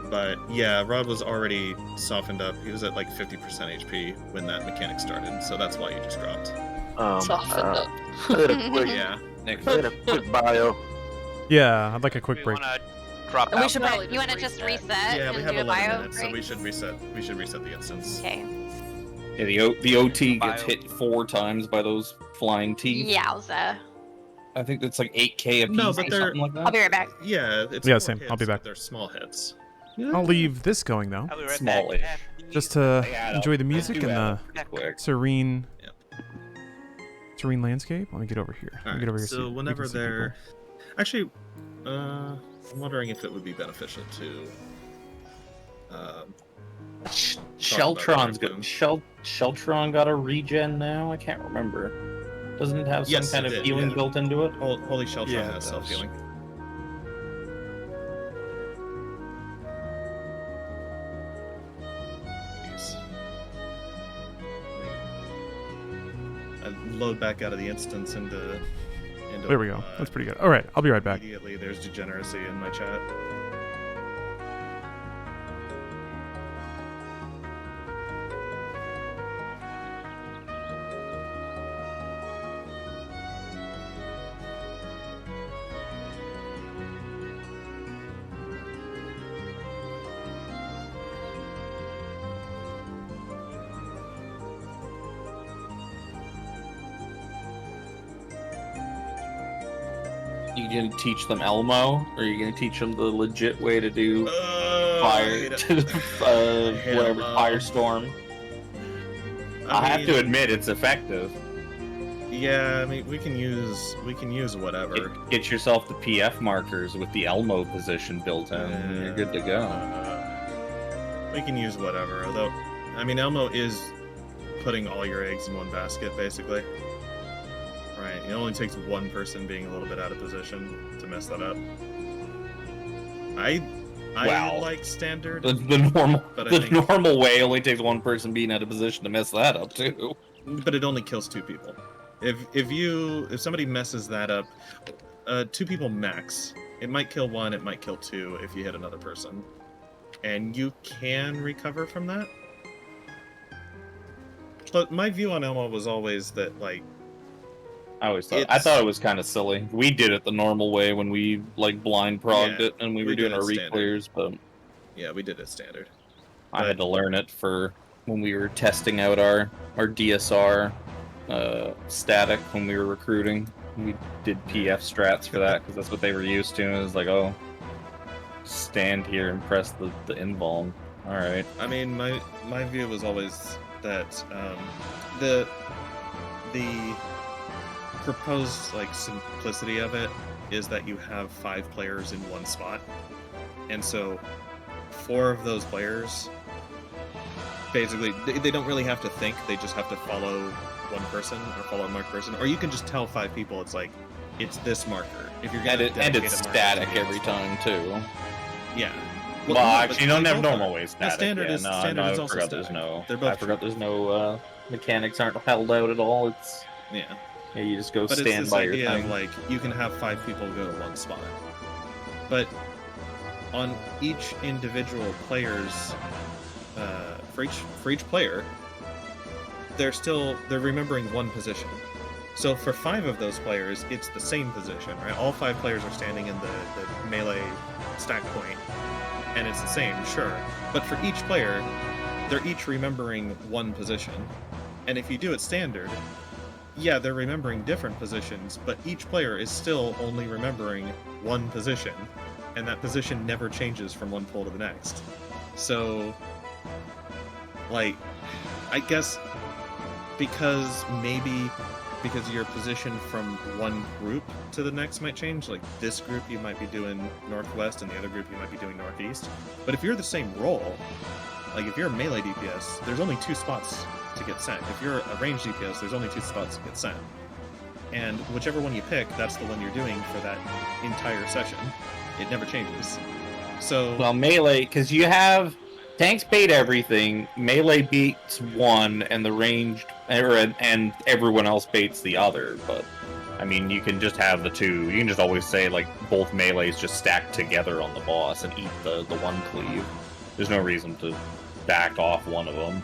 But yeah, Rod was already softened up. He was at like 50% HP when that mechanic started, so that's why he just dropped. Softened up. I did a quick, Yeah. I did a quick bio. Yeah, I'd like a quick break. Drop And we out. should probably You want to just reset? Yeah, and we have do a 11 bio minutes, so break? we should reset. We should reset the instance. Okay. Yeah, the OT gets Bio. hit 4 times by those flying teeth. Yowza. I think that's like 8k a piece No, or but they're- something like that. I'll be right back. Yeah, it's Yeah, more same. hits, I'll be back. but they're small hits. I'll leave this going though, I'll be right Small-ish. back. just to Yeah, enjoy the let's music do and that the quick. serene, Yep. serene landscape. Let me get over here. Let me Alright, get over here. so we can whenever see they're... Actually, I'm wondering if it would be beneficial to... Sheltron's Talk about good. Sheltron got a regen now. I can't remember. Doesn't it have some Yes, kind it of did, healing yeah. built into it? Holy Sheltron Yeah, it has does. self-healing. Jeez. I load back out of the instance into There we go. That's pretty good. All right, I'll be right back. Immediately, there's degeneracy in my chat. You gonna teach them Elmo, or are you gonna teach them the legit way to do fire, whatever firestorm? I have to admit, it's effective. Yeah, I mean, we can use whatever. Get yourself the PF markers with the Elmo position built in, and you're good to go. We can use whatever. Although, I mean, Elmo is putting all your eggs in one basket, basically. Right. It only takes one person being a little bit out of position to mess that up. I like standard. The normal way only takes one person being out of position to mess that up too. But it only kills 2 people. If somebody messes that up, 2 people max. It might kill 1, it might kill 2 if you hit another person. And you can recover from that. But my view on Elmo was always that, like, I thought it was kind of silly. We did it the normal way when we like blind progged it and we were doing our re-clears, but yeah, we did it standard. I had to learn it for when we were testing out our DSR static when we were recruiting. We did PF strats for that because that's what they were used to. And it was like, oh, stand here and press the invuln. All right. I mean, my view was always that the proposed like simplicity of it is that you have 5 players in one spot, and so 4 of those players basically they don't really have to think, they just have to follow one person or follow a marked person, or you can just tell 5 people it's this marker. If you're gonna and it's static every time too. Yeah. Well, actually, you don't have normal way static. Standard is I also forgot static. I forgot there's no mechanics aren't held out at all. It's yeah, you just go but stand it's this by your idea thing. of, like, you can have 5 people go to one spot, but on each individual player's for each player, they're remembering one position. So for 5 of those players, it's the same position, right? All 5 players are standing in the melee stack point, and it's the same, sure. But for each player, they're each remembering one position. And if you do it standard, yeah, they're remembering different positions, but each player is still only remembering one position, and that position never changes from one pull to the next. So, like, I guess because your position from one group to the next might change, like this group you might be doing northwest and the other group you might be doing northeast. But if you're the same role, like if you're a melee DPS, there's only 2 spots to get sent. If you're a ranged DPS, there's only 2 spots to get sent. And whichever one you pick, that's the one you're doing for that entire session. It never changes. So Well, melee, because you have tanks bait everything, melee beats one, and the ranged, and everyone else baits the other. But I mean, you can just have the 2. You can just always say like both melees just stack together on the boss and eat the one cleave. There's no reason to back off one of them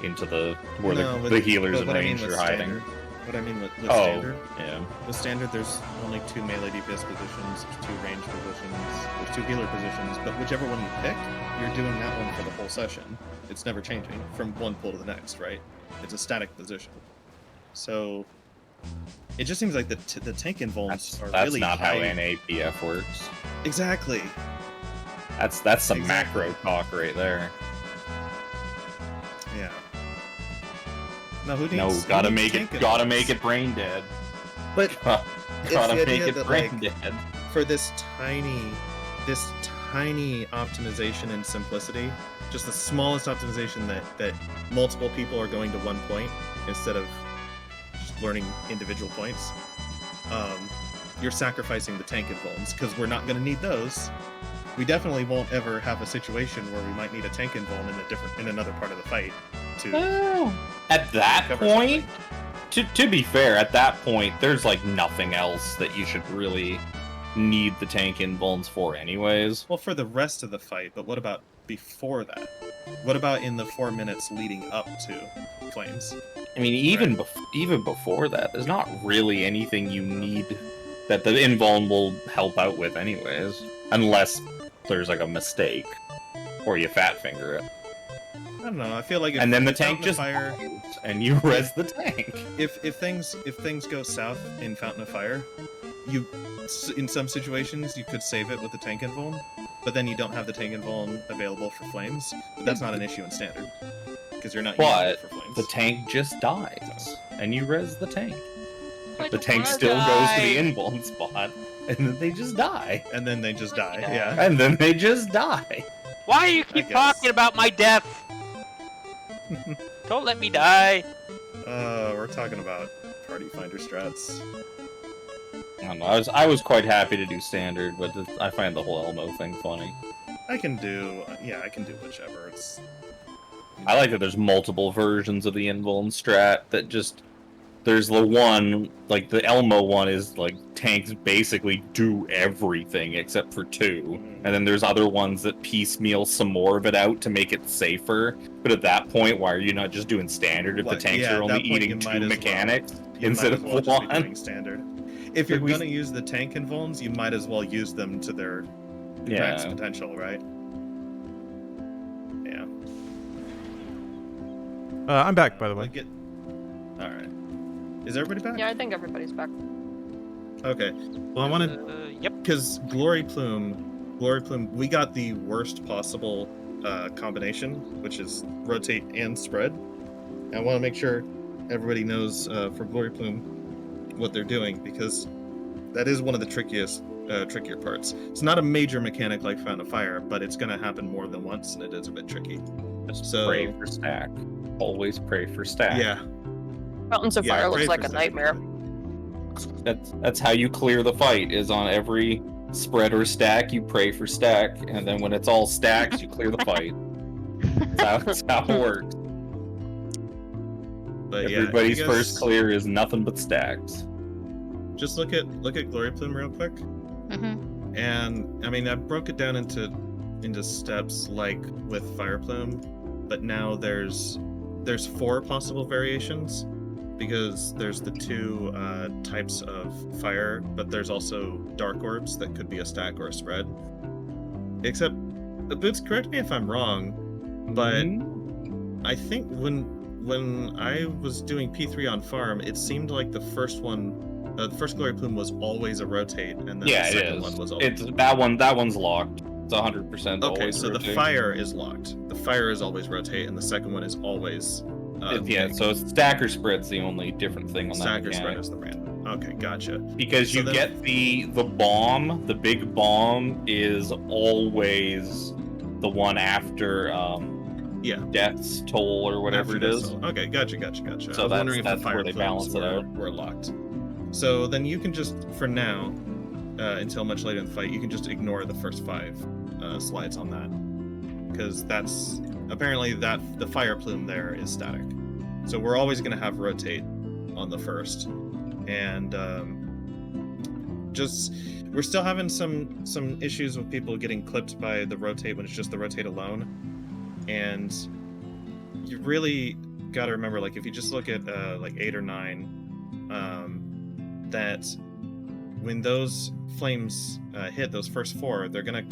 into the where the healers and ranged are hiding. What I mean with standard, yeah. with standard, there's only 2 melee DPS positions, there's 2 ranged positions, there's 2 healer positions, but whichever one you pick, you're doing that one for the whole session. It's never changing from one pull to the next, right? It's a static position. So it just seems like the tank invulns are really not high. how NAPF works. Exactly. That's some macro talk right there. Yeah. No, who needs? No, gotta make it brain dead. But gotta the make idea it that, brain like, dead. For this tiny optimization and simplicity, just the smallest optimization that multiple people are going to one point instead of just learning individual points, you're sacrificing the tank invulns, because we're not going to need those. We definitely won't ever have a situation where we might need a tank invuln in another part of the fight. At that point, to be fair, at that point, there's like nothing else that you should really need the tank invulns for anyways. Well, for the rest of the fight, but what about before that? What about in the 4 minutes leading up to flames? I mean, even before that, there's not really anything you need that the invuln will help out with anyways. Unless there's like a mistake, or you fat finger it. I don't know. I feel like and then the tank just fire, and you res the tank. If things go south in Fountain of Fire, in some situations you could save it with the tank invuln, but then you don't have the tank invuln available for flames. But that's not an issue in standard because you're not using it for flames. The tank just dies, and you res the tank. The tank still goes to the invuln spot, and then they just die. And then they just die. Yeah. And then they just die. Why do you keep talking about my death? Don't let me die. We're talking about party finder strats. I don't know. I was quite happy to do standard, but I find the whole Elmo thing funny. I can do whichever. I like that there's multiple versions of the invuln strat that just. There's the one, like the Elmo one is like tanks basically do everything except for 2. And then there's other ones that piecemeal some more of it out to make it safer. But at that point, why are you not just doing standard if the tanks are only eating 2 mechanics instead of 1? Standard. If you're going to use the tank invulns, you might as well use them to their max potential, right? Yeah. I'm back, by the way. Alright. Is everybody back? Yeah, I think everybody's back. Okay. Well, I wanted... Yep. Because Glory Plume, we got the worst possible combination, which is rotate and spread. And I want to make sure everybody knows for Glory Plume what they're doing, because that is one of the trickier parts. It's not a major mechanic like Fountain of Fire, but it's going to happen more than once, and it is a bit tricky. Just pray for stack. Always pray for stack. Yeah. Fountains of Fire looks like a nightmare. That's how you clear the fight, is on every spread or stack, you pray for stack, and then when it's all stacks, you clear the fight. That's how it works. But everybody's first clear is nothing but stacks. Just look at Glory Plume real quick. Mm-hmm. And I mean, I broke it down into steps like with Fire Plume, but now there's 4 possible variations, because there's the 2 types of fire, but there's also dark orbs that could be a stack or a spread. Except, Boots, correct me if I'm wrong, but I think when I was doing P3 on farm, it seemed like the first glory plume was always a rotate, and then the Yeah, second it is. one was always... It's that one. That one's locked. It's 100% Okay, always so the rotating. fire is locked. The fire is always rotate, and the second one is always... Yeah, so stacker spread's the only different thing on that Stacker spread mechanic. is the random. Okay, gotcha. Because So you then- get the bomb, the big bomb is always the one after yeah, Death's Toll or whatever it is. Okay, gotcha. So I was that's wondering if the fire where they balance plumes it out. were locked. So then you can just, for now, until much later in the fight, you can just ignore the first 5 slides on that, because that's apparently that the fire plume there is static. So we're always going to have rotate on the first, and just we're still having some issues with people getting clipped by the rotate when it's just the rotate alone, and you really got to remember, like if you just look at like 8 or 9, that when those flames hit those first 4, they're gonna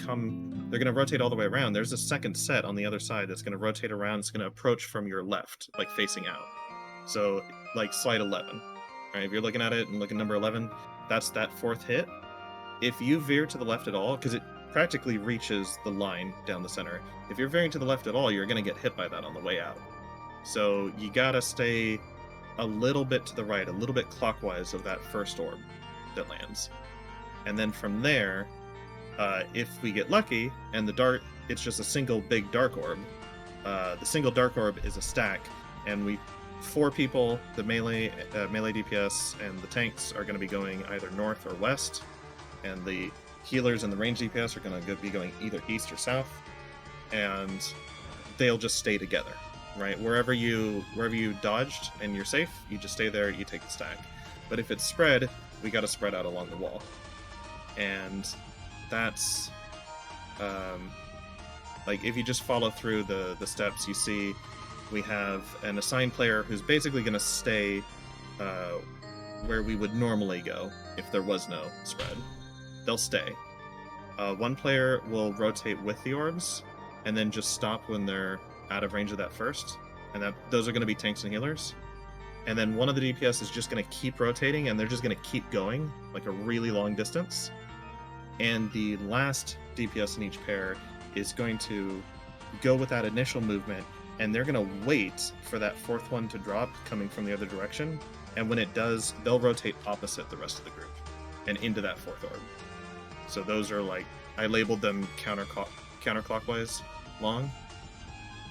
rotate all the way around. There's a second set on the other side that's gonna rotate around. It's gonna approach from your left, like facing out. So like slide 11, right? If you're looking at it and looking number 11, that's that 4th hit. If you veer to the left at all, because it practically reaches the line down the center, if you're veering to the left at all, you're gonna get hit by that on the way out. So you gotta stay a little bit to the right, a little bit clockwise of that first orb that lands. And then from there, if we get lucky and the dart, it's just a single big dark orb, the single dark orb is a stack, and 4 people, the melee DPS and the tanks are going to be going either north or west, and the healers and the range DPS are going to be going either east or south, and they'll just stay together, right? Wherever you dodged and you're safe, you just stay there, you take the stack. But if it's spread, we got to spread out along the wall, and that's like if you just follow through the steps, you see we have an assigned player who's basically going to stay where we would normally go if there was no spread. They'll stay. One player will rotate with the orbs and then just stop when they're out of range of that first, and those are going to be tanks and healers. And then one of the DPS is just going to keep rotating, and they're just going to keep going like a really long distance. And the last DPS in each pair is going to go with that initial movement, and they're going to wait for that 4th one to drop coming from the other direction. And when it does, they'll rotate opposite the rest of the group and into that 4th orb. So those are like, I labeled them counterclockwise long.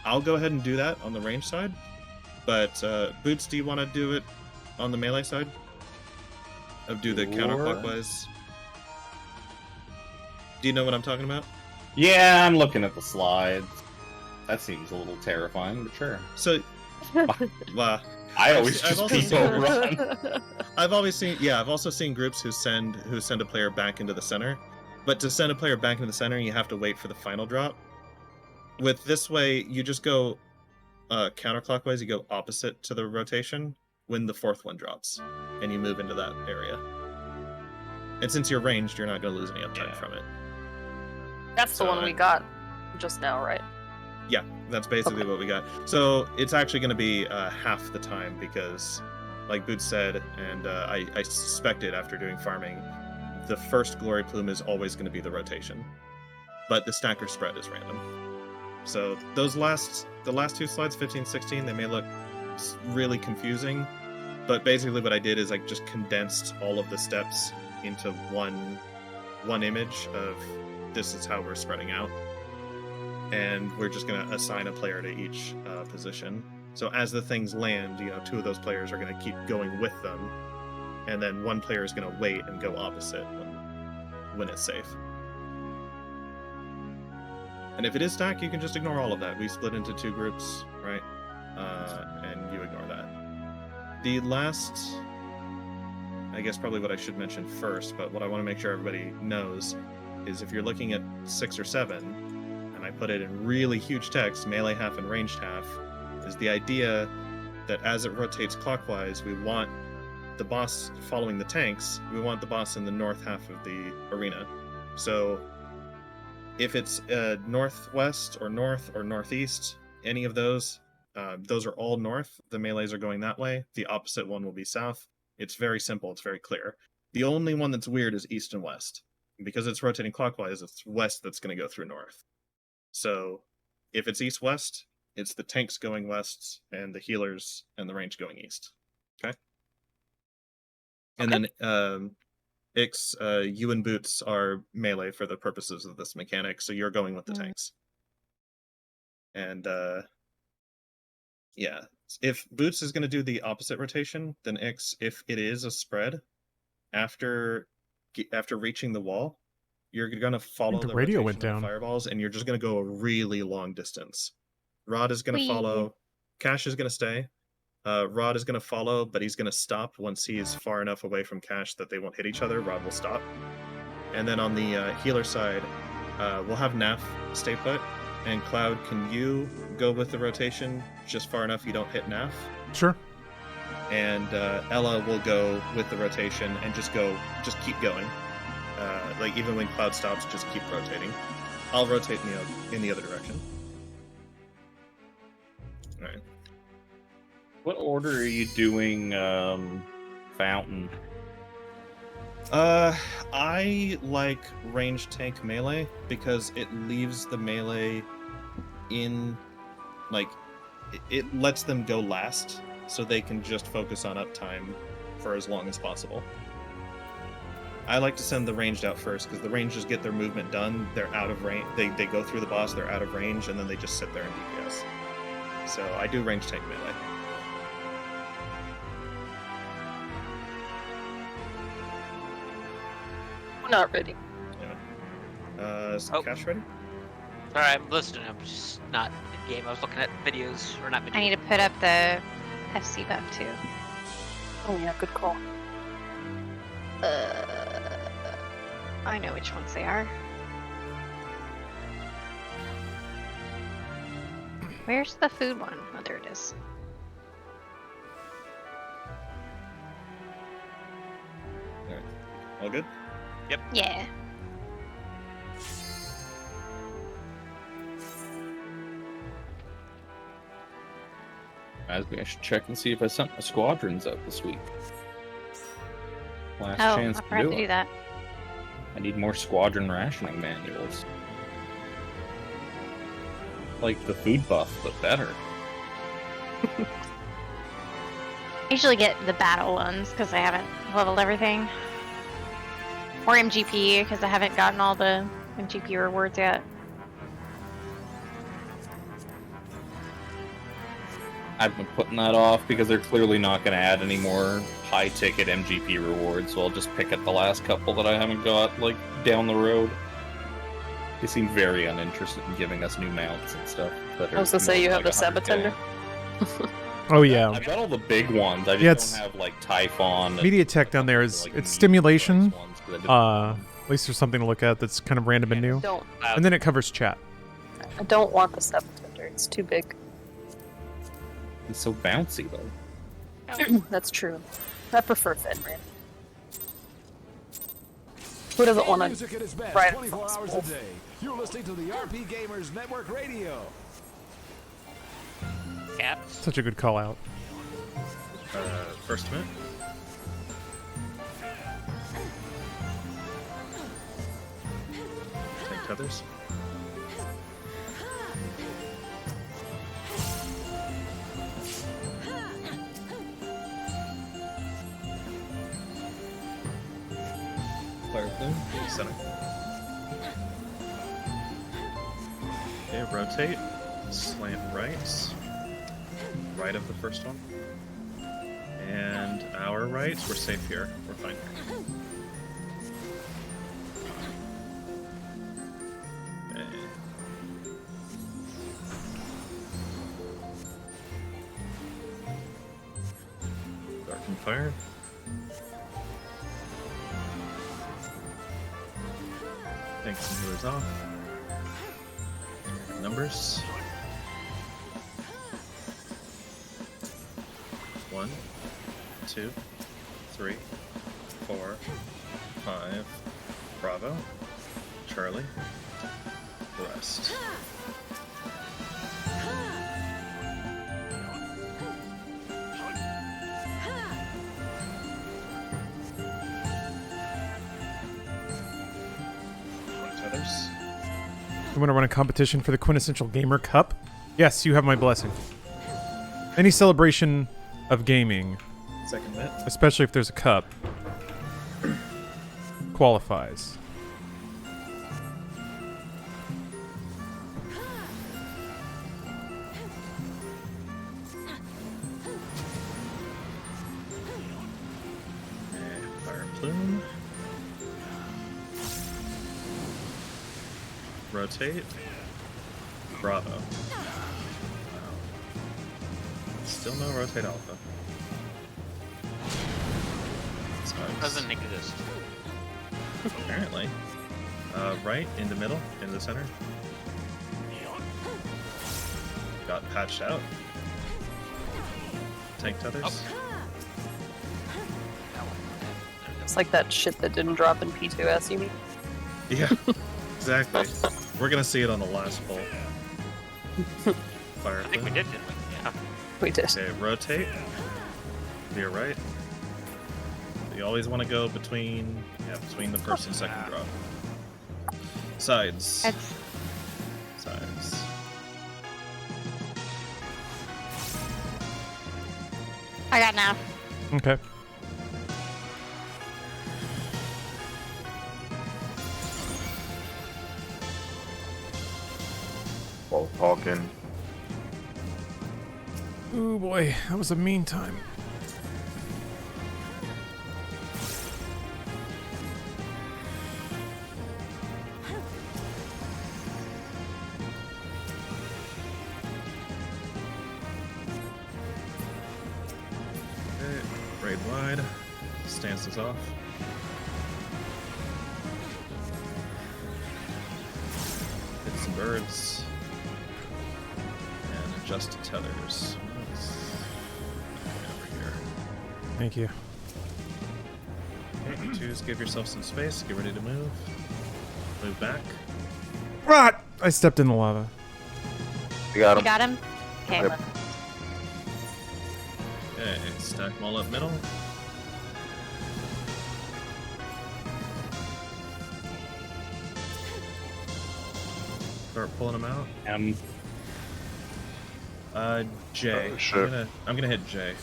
I'll go ahead and do that on the range side. But Boots, do you want to do it on the melee side? Do the counterclockwise? Do you know what I'm talking about? Yeah, I'm looking at the slides. That seems a little terrifying, but sure. So, well, I always I've just also people seen- run. I've also seen groups who send a player back into the center. But to send a player back into the center, you have to wait for the final drop. With this way, you just go counterclockwise. You go opposite to the rotation when the 4th one drops, and you move into that area. And since you're ranged, you're not going to lose any uptime from it. That's the So one we got just now, right? Yeah, that's basically what we got. So it's actually going to be half the time because, like Boots said, and I suspected after doing farming, the first glory plume is always going to be the rotation, but the stacker spread is random. So the last 2 slides, 15, 16, they may look really confusing, but basically what I did is I just condensed all of the steps into one image of this is how we're spreading out, and we're just going to assign a player to each position. So as the things land, 2 of those players are going to keep going with them, and then one player is going to wait and go opposite when it's safe. And if it is stack, you can just ignore all of that. We split into 2 groups, right? And you ignore that. The last, I guess probably what I should mention first, but what I want to make sure everybody knows is if you're looking at 6 or 7, and I put it in really huge text, melee half and ranged half, is the idea that as it rotates clockwise, we want the boss following the tanks, we want the boss in the north half of the arena. So if it's northwest or north or northeast, any of those, Those are all north. The melees are going that way. The opposite one will be south. It's very simple. It's very clear. The only one that's weird is east and west. Because it's rotating clockwise, it's west that's going to go through north. So if it's east-west, it's the tanks going west and the healers and the range going east. Okay? And then Ix, you and Boots are melee for the purposes of this mechanic, so you're going with the tanks. And yeah, if Boots is going to do the opposite rotation, then Ix, if it is a spread, after reaching the wall, you're going to follow the radio rotation went of the down. fireballs, and you're just going to go a really long distance. Rod is going to follow. Cash is going to stay. Rod is going to follow, but he's going to stop once he's far enough away from Cash that they won't hit each other. Rod will stop. And then on the healer side, we'll have Naf stay put. And Cloud, can you go with the rotation just far enough you don't hit Naf? Sure. And Ella will go with the rotation and just keep going. Like even when Cloud stops, just keep rotating. I'll rotate in the other direction. All right. What order are you doing Fountain? I like range tank melee because it leaves the melee in, like, it lets them go last so they can just focus on uptime for as long as possible. I like to send the ranged out first because the rangers get their movement done. They're out of range. They go through the boss. They're out of range, and then they just sit there and DPS. So I do range tank melee. I'm not ready. Yeah. Is Cash ready? Sorry, I'm listening. I'm just not in game. I was looking at videos, or not videos. I need to put up the FC buff too. Oh yeah, good call. I know which ones they are. Where's the food one? Oh, there it is. Alright. All good? Yep. Yeah. I should check and see if I sent my squadrons out this week. Last Oh, chance I to forgot do to it. do that. I need more squadron rationing manuals. Like the food buff, but better. I usually get the battle ones because I haven't leveled everything. Or MGP because I haven't gotten all the MGP rewards yet. I've been putting that off because they're clearly not going to add any more high-ticket MGP rewards, so I'll just pick at the last couple that I haven't got, like, down the road. They seem very uninterested in giving us new mounts and stuff. That I was gonna say you have the Sabatender. Oh yeah. I've got all the big ones. I Yeah, just don't have, like, Typhon. Media tech down there is it's stimulation. At least there's something to look at that's kind of random and new. Don't. And then it covers chat. I don't want the Sabatender. It's too big. It's so bouncy, though. That's true. I prefer Fenrir. Who doesn't want Music at its best, ride 24 hours a day. You're listening to the RP Gamers Network Radio. Caps. Such a good call out. First minute. Tank tethers. Fire plume, center. Okay, rotate. Slant right. Right of the first one. And our right, we're safe here. We're fine here. Okay. Darken fire. Tanks and healers off. Numbers. 1, 2, 3, 4, 5. Bravo. Charlie. Rest. others. You want to run a competition for the Quintessential Gamer Cup? Yes, you have my blessing. Any celebration of gaming, Second bit. especially if there's a cup, qualifies. Fire plume. Rotate. Bravo. Still no rotate alpha. Doesn't exist. Apparently. Right, in the middle, in the center. Got patched out. Tank tethers. It's like that shit that didn't drop in P2S, you mean? Yeah, exactly. We're gonna see it on the last pull. Fire. I think we did, didn't we? Yeah. We did. Okay, rotate. To your right. You always want to go between the first and second drop. Sides. Sides. I got now. Okay. While talking. Oh boy, that was a mean time. Okay, raid wide. Stances off. Hit some birds. And adjust tethers. Over here. Thank you. Okay, twos, give yourself some space. Get ready to move. Move back. Rot! I stepped in the lava. You got You him. got him? Okay. Yep. Okay, stack them all up middle. Start pulling them out. J. Oh, shit. I'm gonna hit J.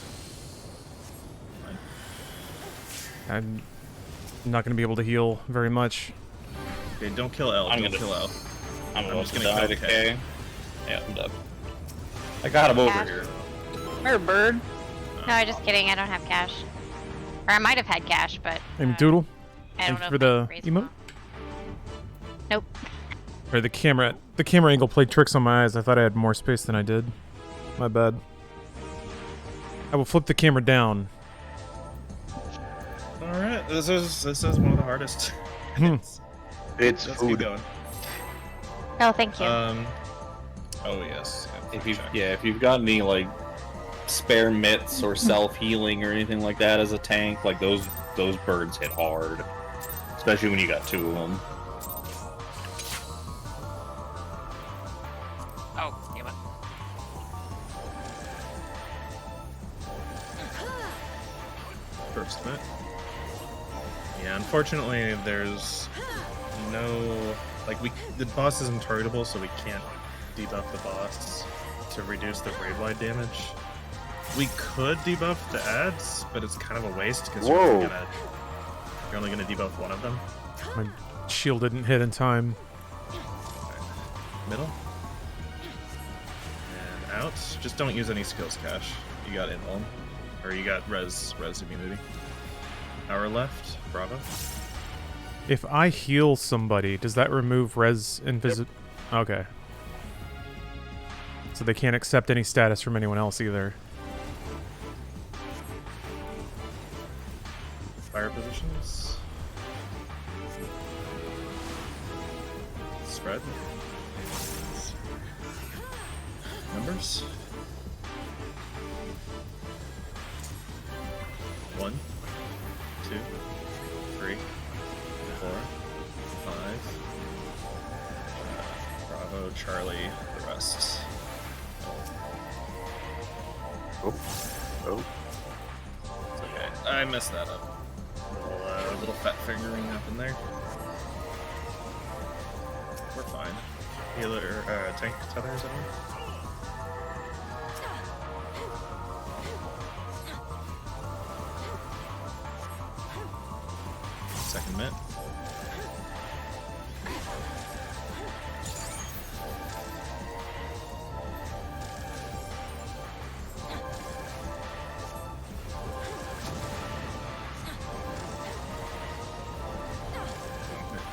I'm not going to be able to heal very much. Okay, don't kill L. I'm Don't gonna- kill L. I'm just just gonna gonna die kill to K. K. Yeah, I'm dead. I got him over Cash. here. Or bird. No, just kidding. I don't have cash. Or I might have had cash, but Hey, Doodle, I don't thank know you for if they the raised them emote. all. Nope. Or the camera angle played tricks on my eyes. I thought I had more space than I did. My bad. I will flip the camera down. All right, this is one of the hardest. It's Let's keep food. going. Oh, thank you. Oh yes. If you've got any like spare mitts or self healing or anything like that as a tank, like those birds hit hard, especially when you got two of them. Oh, damn it. First bit. Yeah, unfortunately, there's no the boss isn't targetable, so we can't debuff the boss to reduce the raid wide damage. We could debuff the ads, but it's kind of a waste because you're only gonna debuff one of them. My shield didn't hit in time. Middle. And out. Just don't use any skills cache. You got invuln. Or you got res immunity. Hour left. Bravo. If I heal somebody, does that remove res invisibility? Yep. Okay. So they can't accept any status from anyone else either. Fire positions. Spread. Numbers. 1, 2, 3, 4, 5. Bravo, Charlie, the rest. Oh. It's okay. I messed that up. Little fat fingering up in there. We're fine. Healer, tank tethers on. Second mitt.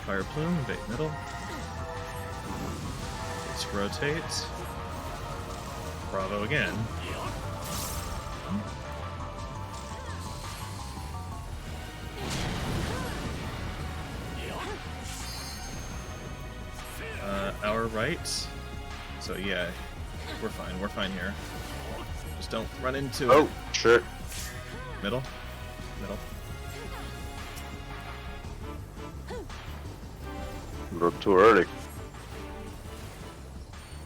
Fire plume, bait middle. Let's rotate. Bravo again. Our right. So yeah, we're fine. We're fine here. Just don't run into it. Oh, shit. Middle. Middle. A little too early.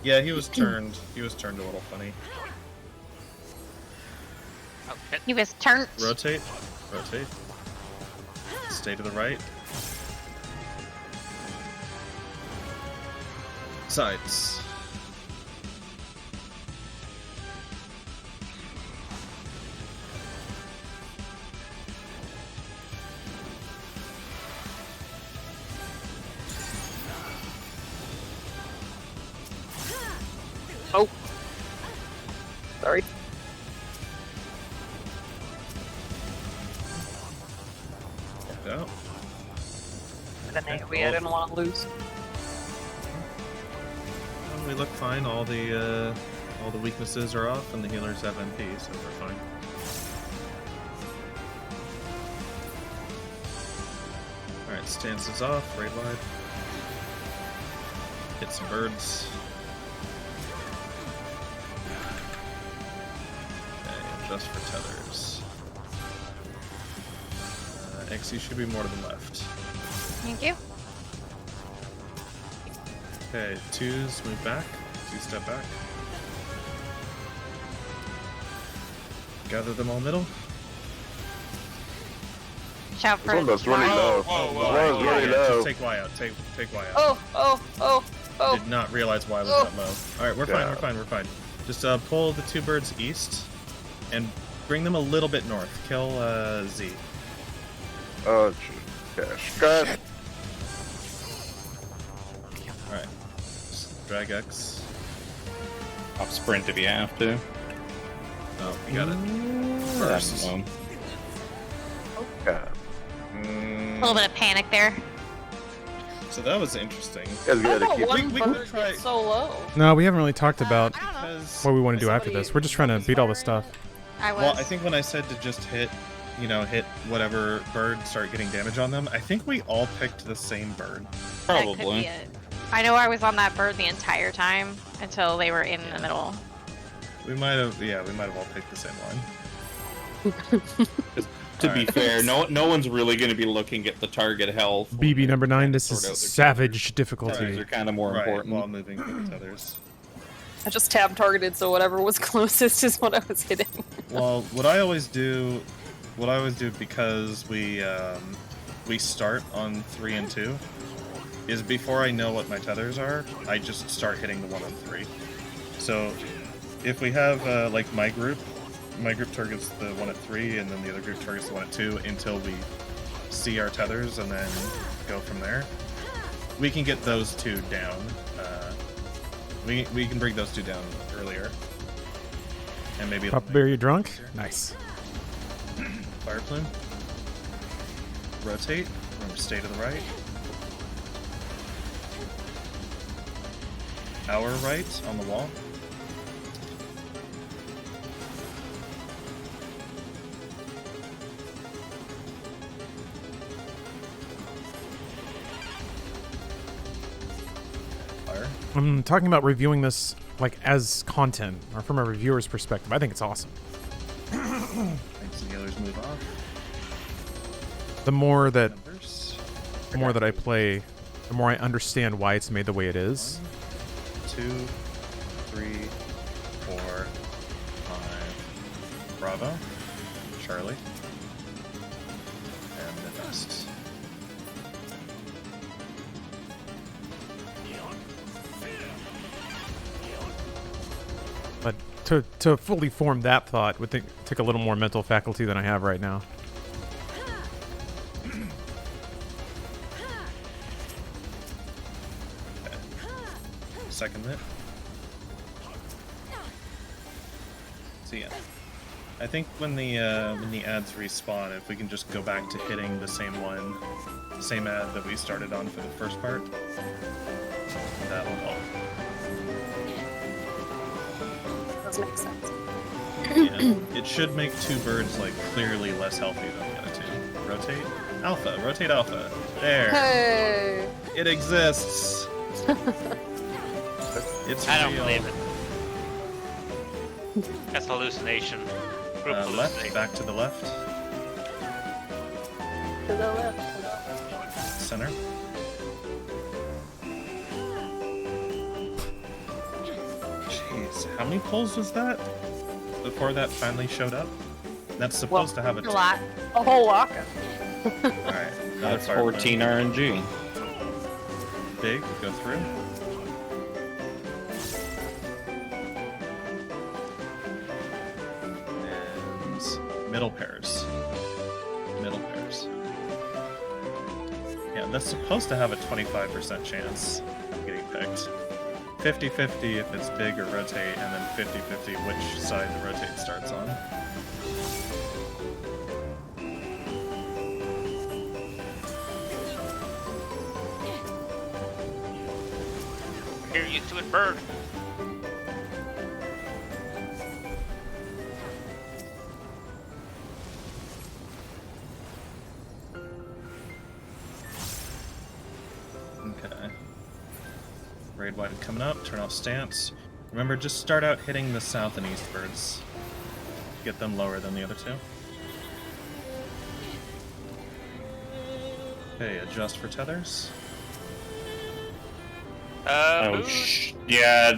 Yeah, he was turned. He was turned a little funny. Oh, shit. He was turned. Rotate. Rotate. Stay to the right. Sides. Oh. Sorry. Go. We didn't want to lose. We look fine. All the weaknesses are off, and the healers have MP, so we're fine. All right, stances off. Raid wide. Hit some birds. Okay, adjust for tethers. XE should be more to the left. Thank you. Okay, twos move back. Two step back. Gather them all middle. Shout for This one was really low. Whoa, whoa, This one was really low. Just take Y out. Take Y out. Oh. Did not realize Y was that low. All right, we're fine. We're fine. We're fine. Just pull the two birds east and bring them a little bit north. Kill Z. Oh, gosh. God. All right. Just drag X. I'll sprint if you have to. Oh, you got it. First. First. God. A little bit of panic there. So that was interesting. That's good. I Keep- one we bird could try- gets so low. No, we haven't really talked about Because what we want to do after this. We're just trying to beat all this stuff. I was. Well, I think when I said to just hit whatever bird, start getting damage on them, I think we all picked the same bird. that could be Probably. it. I know I was on that bird the entire time until they were in the middle. We might have all picked the same one. To be Alright. fair, no one's really going to be looking at the target health. BB number 9, this is Sort out their savage These difficulty. are kind of more Right, important. while moving with others. I just tab targeted, so whatever was closest is what I was hitting. Well, what I always do because we start on 3 and 2 is before I know what my tethers are, I just start hitting the 1 and 3. So if we have like my group targets the 1 at 3, and then the other group targets the 1 at 2 until we see our tethers, and then go from there. We can get those two down. We can bring those two down earlier, and maybe Papa Bear, you drunk? Nice. Fire plume. Rotate. Remember, stay to the right. Our right on the wall. Fire. I'm talking about reviewing this like as content or from a reviewer's perspective. I think it's awesome. Thanks, the others move off. The more that Numbers. I play, the more I understand why it's made the way it is. 2, 3, 4, 5. Bravo. Charlie. And the best. But to fully form that thought would take a little more mental faculty than I have right now. Second it. So yeah, I think when the ads respawn, if we can just go back to hitting the same ad that we started on for the first part, that will help. Does make sense. Yeah, it should make two birds like clearly less healthy than the other two. Rotate alpha, rotate alpha. There. Hey. It exists. It's I don't real. believe it. That's hallucination. Group Left, hallucination. back to the left. To the left. Center. Jeez, how many pulls was that before that finally showed up? That's supposed to have A lot. A whole lot. Alright, That's 14 RNG. Big, go through. And middle pairs. Middle pairs. Yeah, that's supposed to have a 25% chance of getting picked. 50-50 if it's big or rotate, and then 50-50 which side the rotate starts on. You're used to it, bird. Okay. Raid wide coming up, turn off stance. Remember, just start out hitting the south and east birds. Get them lower than the other two. Okay, adjust for tethers. Yeah,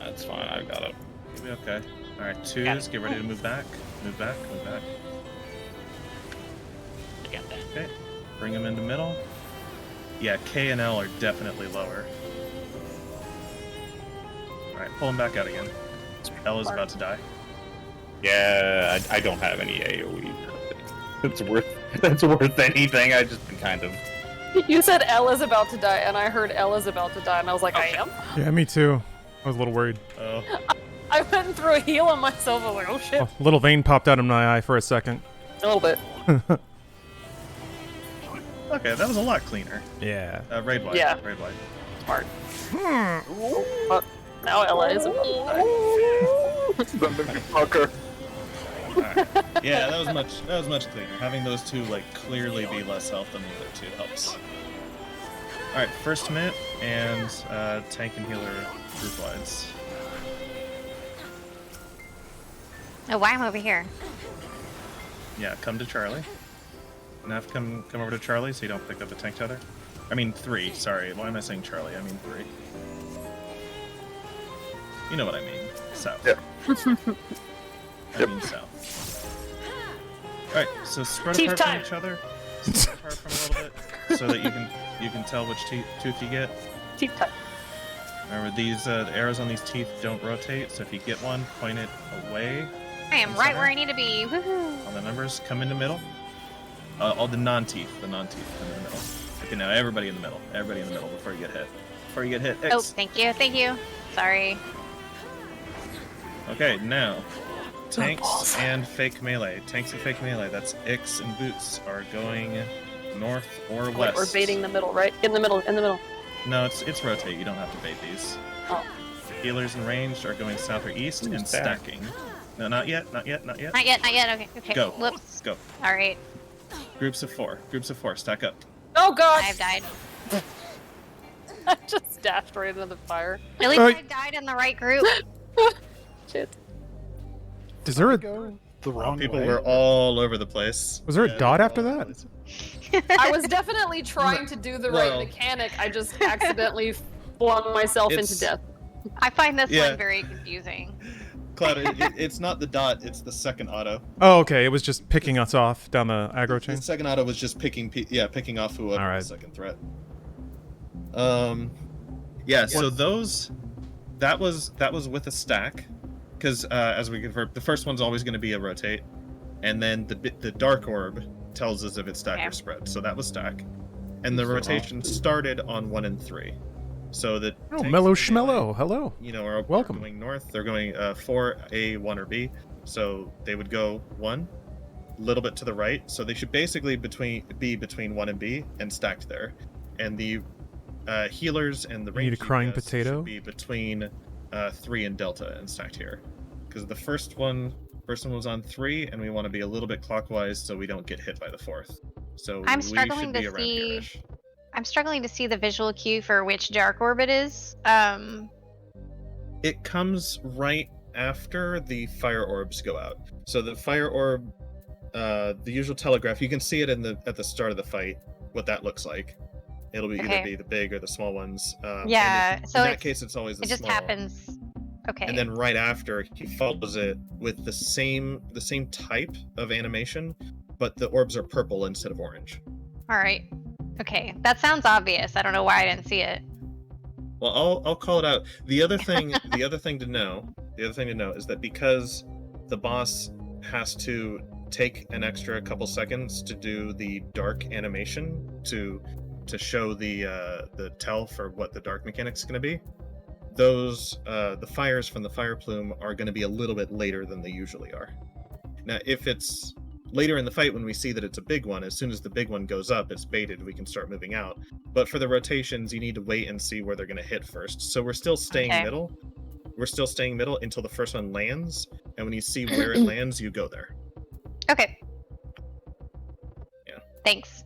that's fine. I got it. You'll be okay. Alright, twos, get ready to move back. Move back, move back. I got that. Okay, bring them into middle. Yeah, K and L are definitely lower. Alright, pull them back out again. L is about to die. Yeah, I don't have any AoE. That's worth anything. I just been kind of. You said L is about to die, and I heard L is about to die, and I was like, I am? Yeah, me too. I was a little worried. Oh. I went and threw a heal on myself. I was like, oh shit. A little vein popped out of my eye for a second. A little bit. Okay, that was a lot cleaner. Yeah. Raid wide. Yeah. Raid wide. Smart. But now Ella is about to die. Fucker. Alright. Yeah, that was much cleaner. Having those two like clearly be less health than the other two helps. Alright, first minute and tank and healer group wides. Oh, why I'm over here? Yeah, come to Charlie. Nav, come over to Charlie so you don't pick up the tank tether. I mean 3, sorry. Why am I saying Charlie? I mean 3. You know what I mean. South. Yep. I mean south. Alright, so spread apart from each other. Spread apart from a little bit so that you can tell which tooth you get. Teeth time. Remember, these the arrows on these teeth don't rotate, so if you get one, point it away. I am right where I need to be. Woohoo! All the numbers come into middle. All the non-teeth come in the middle. Okay, now everybody in the middle. Everybody in the middle before you get hit. Before you get hit, X. Oh, thank you, thank you. Sorry. Okay, now tanks and fake melee. Tanks and fake melee. That's X and boots are going north or Wait, west. we're baiting the middle, right? In the middle, in the middle. No, it's rotate. You don't have to bait these. Oh. Healers and ranged are going south or east and stacking. No, not yet. Not yet. Not yet. Not yet, not yet. Okay, okay. Go. Whoops. Go. All right. Groups of 4. Groups of 4. Stack up. Oh god! I've died. I just dashed right into the fire. At least I died in the right group. Shit. Is there a The wrong People way. were all over the place. was there a dot after that? I was definitely trying to do the right Well- mechanic. I just accidentally flung myself into It's- death. I find this Yeah. one very confusing. Cloud, it's not the dot, it's the second auto. Oh, okay. It was just picking us off down the aggro chain. The second auto was just picking off whoever All right. the second threat. Yeah, so those that was with a stack, because as we confirmed, the first one's always going to be a rotate, and then the dark orb tells us if it's stack or spread. So that was stack, and the rotation started on 1 and 3. So the Mellow Schmello, hello. You know, are welcome. Going north. They're going 4, A, 1, or B. So they would go 1, a little bit to the right. So they should basically be between 1 and B and stacked there. And the healers and the You need a crying potato? should be between 3 and delta and stacked here. Because the first one was on 3, and we want to be a little bit clockwise so we don't get hit by the 4th. So I'm we struggling should be to around see. here-ish. I'm struggling to see the visual cue for which dark orb it is. It comes right after the fire orbs go out. So the fire orb, the usual telegraph, you can see it at the start of the fight, what that looks like. It'll be either be the big or the small ones. Yeah, so so in that case, it's always the it just small. happens. Okay. And then right after, he follows it with the same type of animation, but the orbs are purple instead of orange. All right. Okay, that sounds obvious. I don't know why I didn't see it. Well, I'll call it out. The other thing to know is that because the boss has to take an extra couple seconds to do the dark animation to show the tell for what the dark mechanic's going to be, those the fires from the fire plume are going to be a little bit later than they usually are. Now, if it's later in the fight when we see that it's a big one, as soon as the big one goes up, it's baited, we can start moving out. But for the rotations, you need to wait and see where they're going to hit first. So we're still staying middle. We're still staying middle until the first one lands, and when you see where it lands, you go there. Okay. Yeah. Thanks.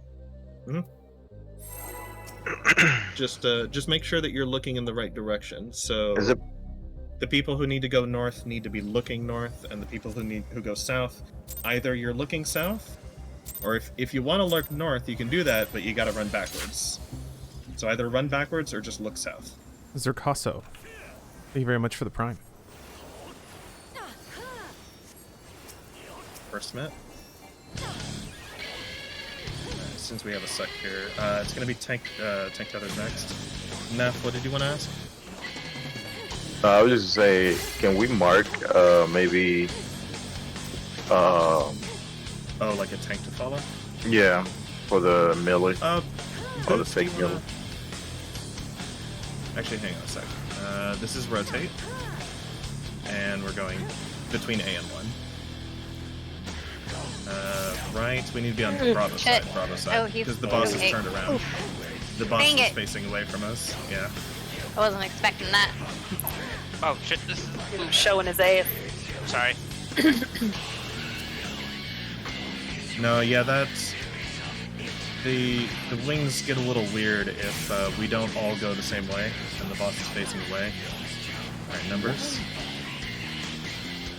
Mm-hmm. Just make sure that you're looking in the right direction. So the people who need to go north need to be looking north, and the people who go south, either you're looking south, or if you want to look north, you can do that, but you got to run backwards. So either run backwards or just look south. Zercasso, thank you very much for the prime. First met. Since we have a sec here, it's going to be tank tethers next. Neff, what did you want to ask? I was just say, can we mark maybe? Oh, like a tank to follow? Yeah, for the melee. Or the fake you, melee. Actually, hang on a sec. This is rotate, and we're going between A and 1. Right, we need to be on Bravo side. Bravo side, because the boss is turned around. Oof. The boss is facing away from us. Yeah. I wasn't expecting that. Oh shit! This is showing his ass. Sorry. No, yeah, that's the wings get a little weird if we don't all go the same way and the boss is facing away. All right, numbers.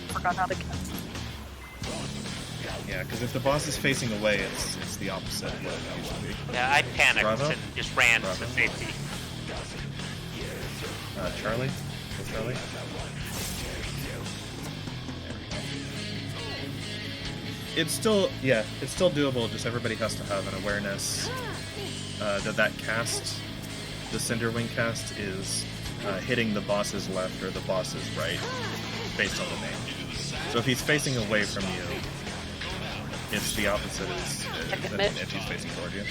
Forgot how to count. Yeah, because if the boss is facing away, it's the opposite of what it used to be. Yeah, I panicked Bravo? and just ran Bravo? to safety. Charlie? Go Charlie? It's still doable, just everybody has to have an awareness that cast, the Cinder Wing cast, is hitting the boss's left or the boss's right, based on the name. So if he's facing away from you, it's the opposite than if he's facing toward you.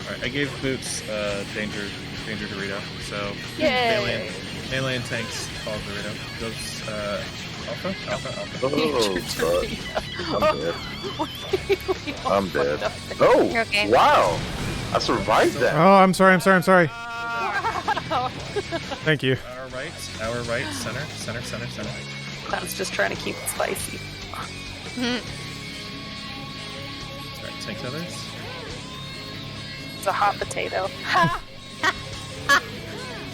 Alright, I gave Boots danger Dorito, so melee and tanks follow Dorito. Goes Alpha? Oh, I'm dead. Oh, You're okay. wow! I survived that. Oh, I'm sorry. Thank you. Our right, center. Clown's just trying to keep it spicy. Alright, tank others. It's a hot potato.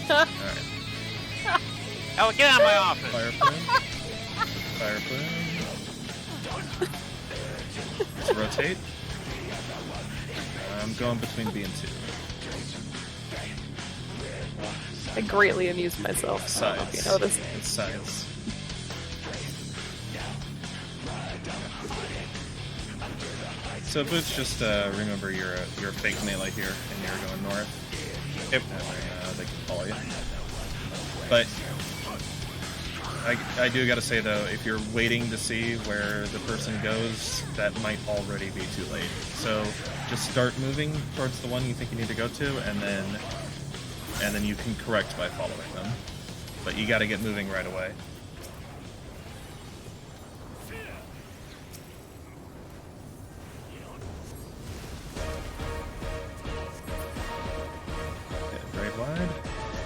Alright. Oh, get out of my office! Fire plume. Let's rotate. I'm going between B and 2. I greatly amused myself. I don't know if you noticed. It's sides. So Boots, just remember you're a fake melee here, and you're going north. Yep. And they can follow you. But I do gotta say though, if you're waiting to see where the person goes, that might already be too late. So just start moving towards the one you think you need to go to, and then you can correct by following them. But you gotta get moving right away. Very wide.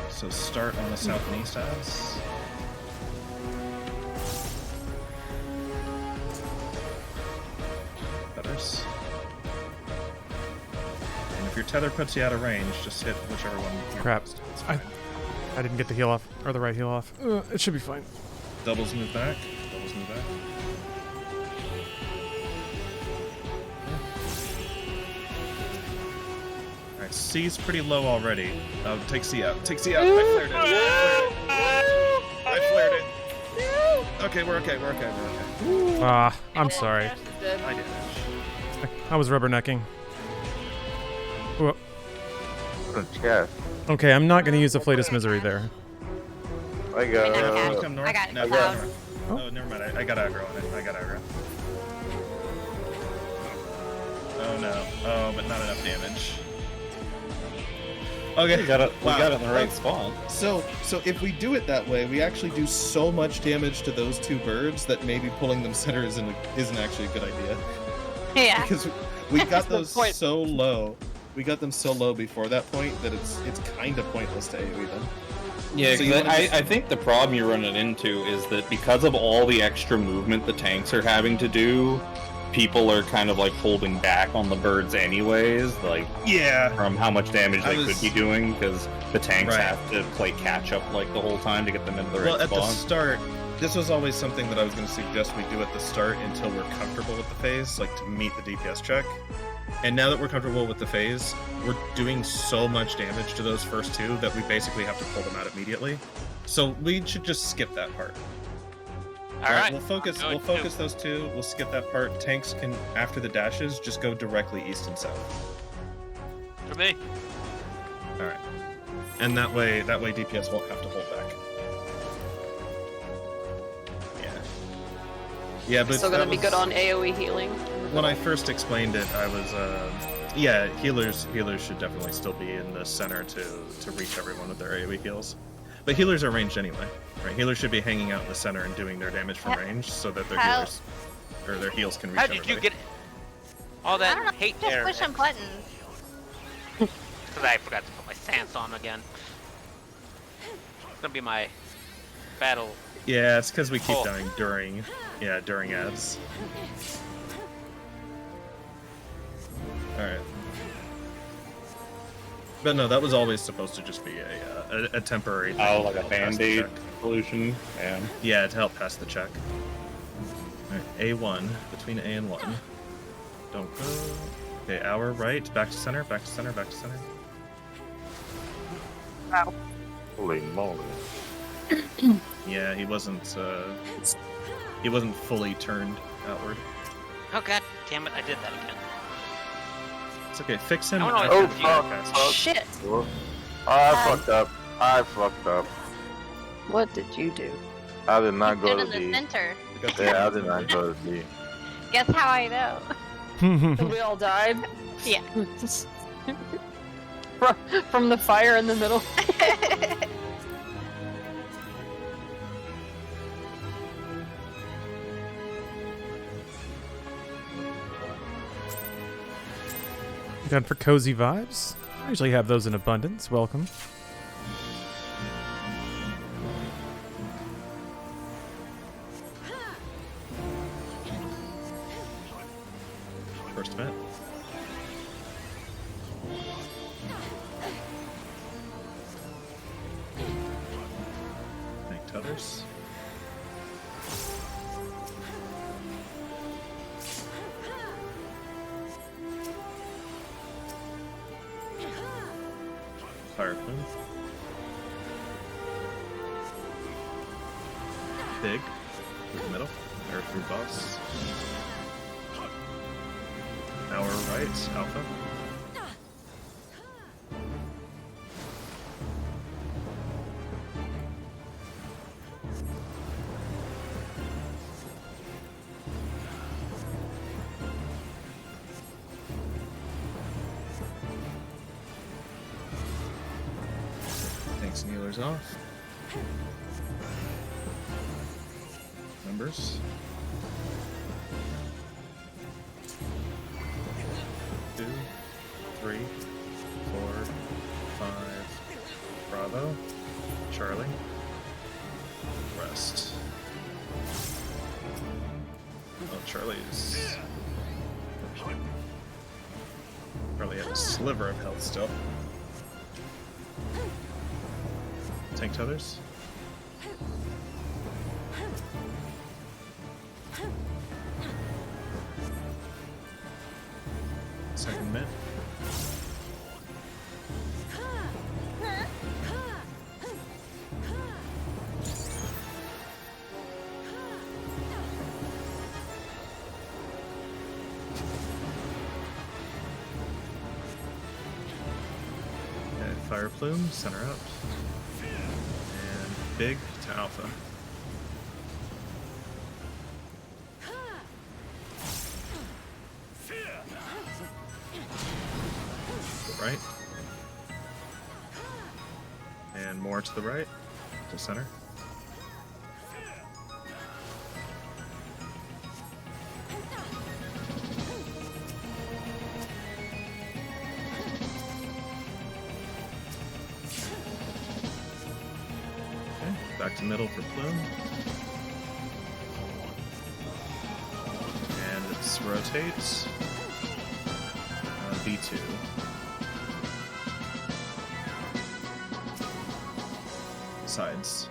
So start on the south and east house. Tethers. And if your tether puts you out of range, just hit whichever one you're Crap. close to. It's I fine. didn't get the heal off, or the right heal off. It should be fine. Doubles move back. Doubles move back. Alright, C's pretty low already. Oh, take C out. Take C out. I flared it. I flared it. Okay, we're okay. We're okay. We're okay. Ah, I'm sorry. I did. I was rubbernecking. Whoa. Chest. Okay, I'm not going to use the Flatus Misery there. I got. Okay. You come north? I got it. No, Cloud. north. Oh, never mind. I got aggro on it. I got aggro. Oh no. Oh, but not enough damage. Okay. We got it in the right spot. So if we do it that way, we actually do so much damage to those two birds that maybe pulling them center isn't actually a good idea. Yeah. Because we got That's the those point. so low. We got them so low before that point that it's kind of pointless to AoE them. Yeah, So you 'cause wanna I think the problem you're running into is that because of all the extra movement the tanks are having to do, people are kind of like holding back on the birds anyways, like Yeah. from how much damage I they was- could be doing, because the tanks Right. have to play catch up like the whole time to get them into the right Well, at the spot. start, this was always something that I was going to suggest we do at the start until we're comfortable with the phase, like to meet the DPS check. And now that we're comfortable with the phase, we're doing so much damage to those first two that we basically have to pull them out immediately. So we should just skip that part. All right. We'll focus those two. We'll skip that part. Tanks can, after the dashes, just go directly east and south. For me. All right. And that way DPS won't have to hold back. Yeah, but Still that gonna be was- good on AoE healing. When I first explained it, I was, yeah, healers should definitely still be in the center to reach everyone with their AoE heals. But healers are ranged anyway, right? Healers should be hanging out in the center and doing their damage from range so that their healers, or their heals can reach How did everybody. you get all I don't know. that hate Just there? pushing buttons. Because I forgot to put my stance on again. It's gonna be my battle. Yeah, it's because we keep Oh. dying during ads. Alright. But no, that was always supposed to just be a temporary thing. Oh, like to a help pass the band-aid check. solution. Yeah. Yeah, to help pass the check. Alright, A1, between A and 1. Don't go. Okay, hour right, back to center, back to center, back to center. Holy moly. Yeah, he wasn't fully turned outward. Oh god damn it! I did that again. It's okay, fix him. I wanna after know the if podcast. fuck. Shit! I fucked up. I fucked up. What did you do? I did not You go stood to in the D. center. Yeah, I did not go to D. Guess how I know? And we all died? Yeah. From the fire in the middle. Done for cozy vibes? I usually have those in abundance. Welcome. First event. Make tethers. Fire plume. Big. Through the middle. Or through boss. Our right, Alpha. Tanks and healers off. Numbers. 2, 3, 4, 5. Bravo. Charlie. Rest. Oh, Charlie's. Probably has a sliver of health still. Tank tethers. Second mid. Okay, fire plume, center up. And big to alpha. Right. And more to the right, to center. Okay, back to middle for plume. And it's rotates. B2. Sides.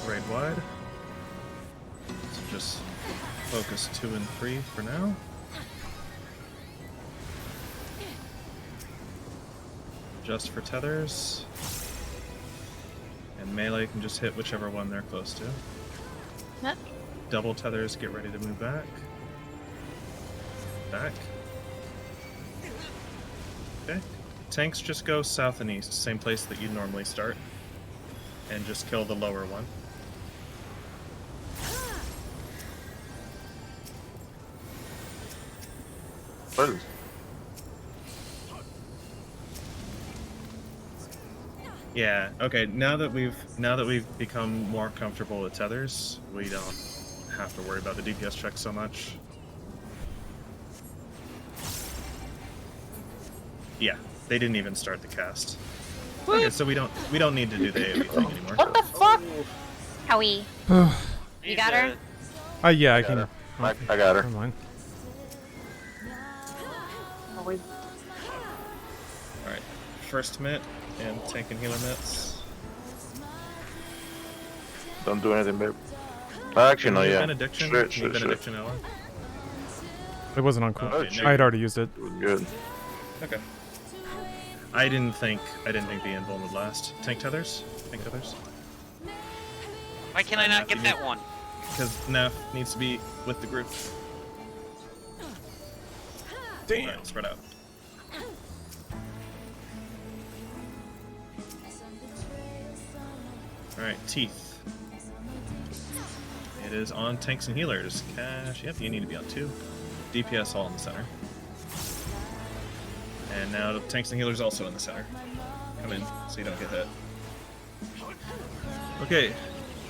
Raid wide. So just focus 2 and 3 for now. Just for tethers. And melee can just hit whichever one they're close to. Yep. Double tethers, get ready to move back. Back. Okay. Tanks just go south and east, same place that you'd normally start. And just kill the lower one. Well, yeah, okay, now that we've become more comfortable with tethers, we don't have to worry about the DPS check so much. Yeah, they didn't even start the cast. Okay, so we don't need to do the AoE thing anymore. What the fuck? Howie. You got her? Yeah, I can. I got her. Never mind. Alright, first mitt and tank and healer mitts. Don't do anything, babe. Actually, no, yeah. Benediction? Shit. Benediction ally? It wasn't on cool. Oh, I had already used it. It was good. Okay. I didn't think the invuln would last. Tank tethers? Tank tethers? Why can I not get that one? Because Naf needs to be with the group. Damn. Right, spread out. Alright, teeth. It is on tanks and healers. Cash, yep, you need to be on 2. DPS all in the center. And now the tanks and healers also in the center. Come in, so you don't get hit. Okay,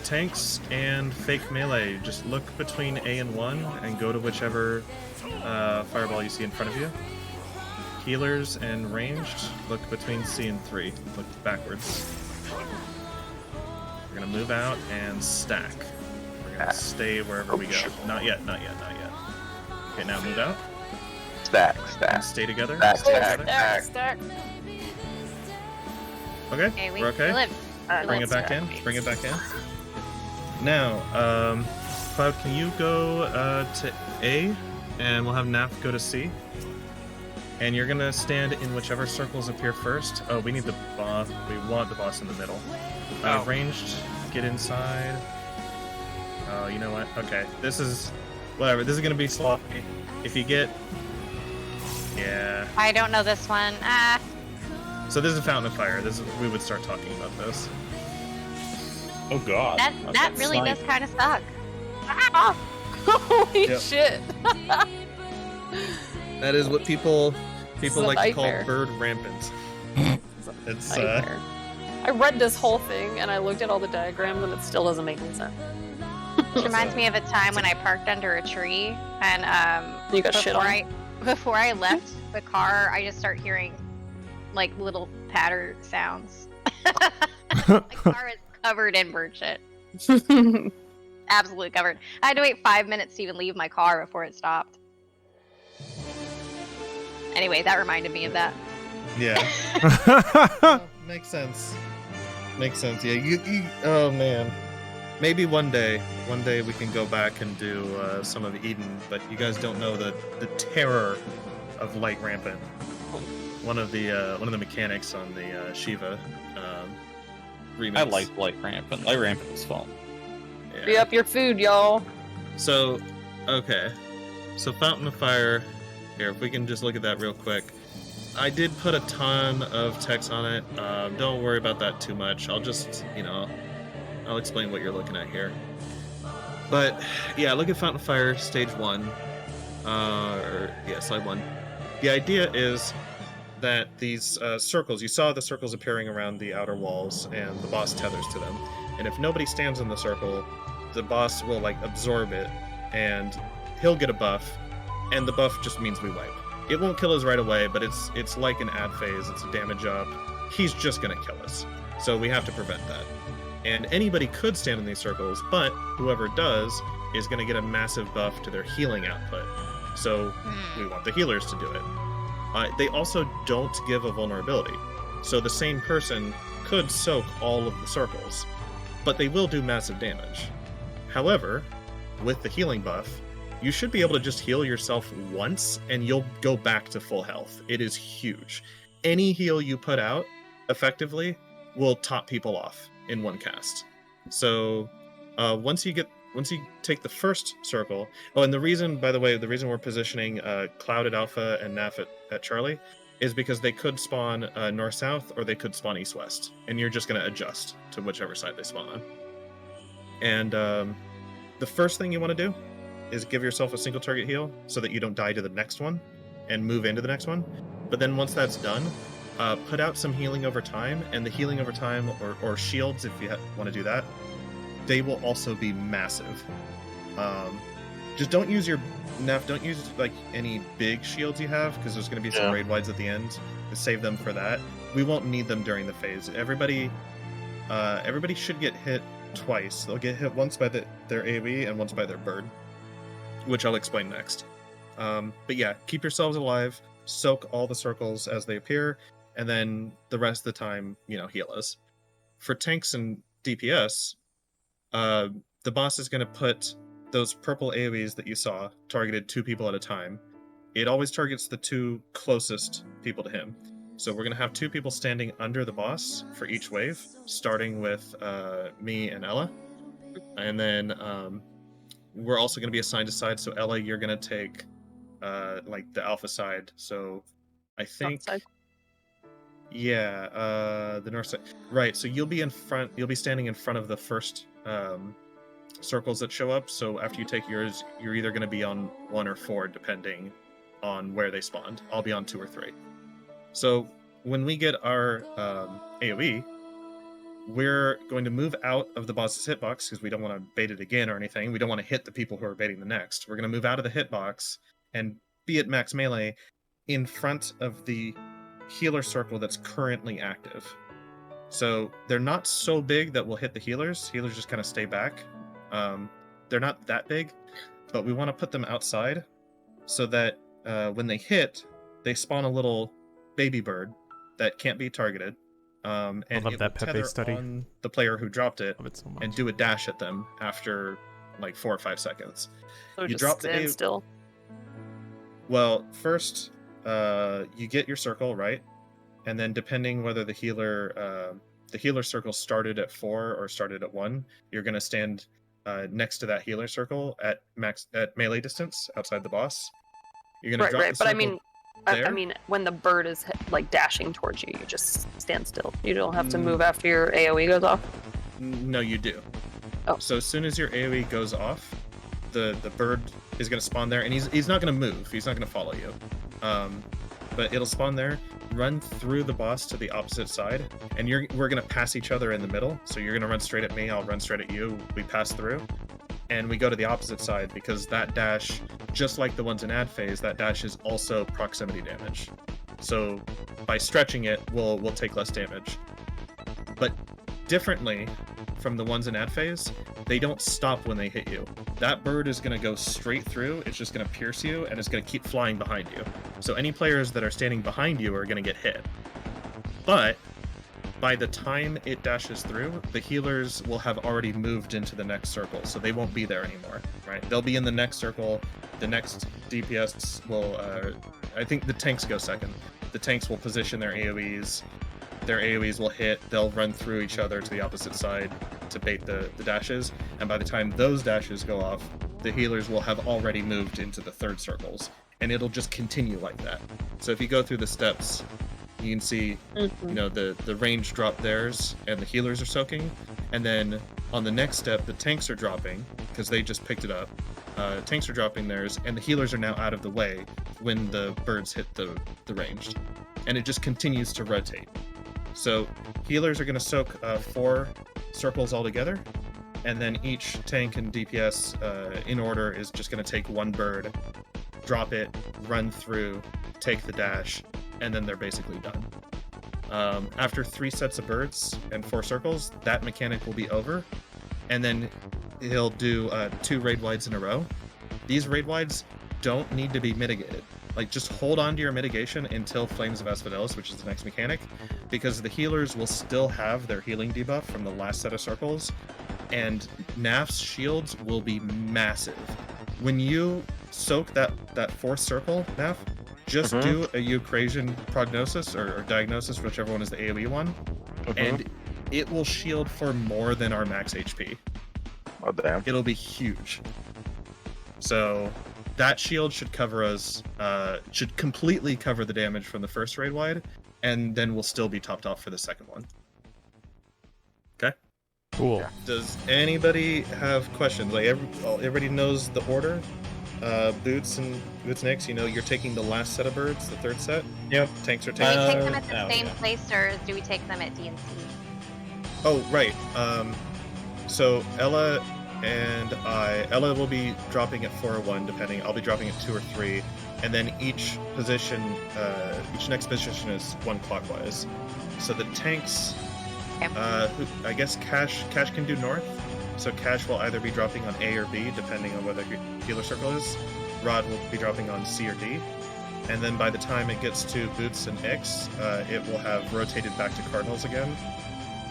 tanks and fake melee. Just look between A and 1 and go to whichever fireball you see in front of you. Healers and ranged, look between C and 3. Look backwards. You're gonna move out and stack. We're gonna stay wherever we go. Not yet. Okay, now move out. Stack. And stay together. Stack, Stay stack, together. Stack. Okay, we we're okay. live. Bring it back in. Bring it back in. Now, Cloud, can you go to A, and we'll have Naf go to C. And you're gonna stand in whichever circles appear first. Oh, we need the boss. We want the boss in the middle. Ranged, get inside. Oh, you know what? Okay, this is whatever. This is gonna be sloppy. If you get, yeah. I don't know this one. So this is a Fountain of Fire. This is, we would start talking about this. Oh god. That really does kind of suck. Holy Yep. shit. That is what people a like to call nightmare. bird rampant. It's Nightmare. I read this whole thing and I looked at all the diagrams and it still doesn't make any sense. It reminds me of a time when I parked under a tree and You got shit on? before I left the car, I just start hearing like little patter sounds. My car is covered in bird shit. Absolutely covered. I had to wait 5 minutes to even leave my car before it stopped. Anyway, that reminded me of that. Yeah. Makes sense. Makes sense. Yeah. You. Oh man. Maybe one day we can go back and do some of Eden, but you guys don't know the terror of Light Rampant. One of the mechanics on the Shiva remix. I like Light Rampant. Light Rampant is fun. Yeah. Free up your food, y'all. So, okay. So Fountain of Fire. Here, if we can just look at that real quick. I did put a ton of text on it. Don't worry about that too much. I'll just, I'll explain what you're looking at here. But, yeah, look at Fountain of Fire Stage 1. Slide 1. The idea is that these circles, you saw the circles appearing around the outer walls, and the boss tethers to them. And if nobody stands in the circle, the boss will, absorb it, and he'll get a buff, and the buff just means we wipe. It won't kill us right away, but it's like an ad phase. It's a damage up. He's just gonna kill us. So we have to prevent that. And anybody could stand in these circles, but whoever does is gonna get a massive buff to their healing output. So we want the healers to do it. They also don't give a vulnerability. So the same person could soak all of the circles, but they will do massive damage. However, with the healing buff, you should be able to just heal yourself once and you'll go back to full health. It is huge. Any heal you put out effectively will top people off in one cast. So once you take the first circle, and the reason we're positioning Cloud at Alpha and Naf at Charlie is because they could spawn north-south or they could spawn east-west, and you're just going to adjust to whichever side they spawn on. And the first thing you want to do is give yourself a single target heal so that you don't die to the next one and move into the next one. But then once that's done, put out some healing over time, and the healing over time, or shields if you want to do that, they will also be massive. Just don't use don't use any big shields you have, because there's going to be some raid wides at the end. Just save them for that. We won't need them during the phase. Everybody should get hit twice. They'll get hit once by their AoE and once by their bird, which I'll explain next. But yeah, keep yourselves alive, soak all the circles as they appear, and then the rest of the time, heal us. For tanks and DPS, the boss is going to put those purple AoEs that you saw targeted 2 people at a time. It always targets the 2 closest people to him. So we're going to have 2 people standing under the boss for each wave, starting with me and Ella. And then we're also going to be assigned to side. So Ella, you're going to take the alpha side. So I think... Yeah, the north side. Right, so you'll be standing in front of the first circles that show up. So after you take yours, you're either going to be on 1 or 4, depending on where they spawned. I'll be on 2 or 3. So when we get our AoE, we're going to move out of the boss's hitbox, because we don't want to bait it again or anything. We don't want to hit the people who are baiting the next. We're going to move out of the hitbox and be at max melee in front of the healer circle that's currently active. So they're not so big that will hit the healers. Healers just kind of stay back. They're not that big, but we want to put them outside so that when they hit, they spawn a little baby bird that can't be targeted. And I love it that will Pepe tether study. on the player who dropped it, Love it so much. and do a dash at them after like 4 or 5 seconds. So You just drop the stand A- still. Well, first you get your circle, right? And then depending whether the healer circle started at 4 or started at 1, you're going to stand next to that healer circle at melee distance outside the boss. You're going to drop the But I circle I mean, when the bird is like dashing towards you, you just stand still. You don't have to move after your AoE goes off. No, you do. Oh. So as soon as your AoE goes off, the bird is going to spawn there, and he's not going to move. He's not going to follow you. But it'll spawn there, run through the boss to the opposite side, and we're going to pass each other in the middle. So you're going to run straight at me, I'll run straight at you. We pass through, and we go to the opposite side because that dash, just like the ones in ad phase, that dash is also proximity damage. So by stretching it, we'll take less damage. But differently from the ones in ad phase, they don't stop when they hit you. That bird is going to go straight through, it's just going to pierce you, and it's going to keep flying behind you. So any players that are standing behind you are going to get hit. But by the time it dashes through, the healers will have already moved into the next circle, so they won't be there anymore, right? They'll be in the next circle. The next DPS will, I think the tanks go second. The tanks will position their AoEs. Their AoEs will hit, they'll run through each other to the opposite side to bait the dashes, and by the time those dashes go off, the healers will have already moved into the third circles, and it'll just continue like that. So if you go through the steps, you can see, you know, the range drop theirs, and the healers are soaking, and then on the next step, the tanks are dropping, because they just picked it up. Tanks are dropping theirs, and the healers are now out of the way when the birds hit the ranged. And it just continues to rotate. So healers are going to soak 4 circles altogether, and then each tank and DPS in order is just going to take 1 bird, drop it, run through, take the dash, and then they're basically done. After 3 sets of birds and 4 circles, that mechanic will be over, and then he'll do 2 raid wides in a row. These raid wides don't need to be mitigated. Like, just hold on to your mitigation until Flames of Asphodelos, which is the next mechanic, because the healers will still have their healing debuff from the last set of circles, and Naf's shields will be massive. When you soak that 4th circle, Naf, just do a Eucrasian prognosis or diagnosis, whichever one is the AoE one, and it will shield for more than our max HP. Oh, damn. It'll be huge. So that shield should cover us, should completely cover the damage from the first raid wide, and then we'll still be topped off for the second one. Okay? Cool. Does anybody have questions? Like, everybody knows the order? Boots and Ix, you know, you're taking the last set of birds, the 3rd set? Yep. Tanks are Do we taking... take them at the same place, or do we take them at DNC? Oh, right. So Ella and Ella will be dropping at 4 or 1, depending. I'll be dropping at 2 or 3, and then each next position is 1 clockwise. So the tanks, I guess Cash can do north. So Cash will either be dropping on A or B, depending on whether your healer circle is. Rod will be dropping on C or D. And then by the time it gets to Boots and Ix, it will have rotated back to Cardinals again.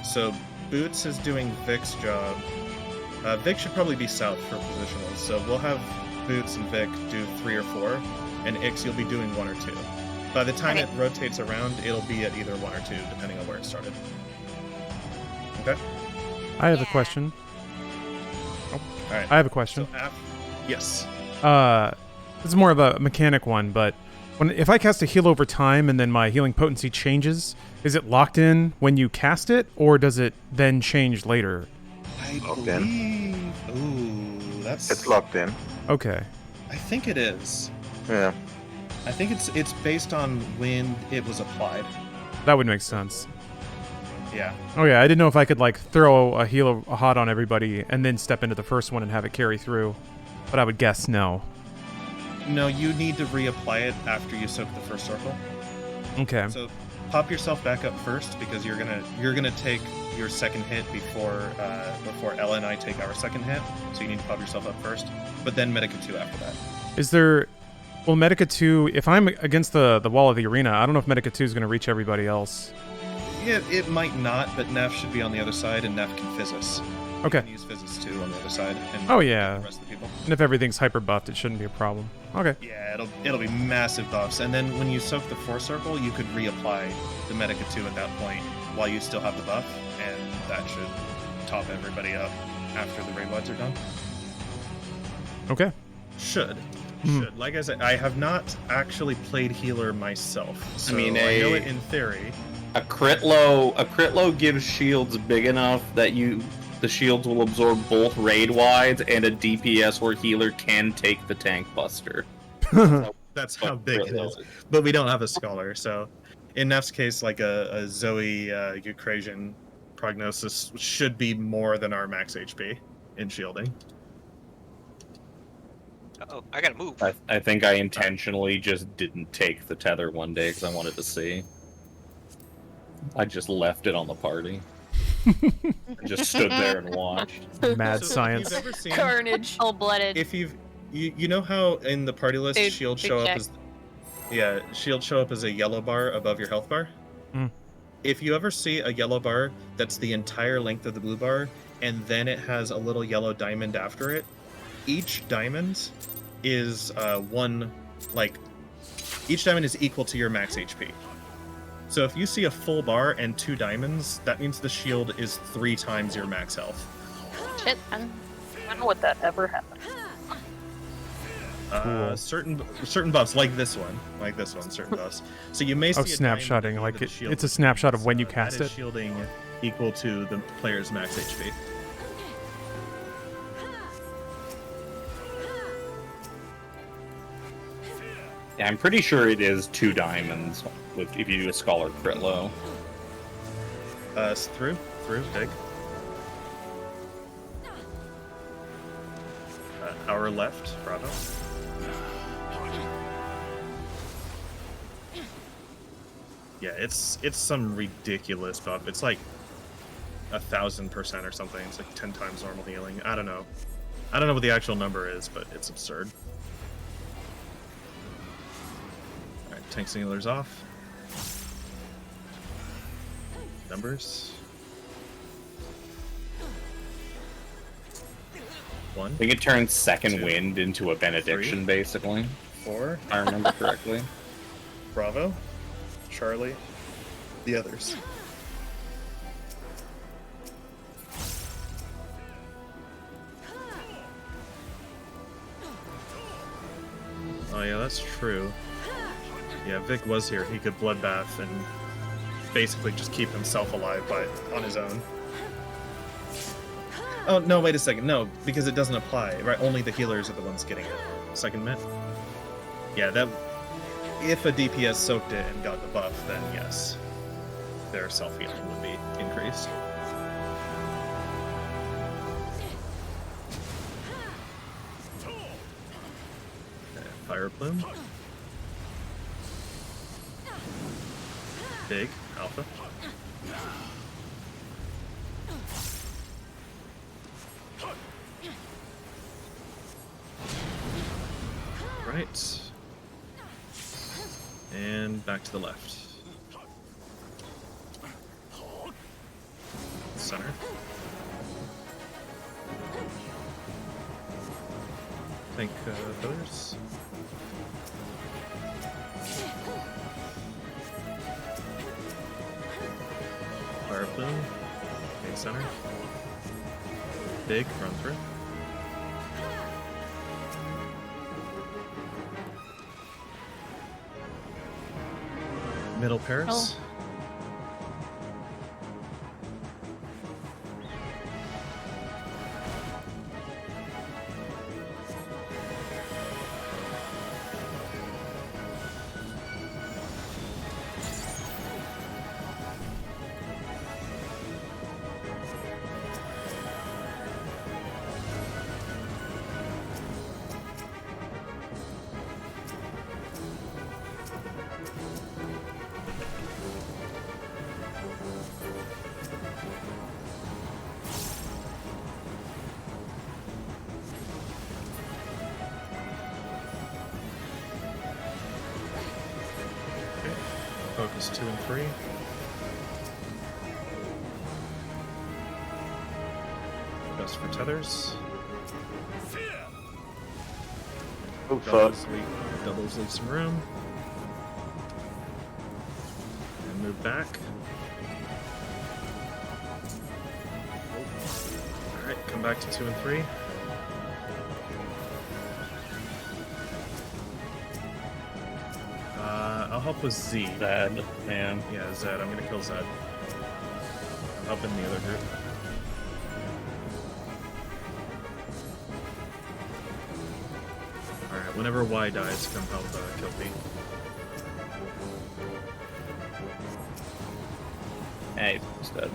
So Boots is doing Vic's job. Vic should probably be south for positionals, so we'll have Boots and Vic do 3 or 4, and Ix, you'll be doing 1 or 2. By the time it rotates around, it'll be at either 1 or 2, depending on where it started. Okay? I have a question. All right. I have a question. So yes. This is more of a mechanic one, but if I cast a heal over time and then my healing potency changes, is it locked in when you cast it, or does it then change later? I believe... Ooh, that's... It's locked in. Okay. I think it is. Yeah. I think it's based on when it was applied. That would make sense. Yeah. Oh yeah, I didn't know if I could like throw a heal hot on everybody and then step into the first one and have it carry through, but I would guess no. No, you need to reapply it after you soak the first circle. Okay. So pop yourself back up first because you're gonna take your second hit before Ella and I take our second hit. So you need to pop yourself up first, but then Medica 2 after that. Is there? Well, Medica 2. If I'm against the wall of the arena, I don't know if Medica 2 is going to reach everybody else. Yeah, it might not, but Neff should be on the other side, and Neff can fizz us. Okay. You can use Fizzes too on the other side. And Oh yeah. The rest of the people. And if everything's hyper buffed, it shouldn't be a problem. Okay. Yeah, it'll be massive buffs, and then when you soak the 4 circle, you could reapply the Medica 2 at that point while you still have the buff, and that should top everybody up after the Ray Bloods are done. Okay. Should. Like I said, I have not actually played healer myself, so I mean, I know it in theory. A crit low gives shields big enough that the shields will absorb both raid wides and a DPS where healer can take the tank buster. That's how big it is. But we don't have a scholar, so in Neff's case, like a Zoe Eucrasian prognosis should be more than our max HP in shielding. Uh-oh, I gotta move. I think I intentionally just didn't take the tether one day because I wanted to see. I just left it on the party. I just stood there and watched. Mad science. If you've ever seen, Carnage. Cold-blooded. if you know how in the party list Dude, shields good show up check. as shields show up as a yellow bar above your health bar. Mm. If you ever see a yellow bar that's the entire length of the blue bar, and then it has a little yellow diamond after it, each diamond is each diamond is equal to your max HP. So if you see a full bar and 2 diamonds, that means the shield is 3 times your max health. Shit, man. When would that ever happen? Cool. Certain buffs, like this one, certain buffs. So you may see Oh, a snapshotting. diamond Like that the shield it's a snapshot of when you that cast is it. shielding equal to the player's max HP. Yeah, I'm pretty sure it is 2 diamonds if you do a scholar crit low. Through, dig. Our left, Bravo. Yeah, it's some ridiculous buff. It's like 1,000% or something. It's like 10 times normal healing. I don't know what the actual number is, but it's absurd. All right, tank singular's off. Numbers. 1. I think it turns second 2, wind into a benediction, 3, basically. 4. If I remember correctly. Bravo, Charlie, the others. Oh yeah, that's true. Yeah, Vic was here. He could bloodbath and basically just keep himself alive on his own. Oh no! Wait a second. No, because it doesn't apply. Right? Only the healers are the ones getting it. Second mint. Yeah, that. If a DPS soaked it and got the buff, then yes, their self-healing would be increased. Fire plume. Big alpha. Right. And back to the left. Center. Think pillars. Fire plume. Okay, center. Big, run through. Middle Paris. Oh. refocus 2 and 3. Just for tethers. Oh fuck. Doubles leave some room. And move back. Alright, come back to 2 and 3. I'll help with Z. Zed, man. Yeah, Zed. I'm gonna kill Zed. I'm helping the other group. Alright, whenever Y dies, come help kill B. Hey, he's dead.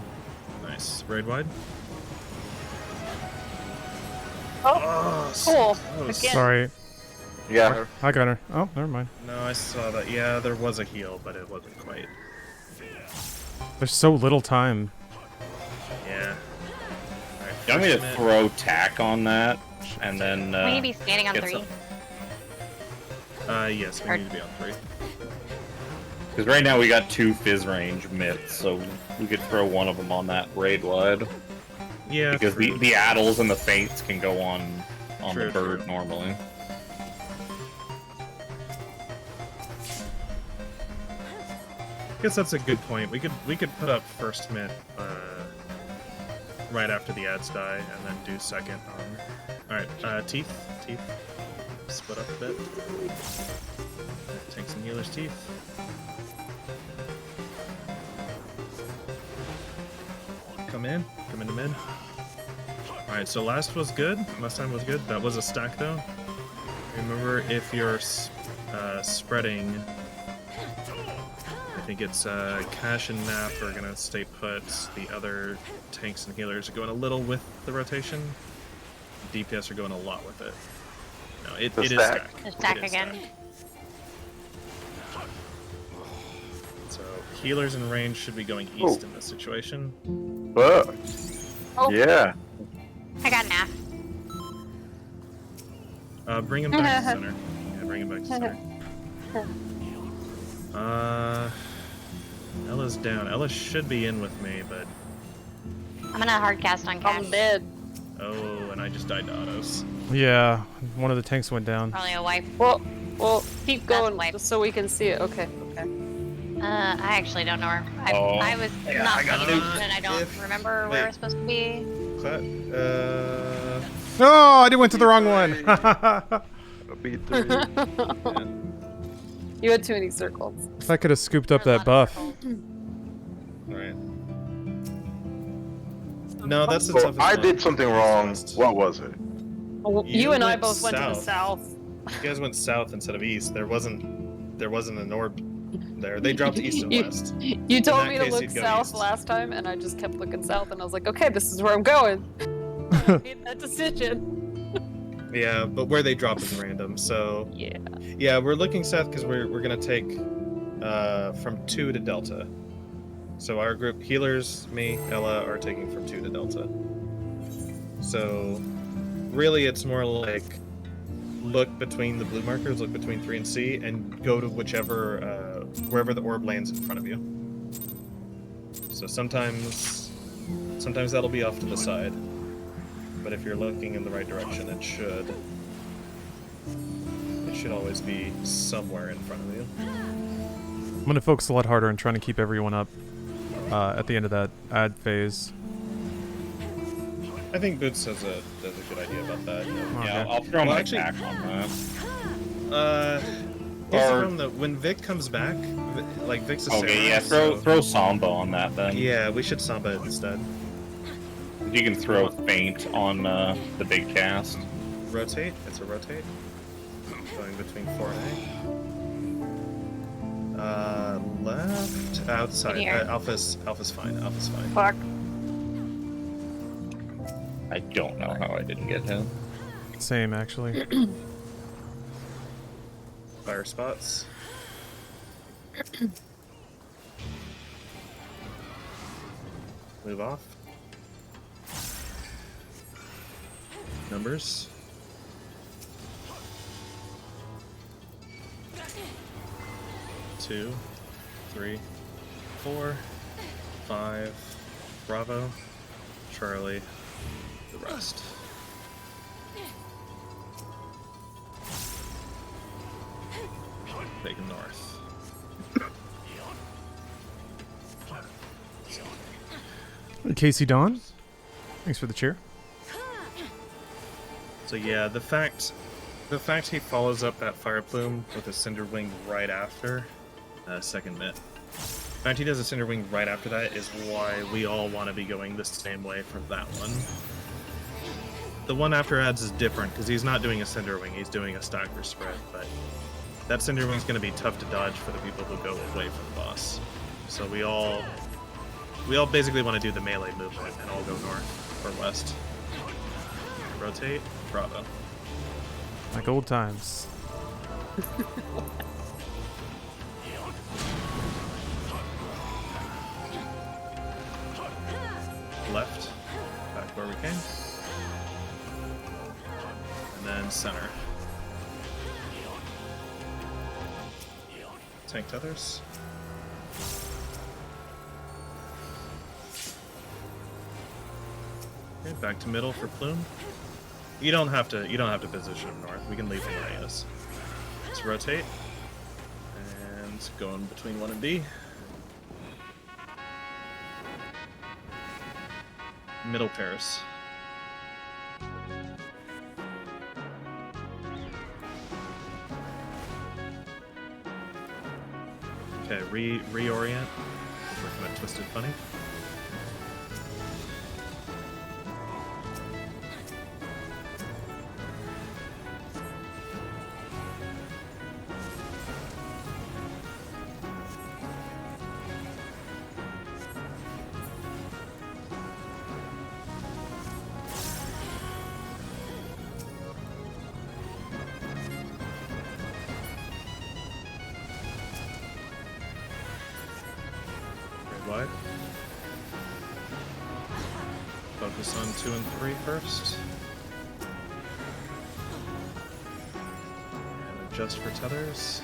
Nice. Raid wide. Oh, so cool. close. Again. Sorry. You got her. I got her. Oh, never mind. No, I saw that. Yeah, there was a heal, but it wasn't quite. There's so little time. Yeah. Alright, You want me to first throw tack on that, and then We need to be standing on get 3. yes, we need to be on 3. Because right now we got 2 fizz range mitts, so we could throw one of them on that raid wide. Yeah, Because true. the addles and the feints can go on True, the bird true. normally. I guess that's a good point. We could put up first mitt right after the ads die, and then do second on. All right, teeth. Split up a bit. Tanks and healers teeth. Come into mid. All right, so last was good. Last time was good. That was a stack though. Remember, if you're spreading. I think it's Cash and Nap are gonna stay put. The other tanks and healers are going a little with the rotation. DPS are going a lot with it. No, it is stack. It's stack It is again. stack. So healers in range should be going east in this situation. Fuck. Oh. Yeah. I got NAF. Bring him back to center. Yeah, bring him back to center. Ella's down. Ella should be in with me, but I'm gonna hard cast on Cash. I'm dead. oh, and I just died to autos. Yeah, one of the tanks went down. Probably a wipe. Well, keep That's going wipe. just so we can see it. Okay. I actually don't know her. I was Yeah, not I got paying nuked. attention. I don't If- remember where wait. I was supposed to be. Oh, I went to the wrong one. Beat the You had too many circles. I could have scooped up There's a that lot of buff. circles. Alright. No, that's the So toughest I one. did something wrong. What was it? You and I went both went to the south. You guys went south instead of east. There wasn't an orb there. They dropped east and west. You told that me to case, look you'd go south east. last time, and I just kept looking south, and I was like, okay, this is where I'm going. I made that decision. Yeah, but where they drop is random. So Yeah. we're looking south because we're gonna take from 2 to Delta. So our group healers, me, Ella, are taking from 2 to Delta. So really, it's more like look between the blue markers, look between 3 and C, and go to whichever wherever the orb lands in front of you. So sometimes that'll be off to the side, but if you're looking in the right direction, it should always be somewhere in front of you. I'm gonna focus a lot harder on trying to keep everyone up at the end of that ad phase. I think Boots has a good idea about that. Yeah, I'll throw my tack on that. Here's the problem though. When Vic comes back, like Vic's a Okay, samurai, yeah, so- throw Samba on that then. Yeah, we should Samba it instead. You can throw feint on the big cast. Rotate. It's a rotate. Going between 4 and 8. Left, outside. Here. Alpha's fine. Alpha's fine. Fuck. I don't know how I didn't get him. Same, actually. Fire spots. Move off. Numbers. Two. 3, 4, 5, Bravo, Charlie, the rest. Take them north. Casey Dawn, thanks for the cheer. So yeah, the fact he follows up that fire plume with a cinder wing right after second mitt. The fact he does a cinder wing right after that is why we all want to be going the same way for that one. The one after ads is different because he's not doing a cinder wing, he's doing a stacker spread, but that cinder wing's going to be tough to dodge for the people who go away from the boss. So we all basically want to do the melee movement and all go north or west. Rotate, Bravo. Like old times. Left, back where we came. And then center. Tank tethers. Okay, back to middle for plume. You don't have to position him north. We can leave him where he is. Let's rotate. And go in between 1 and B. Middle pairs. Okay, reorient. We're kind of twisted funny. Wide. Focus on 2 and 3 first. And adjust for tethers.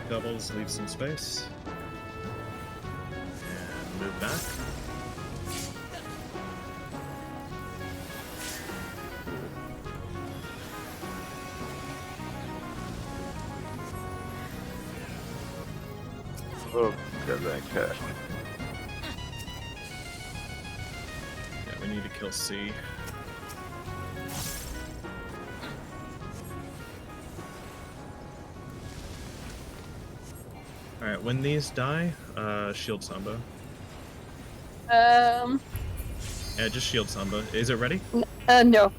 Doubles, leave some space. And move back. Oh, got that cat. Yeah, we need to kill C. Alright, when these die, shield Samba. Yeah, just shield Samba. Is it ready? No. Okay,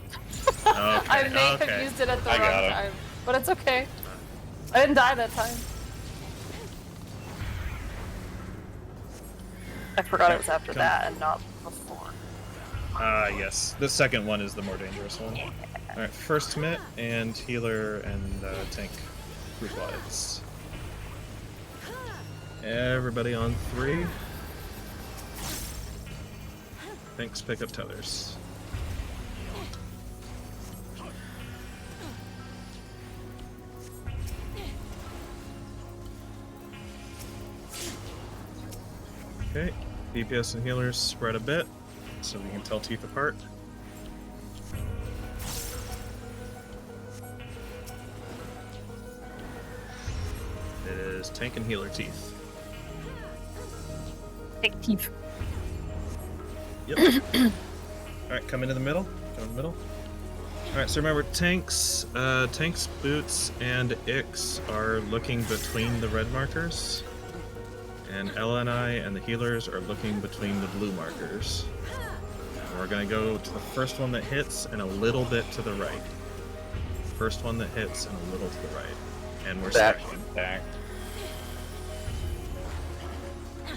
I may okay. have used it at the I got wrong it. time, but it's okay. I didn't die that time. I forgot it was after that and not before. Yes. The second one is the more dangerous one. Alright, first mitt and healer and tank group wides. Everybody on 3. Thanks, pick up tethers. Okay, DPS and healers spread a bit so we can tell teeth apart. It is tank and healer teeth. Big teeth. Yep. Alright, come into the middle. Go in the middle. Alright, so remember, tanks, boots, and Ix are looking between the red markers. And Ella and I and the healers are looking between the blue markers. And we're going to go to the first one that hits and a little bit to the right. First one that hits and a little to the right. And we're stacking.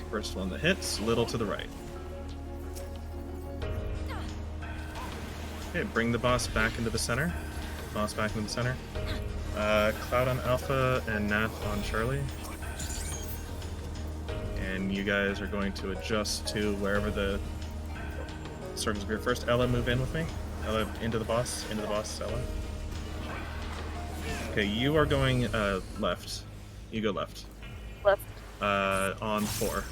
First one that hits, little to the right. Okay, bring the boss back into the center. Boss back into the center. Cloud on Alpha and Nath on Charlie. And you guys are going to adjust to wherever the circles appear first. Ella, move in with me. Ella, into the boss, Ella. Okay, you are going left. You go left. Left. On four.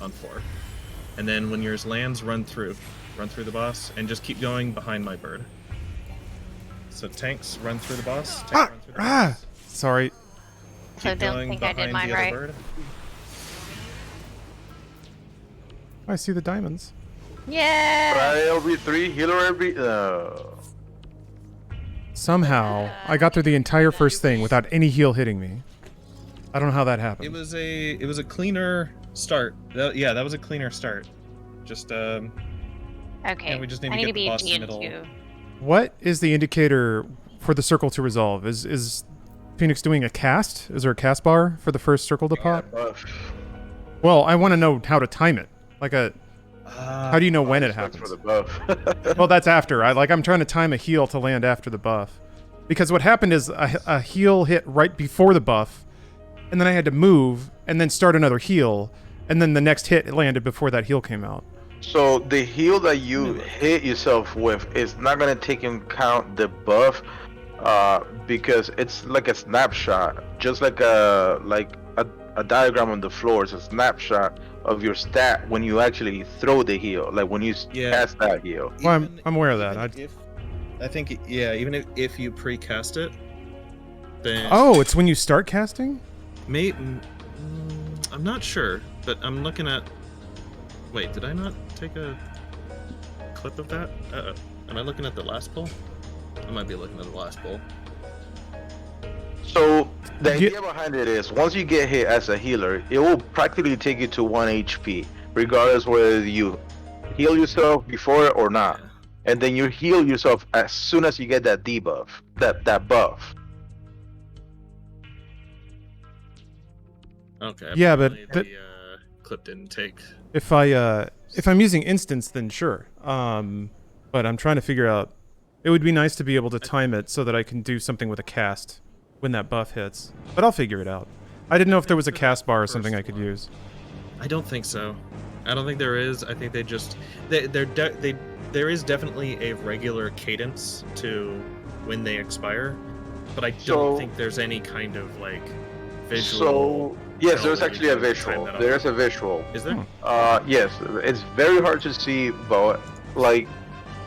And then when yours lands, run through the boss, and just keep going behind my bird. So tanks, run through the boss. Run through the boss. Sorry. So Keep don't going think I did behind mine the other right. bird. I see the diamonds. Yeah. Try LB3, healer Somehow, I got through the entire first thing without any heal hitting me. I don't know how that happened. It was a cleaner start. That was a cleaner start. Just Okay. yeah, we just need I to need get to the be boss in the in middle. too. What is the indicator for the circle to resolve? Is Phoenix doing a cast? Is there a cast bar for the first circle to pop? Well, I want to know how to time it. How do you know when it happens? For the buff. Well, that's after. I'm trying to time a heal to land after the buff. Because what happened is a heal hit right before the buff, and then I had to move and then start another heal, and then the next hit landed before that heal came out. So the heal that you hit yourself with is not gonna take into account the buff, because it's like a snapshot, just like a diagram on the floor. It's a snapshot of your stat when you actually throw the heal, like when you cast that heal. Well, I'm aware of that. I think even if you pre-cast it, then It's when you start casting? I'm not sure, but I'm looking at. Wait, did I not take a clip of that? Am I looking at the last pull? I might be looking at the last pull. So the idea behind it is, once you get hit as a healer, it will practically take you to 1 HP, regardless whether you heal yourself before or not. And then you heal yourself as soon as you get that debuff, that buff. Okay. Yeah, but the clip didn't take. If I'm using instance, then sure. But I'm trying to figure out. It would be nice to be able to time it so that I can do something with a cast when that buff hits. But I'll figure it out. I didn't know if there was a cast bar or something I could use. I don't think so. I don't think there is. I think they just there is definitely a regular cadence to when they expire, but I don't think there's any kind of visual. So yes, there's actually a visual. There's a visual. Is there? Yes, it's very hard to see, but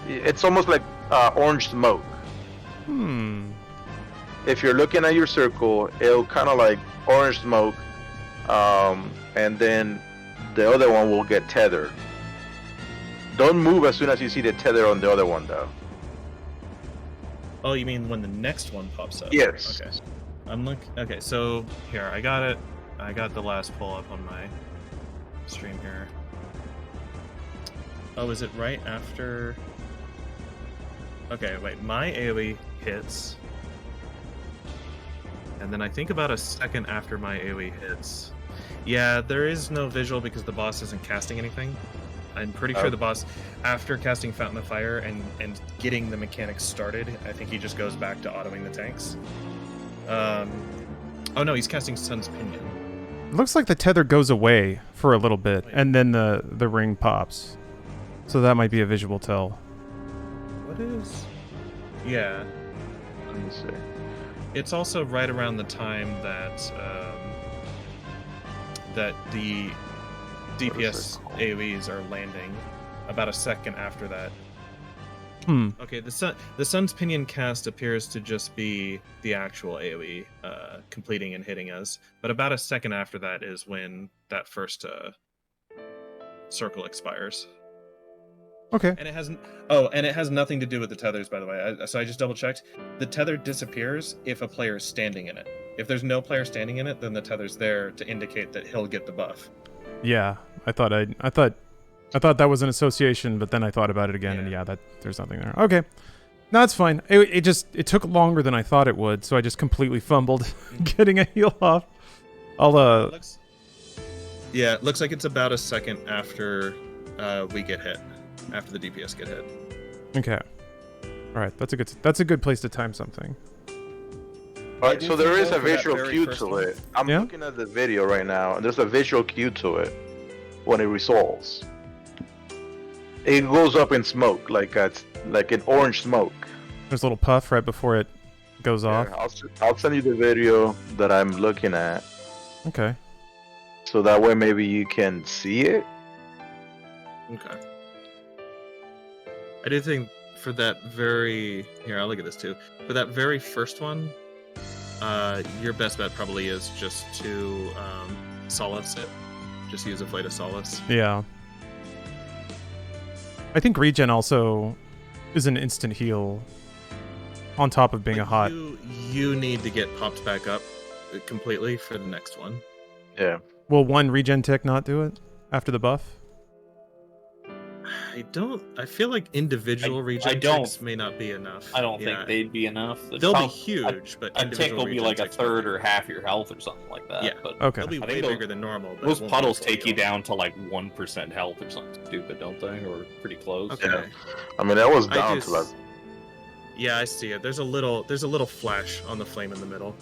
it's almost like orange smoke. If you're looking at your circle, it'll kind of like orange smoke, and then the other one will get tethered. Don't move as soon as you see the tether on the other one, though. Oh, you mean when the next one pops up? Yes. Okay. Okay, so here I got it. I got the last pull up on my stream here. Oh, is it right after? Okay, wait. My AoE hits, and then I think about a second after my AoE hits. Yeah, there is no visual because the boss isn't casting anything. I'm pretty sure the boss, after casting Fountain of Fire and getting the mechanics started, I think he just goes back to autoing the tanks. Oh no, he's casting Sun's Pinion. It looks like the tether goes away for a little bit, and then the ring pops. So that might be a visual tell. What is? Yeah. Let me see. It's also right around the time that that the DPS AoEs are landing, about a second after that. Okay, the Sun's Pinion cast appears to just be the actual AoE completing and hitting us, but about a second after that is when that first circle expires. Okay. And it has nothing to do with the tethers, by the way. So I just double checked. The tether disappears if a player is standing in it. If there's no player standing in it, then the tether's there to indicate that he'll get the buff. Yeah, I thought that was an association, but then I thought about it again, and there's nothing there. Okay, no, it's fine. It took longer than I thought it would, so I just completely fumbled getting a heal off. It looks like it's about a second after we get hit, after the DPS get hit. Okay, all right, that's a good place to time something. Alright, so there is a visual cue to it. I'm looking at the video right now, and there's a visual cue to it when it resolves. It goes up in smoke, like an orange smoke. There's a little puff right before it goes off. I'll send you the video that I'm looking at, Okay. so that way maybe you can see it. Okay. I do think for that very I'll look at this too. For that very first one, your best bet probably is just to solace it. Just use a Flight of Solace. Yeah. I think regen also is an instant heal on top of being a hot. You need to get popped back up completely for the next one. Yeah. Will one regen tick not do it after the buff? I feel like individual regen ticks may not be enough. I don't think they'd be enough. They'll be huge, but a tick will be like a third or half your health or something like that. Yeah. But okay. They'll be way bigger than normal. But those puddles take you down to like 1% health or something stupid, don't they? Or pretty close. Okay. Yeah. I mean, that was down to like. Yeah, I see it. There's a little flash on the flame in the middle.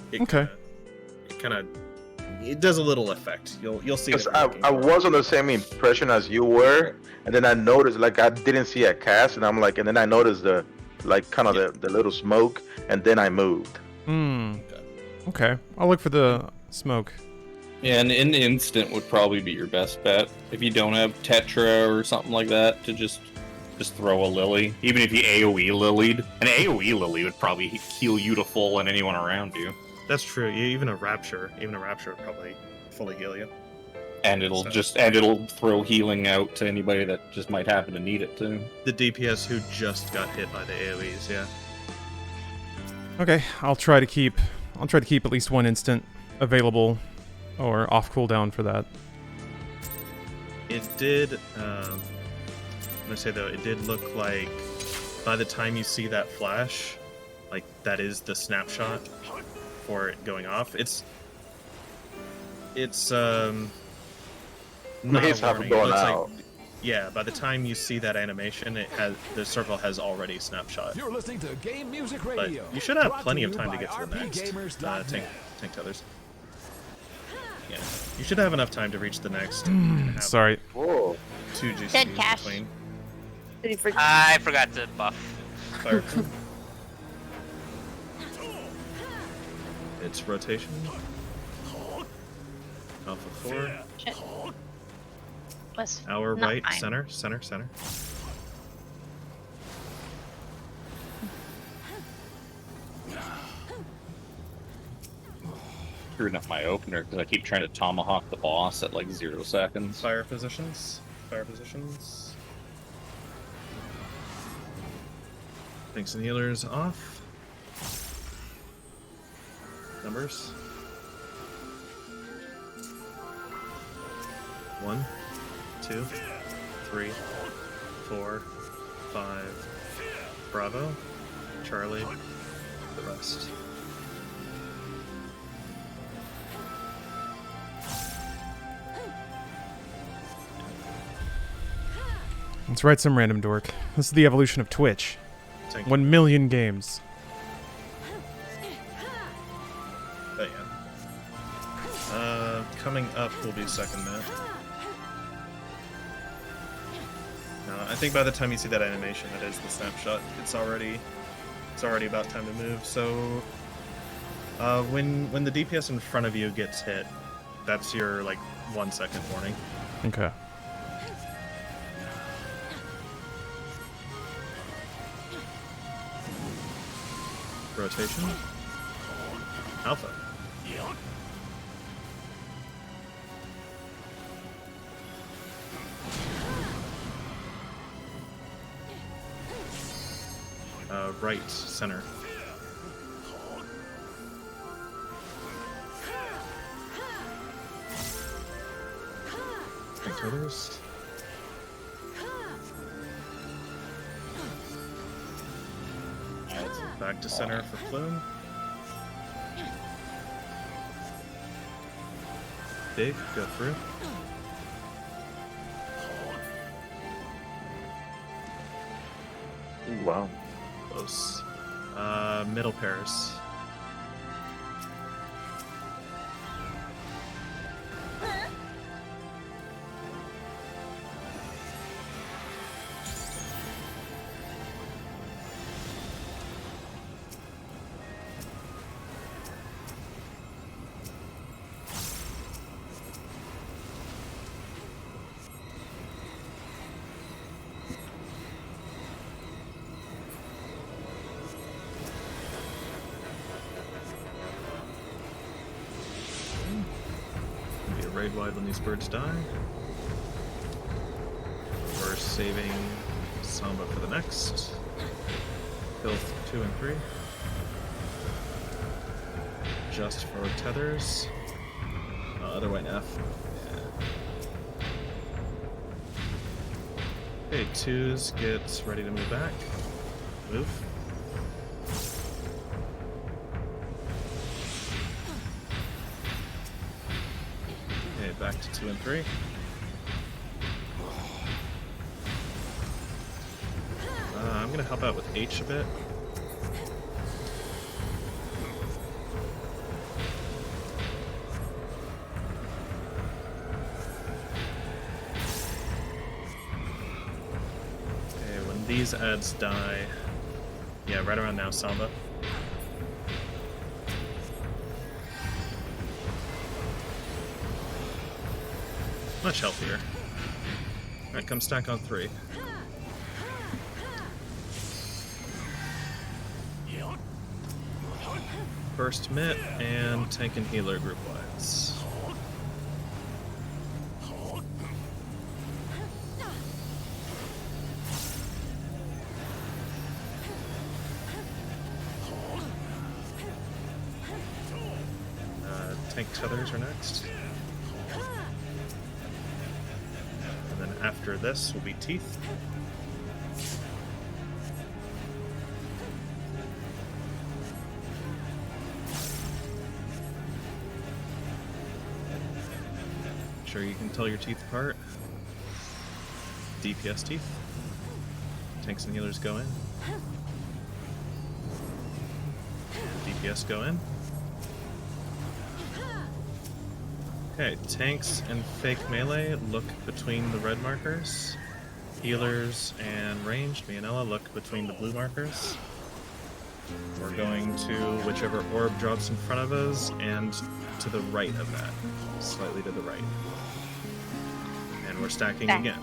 It does a little effect. You'll see it. I was on the same impression as you were, and then I noticed like I didn't see a cast, and I'm like, and then I noticed the little smoke, and then I moved. Okay, I'll look for the smoke. Yeah, and an instant would probably be your best bet if you don't have Tetra or something like that to just throw a Lily. Even if you AoE Lilied, an AoE Lily would probably heal you to full and anyone around you. That's true. Even a rapture would probably fully heal you. And it'll it'll throw healing out to anybody that just might happen to need it too. The DPS who just got hit by the AoEs, yeah. Okay, I'll try to keep at least one instant available or off cooldown for that. It did I'm gonna say though, it did look like by the time you see that flash, like that is the snapshot for it going off. It's not a warning. It looks like, yeah, by the time you see that animation, the circle has already snapshot. You're listening to Game Music Radio. But you should have plenty of time to get to the next tank tethers. Yeah, you should have enough time to reach the next. Sorry. Whoa. 2 GCs Dead cash. between. I forgot to buff. Fire. It's rotation. Alpha 4. Shit. Was Our not right, fine. center. Screwing up my opener because I keep trying to tomahawk the boss at like 0 seconds. Fire positions. Tanks and healers off. Numbers. 1, 2, 3, 4, 5. Bravo. Charlie. The rest. Let's write some random dork. This is the evolution of Twitch. Tank. 1 million games. But yeah. Coming up will be second map. I think by the time you see that animation, that is the snapshot. It's already about time to move. So when the DPS in front of you gets hit, that's your like 1 second warning. Okay. Rotation. Alpha. Right, center. Tank tethers. Back to center for Plume. Big, go through. Ooh, wow. Close. Middle pairs. raid wide when these birds die. We're saving Samba for the next. Kill 2 and 3. Just for tethers. Other way F. Okay, 2s gets ready to move back. Move. Okay, back to 2 and 3. I'm gonna help out with H a bit. Okay, when these ads die, yeah, right around now, Samba. Much healthier. Alright, come stack on 3. First mitt and tank and healer group wise. Tank tethers are next. And then after this will be teeth. Sure you can tell your teeth apart. DPS teeth. Tanks and healers go in. DPS go in. Okay, tanks and fake melee look between the red markers. Healers and ranged, me and Ella, look between the blue markers. We're going to whichever orb drops in front of us and to the right of that. Slightly to the right. And we're stacking again.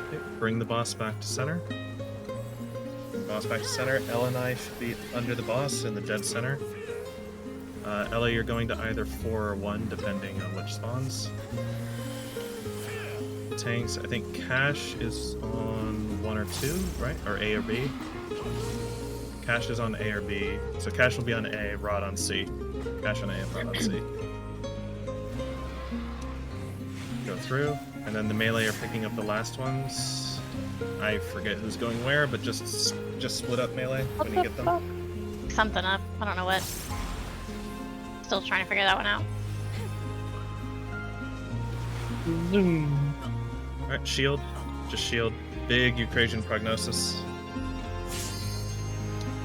Okay, bring the boss back to center. Boss back to center. Ella and I should be under the boss in the dead center. Ella, you're going to either 4 or 1, depending on which spawns. Tanks, I think Cash is on 1 or 2, right? Or A or B. Cash is on A or B. So Cash will be on A, Rod on C. Cash on A and Rod on C. Go through, and then the melee are picking up the last ones. I forget who's going where, but just split up melee when you get them. Something up. I don't know what. Still trying to figure that one out. Alright, shield. Just shield. Big Eucrasian prognosis.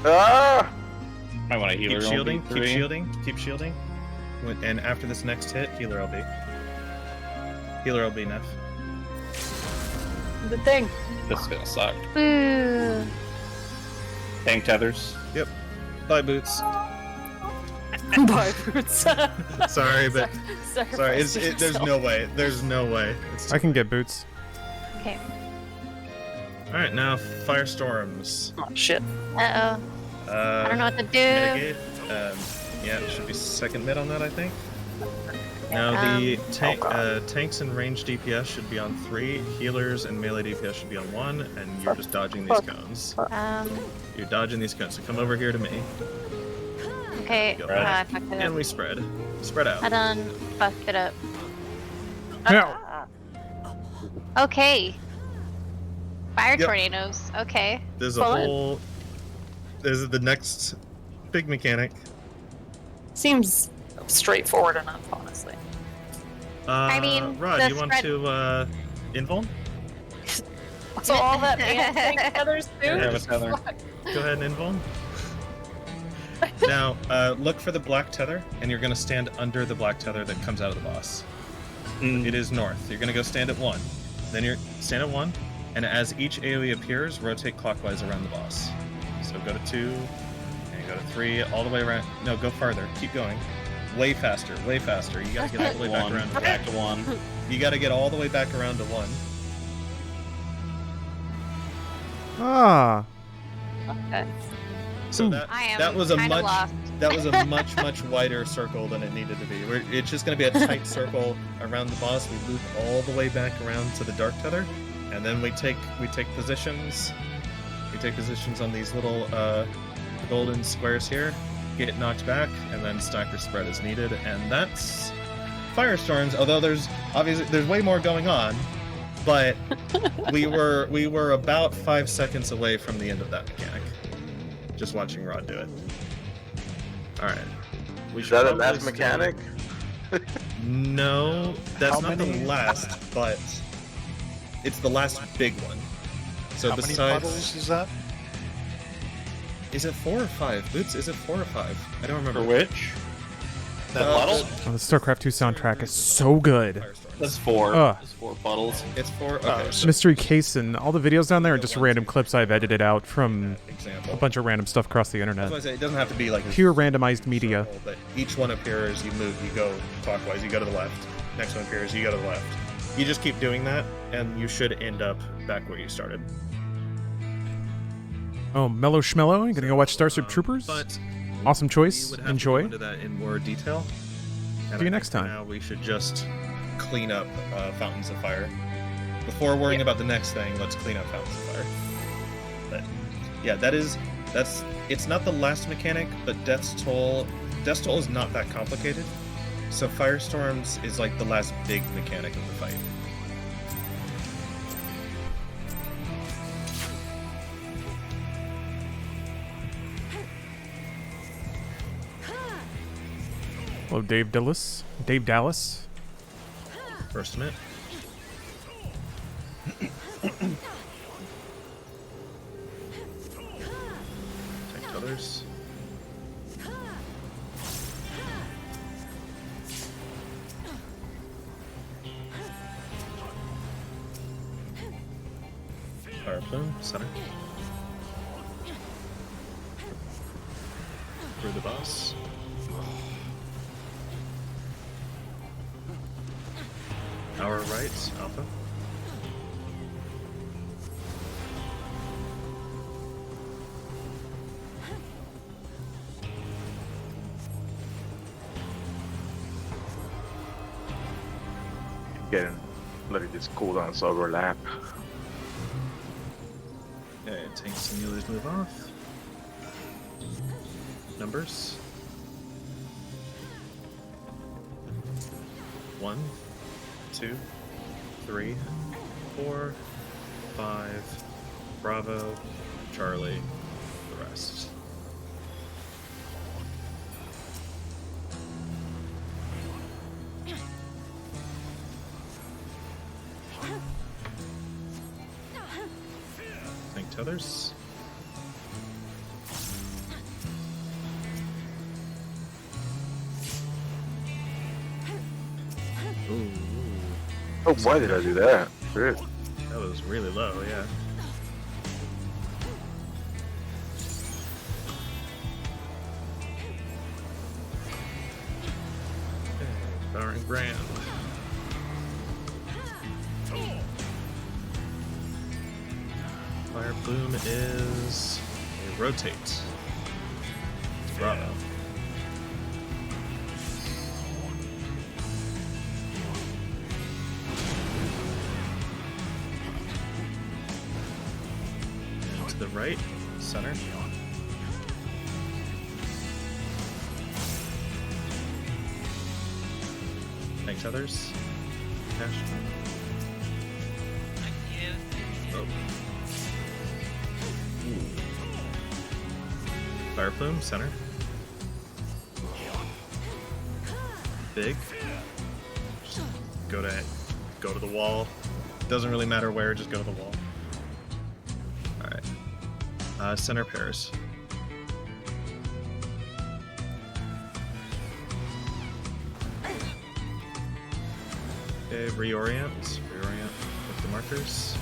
Ah! I want a healer. Keep shielding, keep shielding, keep shielding. And after this next hit, healer LB. Healer LB, Neff. The thing. This is gonna suck. Boo. Tank tethers. Yep. Bye, Boots. Bye, Boots. Sorry, but... Sorry, Sacrifice there's no way. There's no way. I can get Boots. Okay. Alright, now Firestorms. Oh, shit. Uh-oh. I don't know what to do. Mitigate. Yeah, it should be second mid on that, I think. Now the tanks and ranged DPS should be on 3, healers and melee DPS should be on 1, and you're just dodging these cones. You're dodging these cones, so come over here to me. Okay, I fucked it up. And we spread. Spread out. I done fucked it up. Yeah. Okay. Fire tornadoes. Okay. There's a whole... This is the next big mechanic. Seems straightforward enough, honestly. I mean, Rod, you want to invuln? So all that tank feathers do? Yeah, with tether. Go ahead and invuln. Now, look for the black tether, and you're going to stand under the black tether that comes out of the boss. It is north. You're going to go stand at 1. Then you're stand at 1, and as each AoE appears, rotate clockwise around the boss. So go to 2, and go to 3, all the way around. No, go farther. Keep going. Way faster, way faster. You gotta get all the way back around to back to 1. You gotta get all the way back around to 1. Ah. Okay. So I am that was a kinda much lost. that was a much wider circle than it needed to be. It's just going to be a tight circle around the boss. We loop all the way back around to the Dark Tether, and then we take positions. We take positions on these little golden squares here, get knocked back, and then stack or spread as needed. And that's Firestorms. Although there's way more going on, but we were about 5 seconds away from the end of that mechanic. Just watching Rod do it. All right. Is that the last mechanic? No, that's How not many- the last, but it's the last big one. So How many besides, puddles is that? is it 4 or 5? Boots, is it 4 or 5? I don't remember. For which? That Uh, puddle? Oh, the StarCraft 2 soundtrack is so good. Firestorms. That's 4. Ugh. That's 4 puddles. It's 4. Okay, so Mystery Case and all the videos down there are just random clips I've edited out from example. a bunch of random stuff across the That's why I internet. say it doesn't have to be like a Pure randomized media. circle, but each one appears, you move, you go clockwise, you go to the left. Next one appears, you go to the left. You just keep doing that, and you should end up back where you started. Oh, Mellow Schmellow, you gonna go watch Starship Troopers? But Awesome we choice. would have to Enjoy. go into that in more detail. And See you I next think time. Now we should just clean up Fountains of Fire. Before worrying about the next thing, let's clean up Fountains of Fire. But yeah, it's not the last mechanic, but Death's Toll is not that complicated. So Firestorms is like the last big mechanic of the fight. Hello, Dave Dallas. Dave Dallas. First minute. Take others. Fire plume, center. Through the boss. Our right, Alpha. Letting this cooldowns overlap. Okay, tank simulators move off. Numbers. 1, 2, 3, 4, 5, Bravo, Charlie, the rest. Tank tethers. Ooh. Oh, why did I do that? Shit. That was really low, yeah. Okay, Powering Brand. Fire Plume is a rotate. Bravo. And to the right, center. Tank tethers. Cash. Oh. Fire plume, center. Big. Just go to the wall. Doesn't really matter where, just go to the wall. Alright. Center pairs. Okay, reorient with the markers.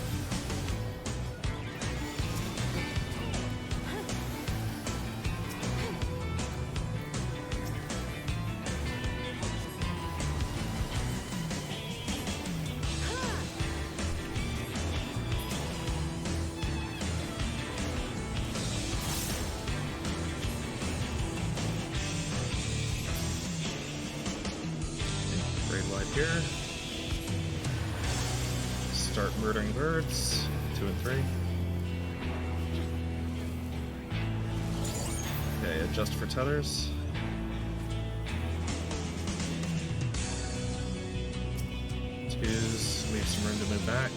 here. Start murdering birds. 2 and 3. Okay, adjust for tethers. Twos, leave some room to move back.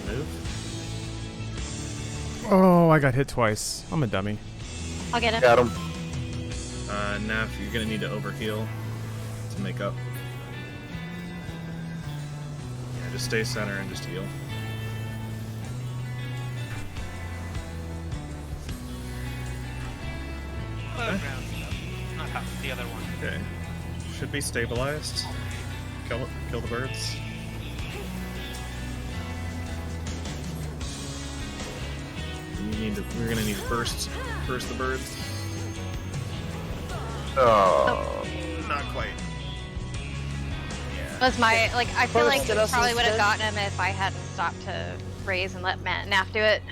And move. Oh, I got hit twice. I'm a dummy. I'll get him. Got him. Naf, you're gonna need to overheal to make up. Yeah, just stay center and just heal. Okay. Not how, the other one. Okay. Should be stabilized. Kill the birds. We're gonna need to burst the birds. Oh. Not quite. Was my I feel like Bursted us probably would have instead. gotten him if I hadn't stopped to raise and let Naf do it.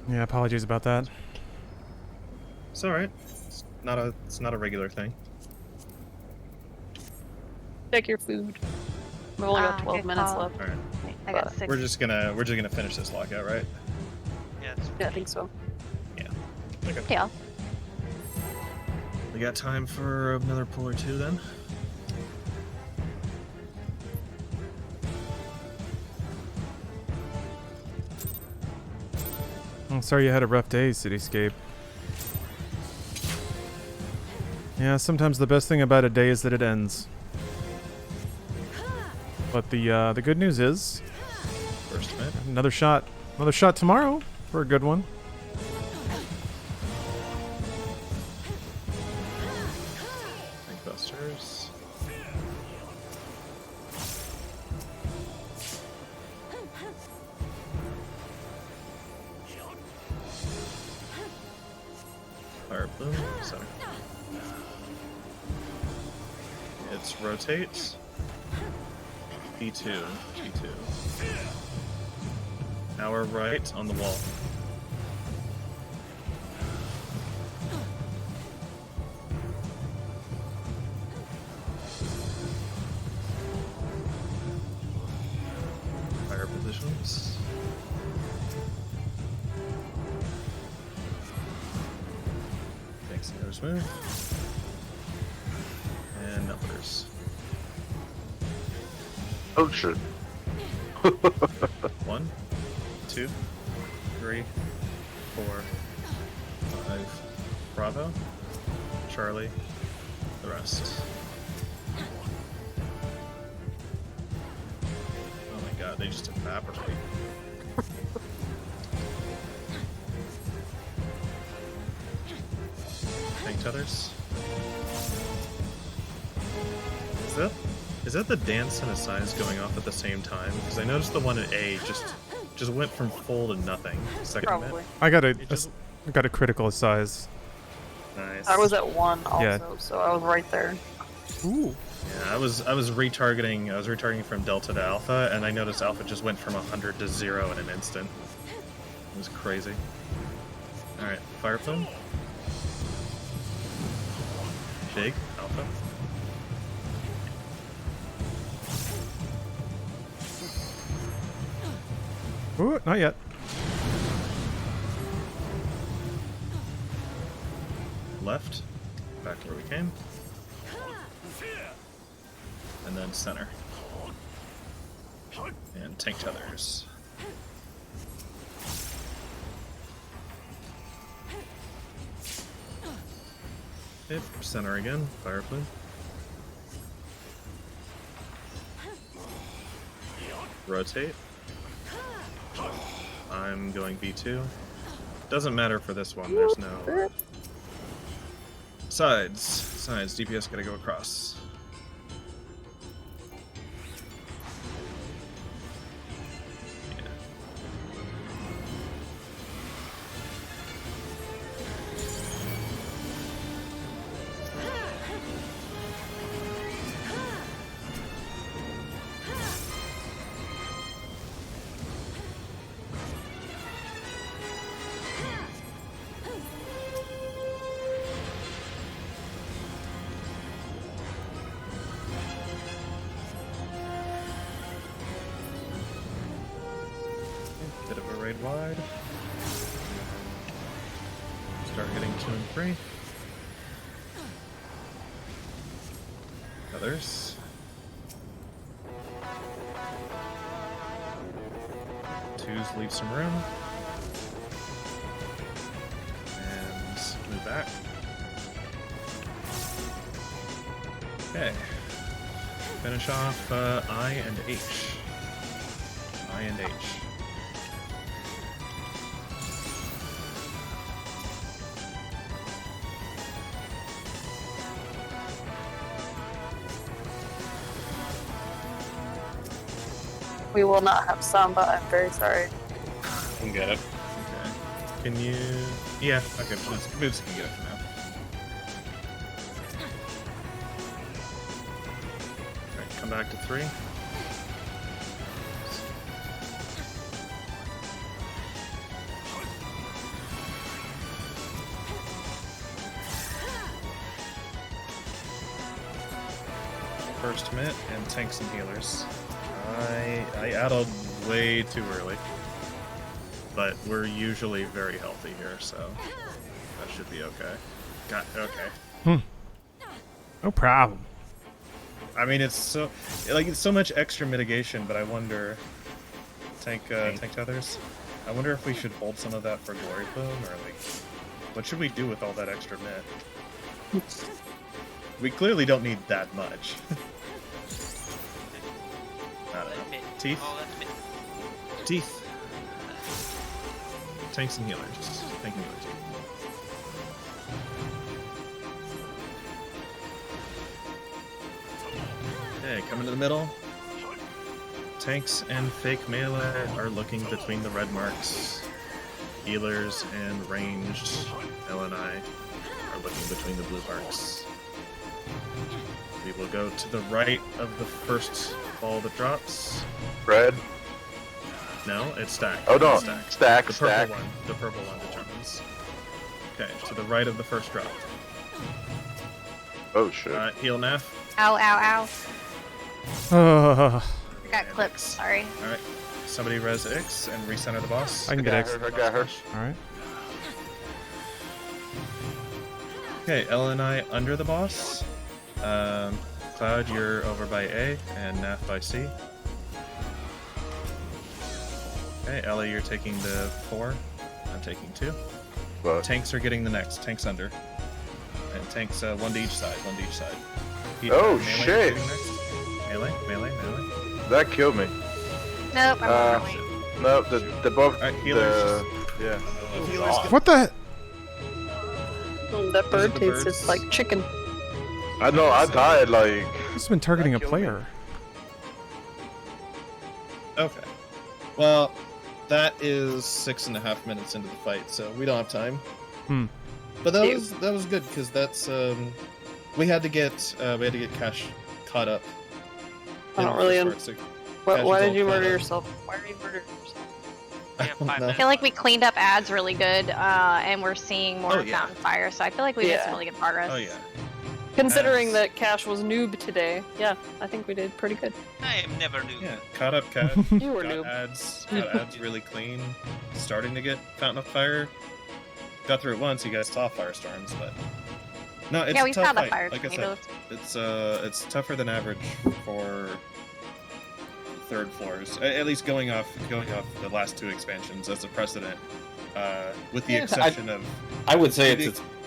Yeah, apologies about that. It's alright. It's not a regular thing. Check your food. We've only got 12 good minutes call. left. Alright. I got But- 6. We're just gonna finish this lockout, right? Yeah. Yeah, I think so. Okay. Yeah. We got time for another pull or two then. I'm sorry you had a rough day, Cityscape. Yeah, sometimes the best thing about a day is that it ends. But the good news is First hit. another shot tomorrow for a good one. Busters. Fire plume. Center. It's rotate. B2. B2. Our right on the wall. Fire positions. Thanks, Snaider's move. And numbers. Oh shit. 1, 2, 3, 4, 5. Bravo. Charlie. The rest. Oh my god, they just evaporate. Tank tethers. Is that the dance and a size going off at the same time? Because I noticed the one at A just went from full to nothing. Second Probably. bit. I got just- I got a critical size. Nice. I was at 1 also, Yeah. so I was right there. Ooh. Yeah, I was retargeting. I was retargeting from Delta to Alpha, and I noticed Alpha just went from 100 to 0 in an instant. It was crazy. All right, fire plume. Big Alpha. Ooh, not yet. Left. Back to where we came. And then center. And tank tethers. Hit center again. Fire plume. Rotate. I'm going B2. Doesn't matter for this one. There's no sides. Sides. DPS gotta go across. wide. Start hitting 2 and 3. Others. 2s leave some room. And move back. Okay. Finish off I and H. I and H. We will not have Samba. I'm very sorry. I can get it. Okay. Can you... Yeah, okay, Boots can get it for now. Alright, come back to 3. First mitt and tanks and healers. I addled way too early, but we're usually very healthy here, so that should be okay. Okay. No problem. I mean, it's so much extra mitigation, but I wonder, tank tethers. I wonder if we should hold some of that for Glory Plume, or like, what should we do with all that extra mitt? We clearly don't need that much. I don't know. Teeth? Oh, that's mid. Teeth. Tanks and healers. Tank and healers. Okay, coming to the middle. Tanks and fake melee are looking between the red marks. Healers and ranged L and I are looking between the blue marks. We will go to the right of the first ball that drops. Red. No, it's stack. Oh no, Stack. stack, The stack. purple one. The purple one determines. Okay, to the right of the first drop. Oh shit. Heal Naf. Ow, ow, ow. Uh, I got clipped, sorry. Alright. Somebody res X and recenter the boss. I can get X. I got her. Alright. Okay, L and I under the boss. Cloud, you're over by A, and Naf by C. Okay, Ellie, you're taking the 4. I'm taking 2. But Tanks are getting the next. Tanks under. And tanks, 1 to each side. 1 to each side. Oh, Melee shit. getting next. Melee. that killed me. Nope, I'm early. No, the both. Alright, healers. Yeah. What the? That bird the tastes birds. just like chicken. I know. I died like. This has been targeting a That killed me. player. Okay. Well, that is 6.5 minutes into the fight, so we don't have time. But that was good because that's we had to get Cash caught up. I don't really understand. Why did you murder yourself? Why are you murdering yourself? I don't know. I feel like we cleaned up ads really good, and we're seeing more Oh, yeah. Fountain Fire, so I feel like we made Yeah. some really good progress. Oh yeah. Considering Ads. that Cash was noob today, yeah, I think we did pretty good. I am never new. Yeah, caught up Cash. You were got noob. got ads really clean. Starting to get Fountain of Fire. Got through it once. You guys saw Firestorms, but no, it's Yeah, a we tough saw the fight. fire Like I tornadoes. said, it's tougher than average for third floors. At least going off the last 2 expansions as a precedent, with the Yeah, exception of. I would say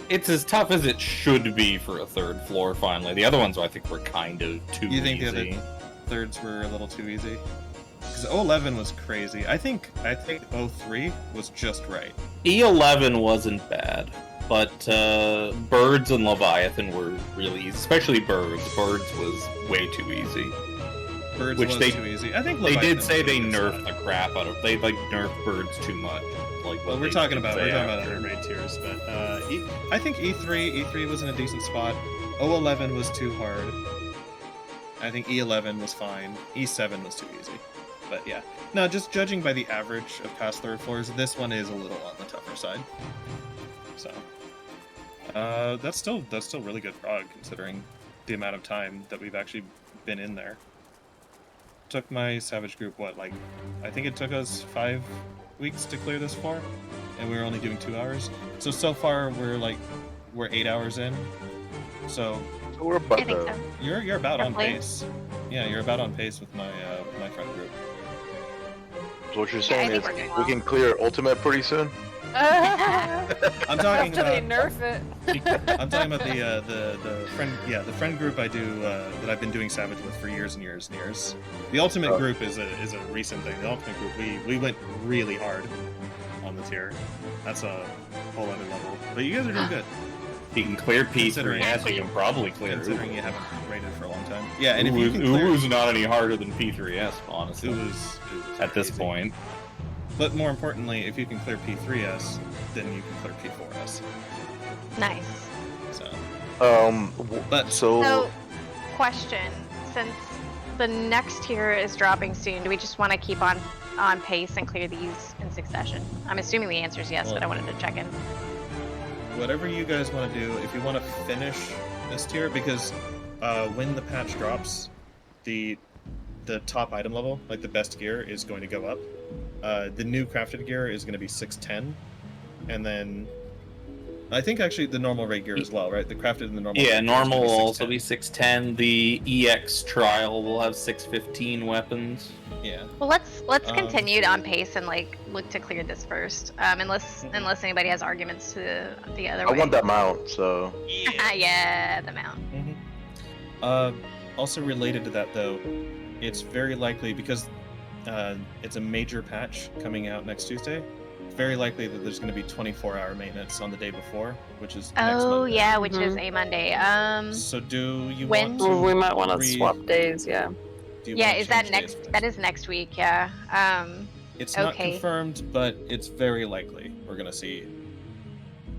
it's as tough as it should be for a third floor. Finally, the other ones I think were kind of too You think the easy. other thirds were a little too easy? Because 011 was crazy. I think 03 was just right. E11 wasn't bad, but Birds and Leviathan were really easy, especially Birds. Birds was way too easy. Birds Which was they- too easy. I think They Leviathan did say was a they good nerfed spot. the crap out of. They nerfed Birds too much. Like Well, what we're they talking did about say other after. grade tiers, but I think E3 was in a decent spot. 011 was too hard. I think E11 was fine. E7 was too easy. But yeah, no, just judging by the average of past third floors, this one is a little on the tougher side. So that's still really good prog considering the amount of time that we've actually been in there. Took my Savage group I think it took us weeks to clear this for, and we were only doing 2 hours. So far we're 8 hours in. So we're about I think so. you're about on Roughly. pace. Yeah, you're about on pace with my my friend group. So what you're Yeah, I saying think is we're doing we can clear Ultimate pretty soon? I'm talking After they about nerf it. I'm talking about the friend group I do that I've been doing Savage with for years and years and years. The Ultimate group is a recent thing. The Ultimate group we went really hard on the tier. That's a whole other level. But you guys are doing good. You can clear Considering- P3S, you can probably clear Considering you haven't rated for a long time. Yeah, and if Uwu. you can clear Uwu's not any harder than P3S, honestly. it was at this crazy. point. But more importantly, if you can clear P3S, then you can clear P4S. Nice. So, But So, question: since the next tier is dropping soon, do we just want to keep on pace and clear these in succession? I'm assuming the answer is yes, but I wanted to check in. whatever you guys want to do, if you want to finish this tier, because when the patch drops, the top item level, like the best gear, is going to go up. The new crafted gear is going to be 610, and then I think actually the normal rate gear as well, right? The crafted and the normal. Yeah, rate gear is normal gonna will be also be 610. The EX trial will have 615 weapons. Yeah. Well, let's continue on pace and look to clear this first. Unless anybody has arguments to the other I way. want that mount, so Yeah, the mount. Also related to that though, it's very likely because it's a major patch coming out next Tuesday. It's very likely that there's going to be 24-hour maintenance on the day before, which is next Oh Monday. yeah, which is a Monday. So do you when? want to? Well, we might want to swap days, yeah. Do you Yeah, wanna is that change next? days? That is next week. Yeah. It's not okay. confirmed, but it's very likely we're going to see.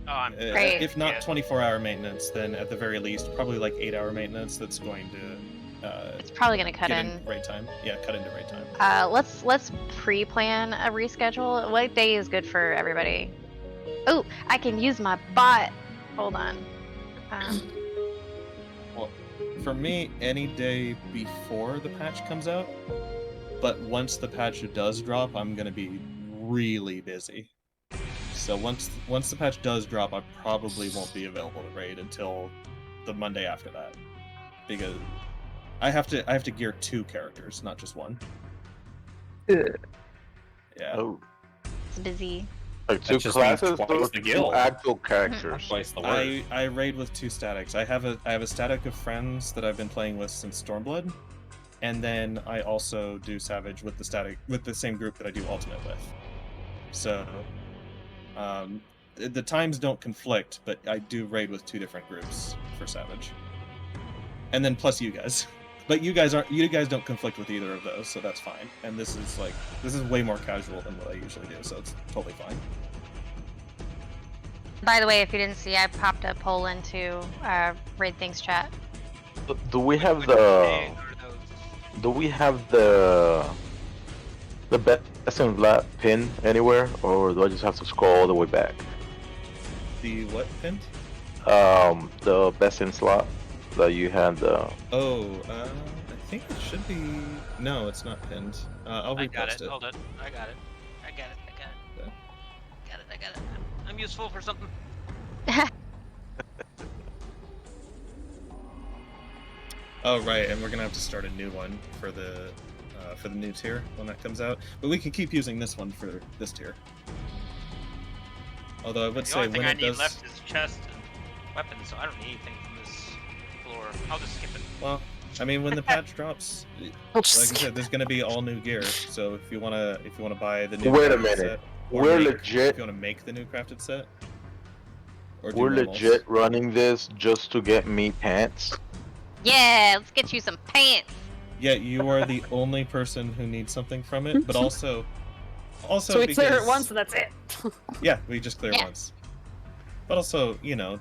Oh, I'm Great. If not 24-hour maintenance, then at the very least, probably like 8-hour maintenance. That's going to. It's probably gonna cut get in. raid time. Yeah, cut into raid time. Let's pre-plan a reschedule. What day is good for everybody? Oh, I can use my bot. Hold on. Well, for me, any day before the patch comes out. But once the patch does drop, I'm gonna be really busy. So once the patch does drop, I probably won't be available to raid until the Monday after that, because I have to gear 2 characters, not just 1. Yeah. Oh, It's busy. like That 2 just means classes twice or the 2 guild. actual characters? Twice the word. I raid with 2 statics. I have a static of friends that I've been playing with since Stormblood, and then I also do Savage with the same group that I do Ultimate with. So the times don't conflict, but I do raid with 2 different groups for Savage, and then plus you guys. But you guys don't conflict with either of those, so that's fine. And this is way more casual than what I usually do, so it's totally fine. By the way, if you didn't see, I popped a poll into Raid Things chat. Do we have the best in lap pin anywhere, or do I just have to scroll all the way back? The what pin? The best in slot that you had. I think it should be. No, it's not pinned. I'll I got repost it. Hold it. I got it. I'm useful for something. Oh right, and we're gonna have to start a new one for the new tier when that comes out. But we can keep using this one for this tier. Although I would The say only thing when I it need does. left is chest and weapons, so I don't need anything from this floor. I'll just skip it. Well, I mean, when the patch drops, like I said, there's gonna be all new gear. So if you wanna buy the new Wait a crafted minute. set, or We're make- legit- If you wanna make the new crafted set, or do We're normals. legit running this just to get me pants. Yeah, let's get you some pants. Yeah, you are the only person who needs something from it, but also So we clear it because- once and that's it. Yeah, we just clear once. But also, to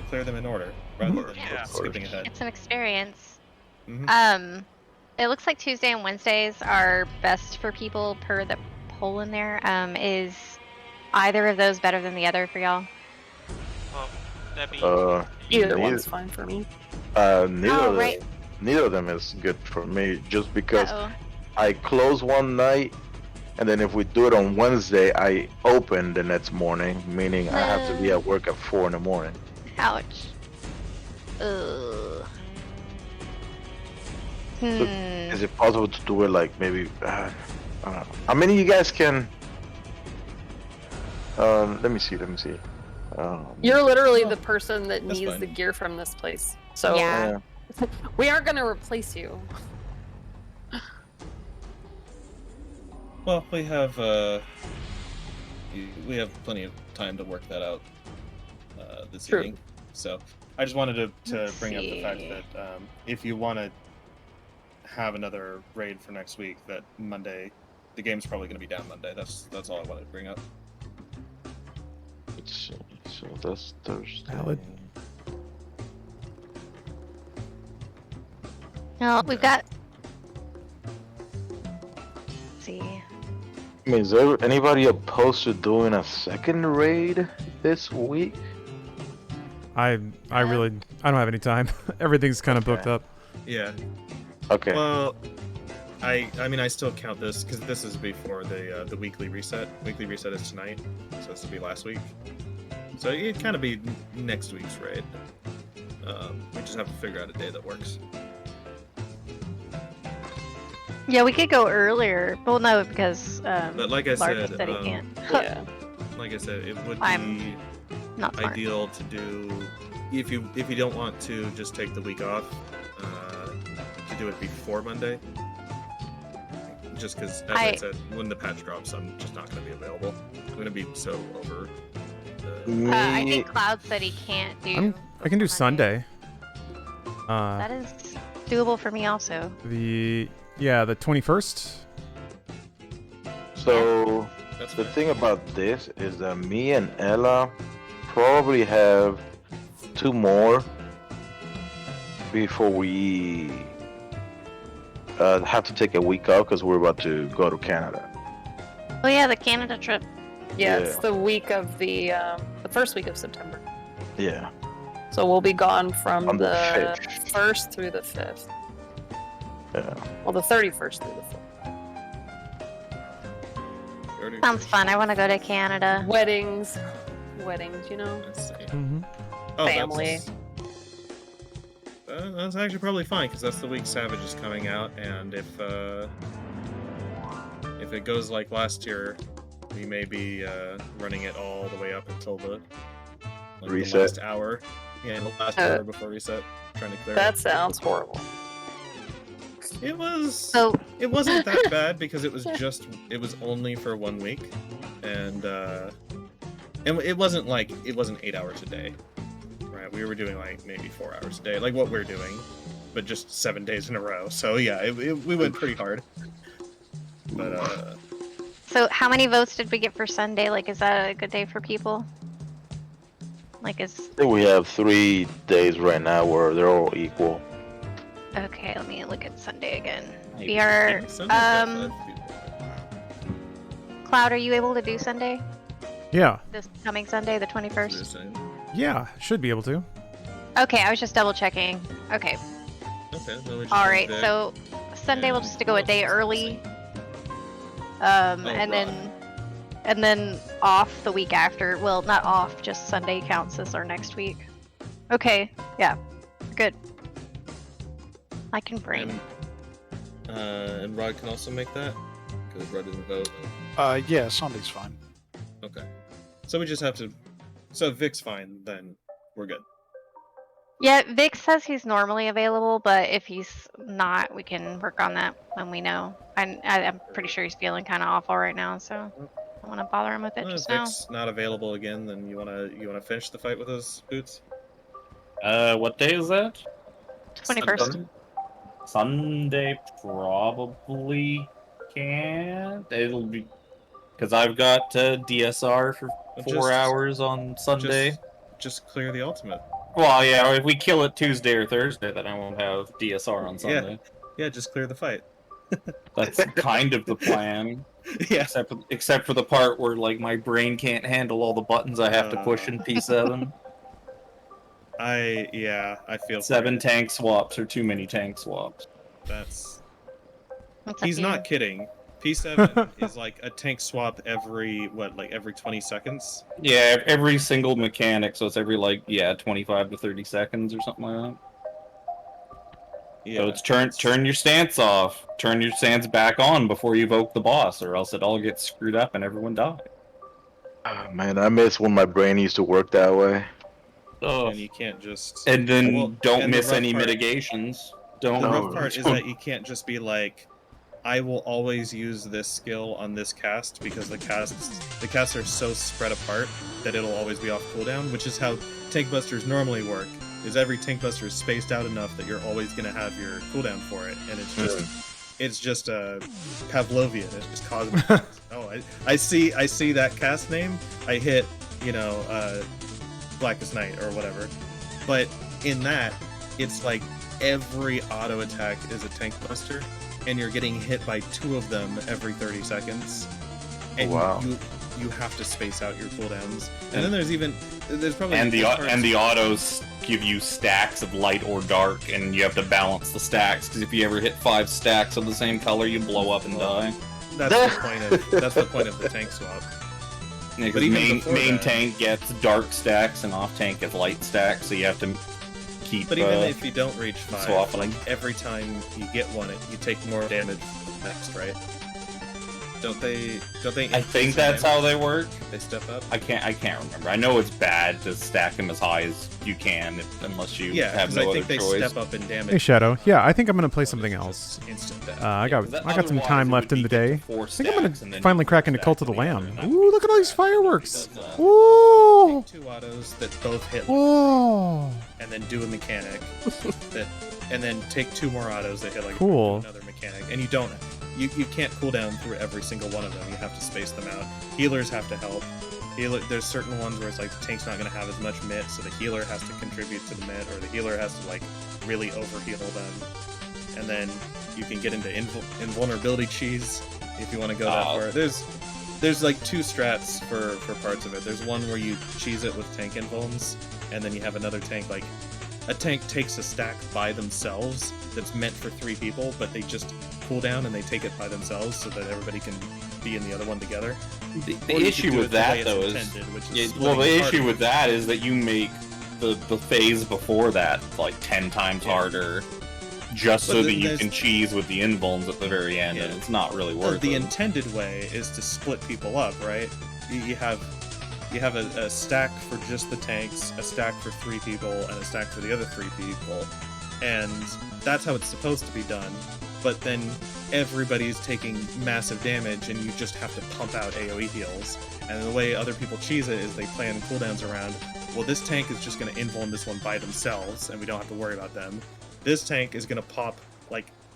clear them in order rather than skipping ahead. It's an experience. Mhm. It looks like Tuesday and Wednesdays are best for people per the poll in there. Is either of those better than the other for y'all? Well, that'd be Either neither- one's fine for me. Neither neither of them is good for me, just because Uh-oh. I close one night And then if we do it on Wednesday, I open the next morning, meaning I have to be at work at 4 in the morning. Ouch. Ugh. So is it possible to do it like maybe? I don't know. How many of you guys can? Let me see. You're literally the person that That's needs fine. the gear from this place. So Yeah. we aren't gonna replace you. Well, we have plenty of time to work that out this True. evening. So I just wanted to Let's bring up the fact see. that if you want to have another raid for next week, that Monday, the game's probably going to be down Monday. That's all I wanted to bring up. Let's see. So that's Thursday. Valid. No, we've got. Let's see. I mean, is there anybody opposed to doing a second raid this week? I really I don't have any time. Everything's kind of booked up. Yeah. Okay. Well, I mean, I still count this because this is before the weekly reset. Weekly reset is tonight, so this will be last week. So it'd kind of be next week's raid. We just have to figure out a day that works. Yeah, we could go earlier. Well, no, because But like I Largest said, said he can't. Yeah. like I said, it would I'm be Not smart. ideal to do if you don't want to just take the week off to do it before Monday. Just because, as I said, when the patch drops, I'm just not going to be available. I'm going to be so over. I think Cloud said he can't do. I can do Sunday. That is doable for me also. The 21st. So That's the fine. thing about this is that me and Ella probably have 2 more before we have to take a week off because we're about to go to Canada. Oh yeah, the Canada trip. Yeah, it's the week of the first week of September. Yeah. So we'll be gone from On the the 5th. 1st through the 5th. Yeah. Well, the 31st through the 5th. Sounds fun. I want to go to Canada. Weddings, you know. Let's see. Mm-hmm. Oh, Family. That's actually probably fine because that's the week Savage is coming out, and if it goes like last year, we may be running it all the way up until the Reset. the last hour. Yeah, the last hour before reset. Trying to clear That it. sounds horrible. It was. So It wasn't that bad because it was only for 1 week, and it wasn't 8 hours a day, right? We were doing like maybe 4 hours a day, like what we're doing, but just 7 days in a row. So yeah, we went pretty hard. But So how many votes did we get for Sunday? Like, is that a good day for people? Like, is I think we have 3 days right now where they're all equal. okay? Let me look at Sunday again. Maybe. We are Sunday's got 5 people. Cloud. Are you able to do Sunday? Yeah. This coming Sunday, the So they're 21st. saying- Yeah, should be able to. Okay, I was just double checking. Okay. Okay, then we just All do right. Vic. So Sunday we'll just go a day early. Oh, And then off the week after. Well, not off, just Sunday counts as our next week. Okay, yeah, good. I can bring. And Rod can also make that because Rod didn't vote. Yeah, Sunday's fine. Okay, so we just have to. So if Vic's fine, then we're good. Yeah, Vic says he's normally available, but if he's not, we can work on that when we know. I'm pretty sure he's feeling kind of awful right now, so I don't want to bother him with it Well, if just now. Vic's not available again, then you wanna finish the fight with us, Boots? What day is that? 21st. Sunday probably can't. It'll be because I've got DSR for Well, 4 hours on Sunday. Just clear the ultimate. Well, yeah, if we kill it Tuesday or Thursday, then I won't have DSR on Sunday. Yeah, just clear the fight. That's kind of the plan. Yeah. Except for the part where like my brain can't handle all the buttons I have to push in P7. I feel 7 tank swaps are too many tank swaps. That's. What's up, He's you? not kidding. P7 is like a tank swap every every 20 seconds. Yeah, every single mechanic, so it's every 25 to 30 seconds or something like that. Yeah. So it's turn your stance off, turn your stance back on before you evoke the boss, or else it all gets screwed up and everyone dies. Oh, man, I miss when my brain used to work that way. Oh. And you can't just. And then don't and miss the rough any part- mitigations. The Don't. rough part is that you can't just be like, I will always use this skill on this cast because the casts are so spread apart that it'll always be off cooldown, which is how tank busters normally work. Is every tank buster is spaced out enough that you're always gonna have your cooldown for it, and it's just a Pavlovian. It's just causing. Oh, I see that cast name. I hit Blackest Night or whatever, but in that it's like every auto attack is a tank buster, and you're getting hit by 2 of them every 30 seconds, and you have to space out your cooldowns. And then there's probably the autos give you stacks of light or dark, and you have to balance the stacks, because if you ever hit 5 stacks of the same color, you blow up and die. That's the point of the tank swap. Yeah, But because even main tank gets dark stacks and off tank gets light stacks, so you have to keep. But even if you don't reach 5, swapping. like every time you get one, you take more damage next, right? Don't they? I think that's how they work. They step up. I can't remember. I know it's bad to stack them as high as you can, unless you have no other choice. I think they step up in damage. Hey Shadow, yeah, I think I'm gonna play something else. Instant death. I got some time left in the day. I think I'm gonna finally crack into Cult of the Lamb. Other. Ooh, look at all these fireworks! Ooh! 2 autos that both hit. Oh! And then do a mechanic and then take 2 more autos that hit cool. Another mechanic, and you can't cool down through every single one of them. You have to space them out. Healers have to help. There's certain ones where it's like the tank's not going to have as much mit, so the healer has to contribute to the mit, or the healer has to really overheal them. And then you can get into invulnerability cheese if you want to go that far. There's 2 strats for parts of it. There's one where you cheese it with tank invulns, and then you have another tank a tank takes a stack by themselves that's meant for 3 people, but they just cool down and they take it by themselves so that everybody can be in the other one together. The issue with that, though, is the issue with that is that you make the phase before that 10 times harder, just so that you can cheese with the invulns at the very end, and it's not really worth it. The intended way is to split people up, right? You have a stack for just the tanks, a stack for 3 people, and a stack for the other 3 people, and that's how it's supposed to be done. But then everybody's taking massive damage, and you just have to pump out AoE heals. And the way other people cheese it is they plan cooldowns around, well, this tank is just going to invuln this one by themselves, and we don't have to worry about them. This tank is going to pop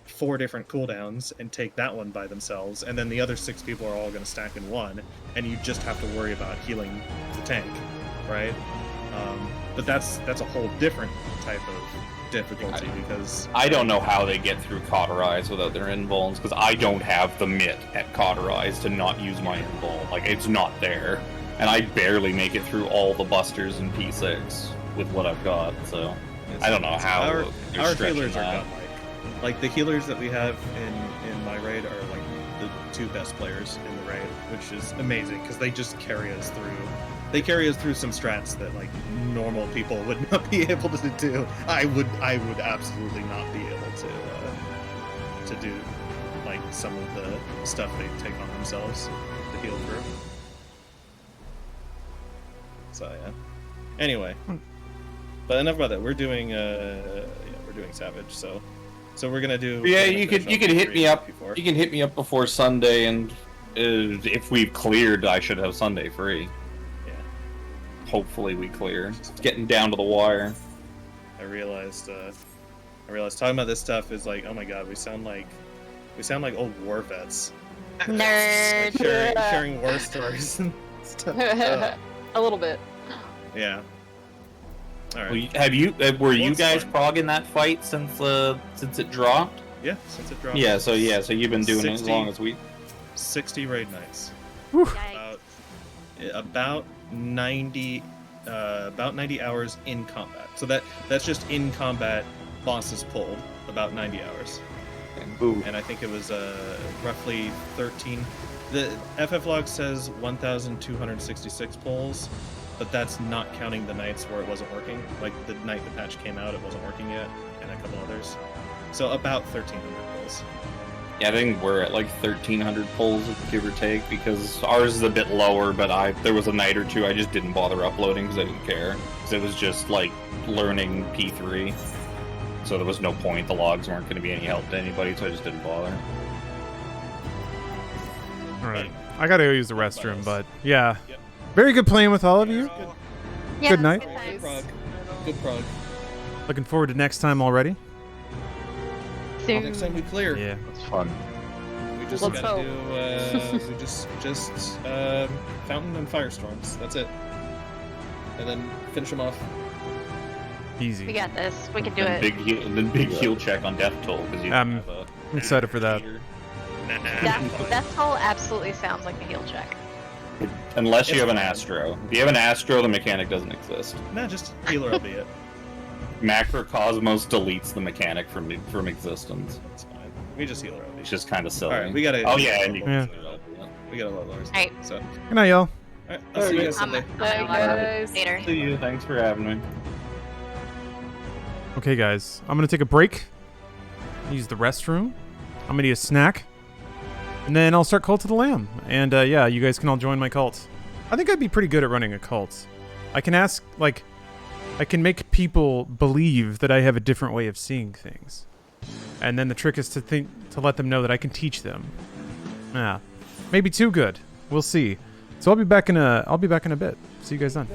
4 different cooldowns and take that one by themselves, and then the other 6 people are all going to stack in one, and you just have to worry about healing the tank, right? But that's a whole different type of difficulty, because I don't know how they get through Cauterize without their invulns, because I don't have the mit at Cauterize to not use my invuln. It's not there, and I barely make it through all the busters in P6 with what I've got, so I don't know how our healers are godlike. The healers that we have in my raid are the 2 best players in the raid, which is amazing because they just carry us through. They carry us through some strats that normal people would not be able to do. I would absolutely not be able to do some of the stuff they take on themselves to heal through. So yeah. Anyway, but enough about that. We're doing Savage, so we're gonna do. Yeah, you could hit me up. You can hit me up before Sunday, and if we've cleared, I should have Sunday free. Yeah. Hopefully we clear. It's getting down to the wire. I realized talking about this stuff is oh my god, we sound like old war vets. Nerd. sharing war stories and stuff. A little bit. Yeah. All right. Were you guys progging that fight since it dropped? Yeah, since it dropped. Yeah, so you've been doing it as long as we. 60 raid nights. About 90 hours in combat. So that's just in combat bosses pulled, about 90 hours. Ooh. and I think it was roughly 13. The FF log says 1,266 polls, but that's not counting the nights where it wasn't working. Like the night the patch came out, it wasn't working yet, and a couple others. So about 1,300 polls. Yeah, I think we're at like 1,300 polls, give or take, because ours is a bit lower, but there was a night or two I just didn't bother uploading because I didn't care. Because it was just like learning P3. So there was no point, the logs weren't going to be any help to anybody, so I just didn't bother. Alright. I gotta go use the restroom, but yeah. Very good playing with all of you. Yeah, Good night. good times. Good prog. Looking forward to next time already. Soon. Next time we clear. Yeah. That's fun. We just Let's gotta hope. do we just fountain and firestorms. That's it. And then finish them off. Easy. We got this. We can do And it. big heal check on death toll because you have a I'm excited for that. Death toll absolutely sounds like a heal check. Unless you have an Astro. If you have an Astro, the mechanic doesn't exist. Nah, just healer will be it. Macrocosmos deletes the mechanic from existence. It's fine. We just healer will be. It's just kind of silly. Alright, we gotta. Oh yeah, and you Yeah. We gotta load ours. Alright. So. Good night, y'all. Alright, I'll see you guys I'm someday. gonna guys. later. See you. Thanks for having me. Okay, guys. I'm gonna take a break. Use the restroom. I'm gonna eat a snack. And then I'll start Cult of the Lamb. And yeah, you guys can all join my cult. I think I'd be pretty good at running a cult. I can ask, like, I can make people believe that I have a different way of seeing things. And then the trick is to let them know that I can teach them. Yeah. Maybe too good. We'll see. So I'll be back in a bit. See you guys then.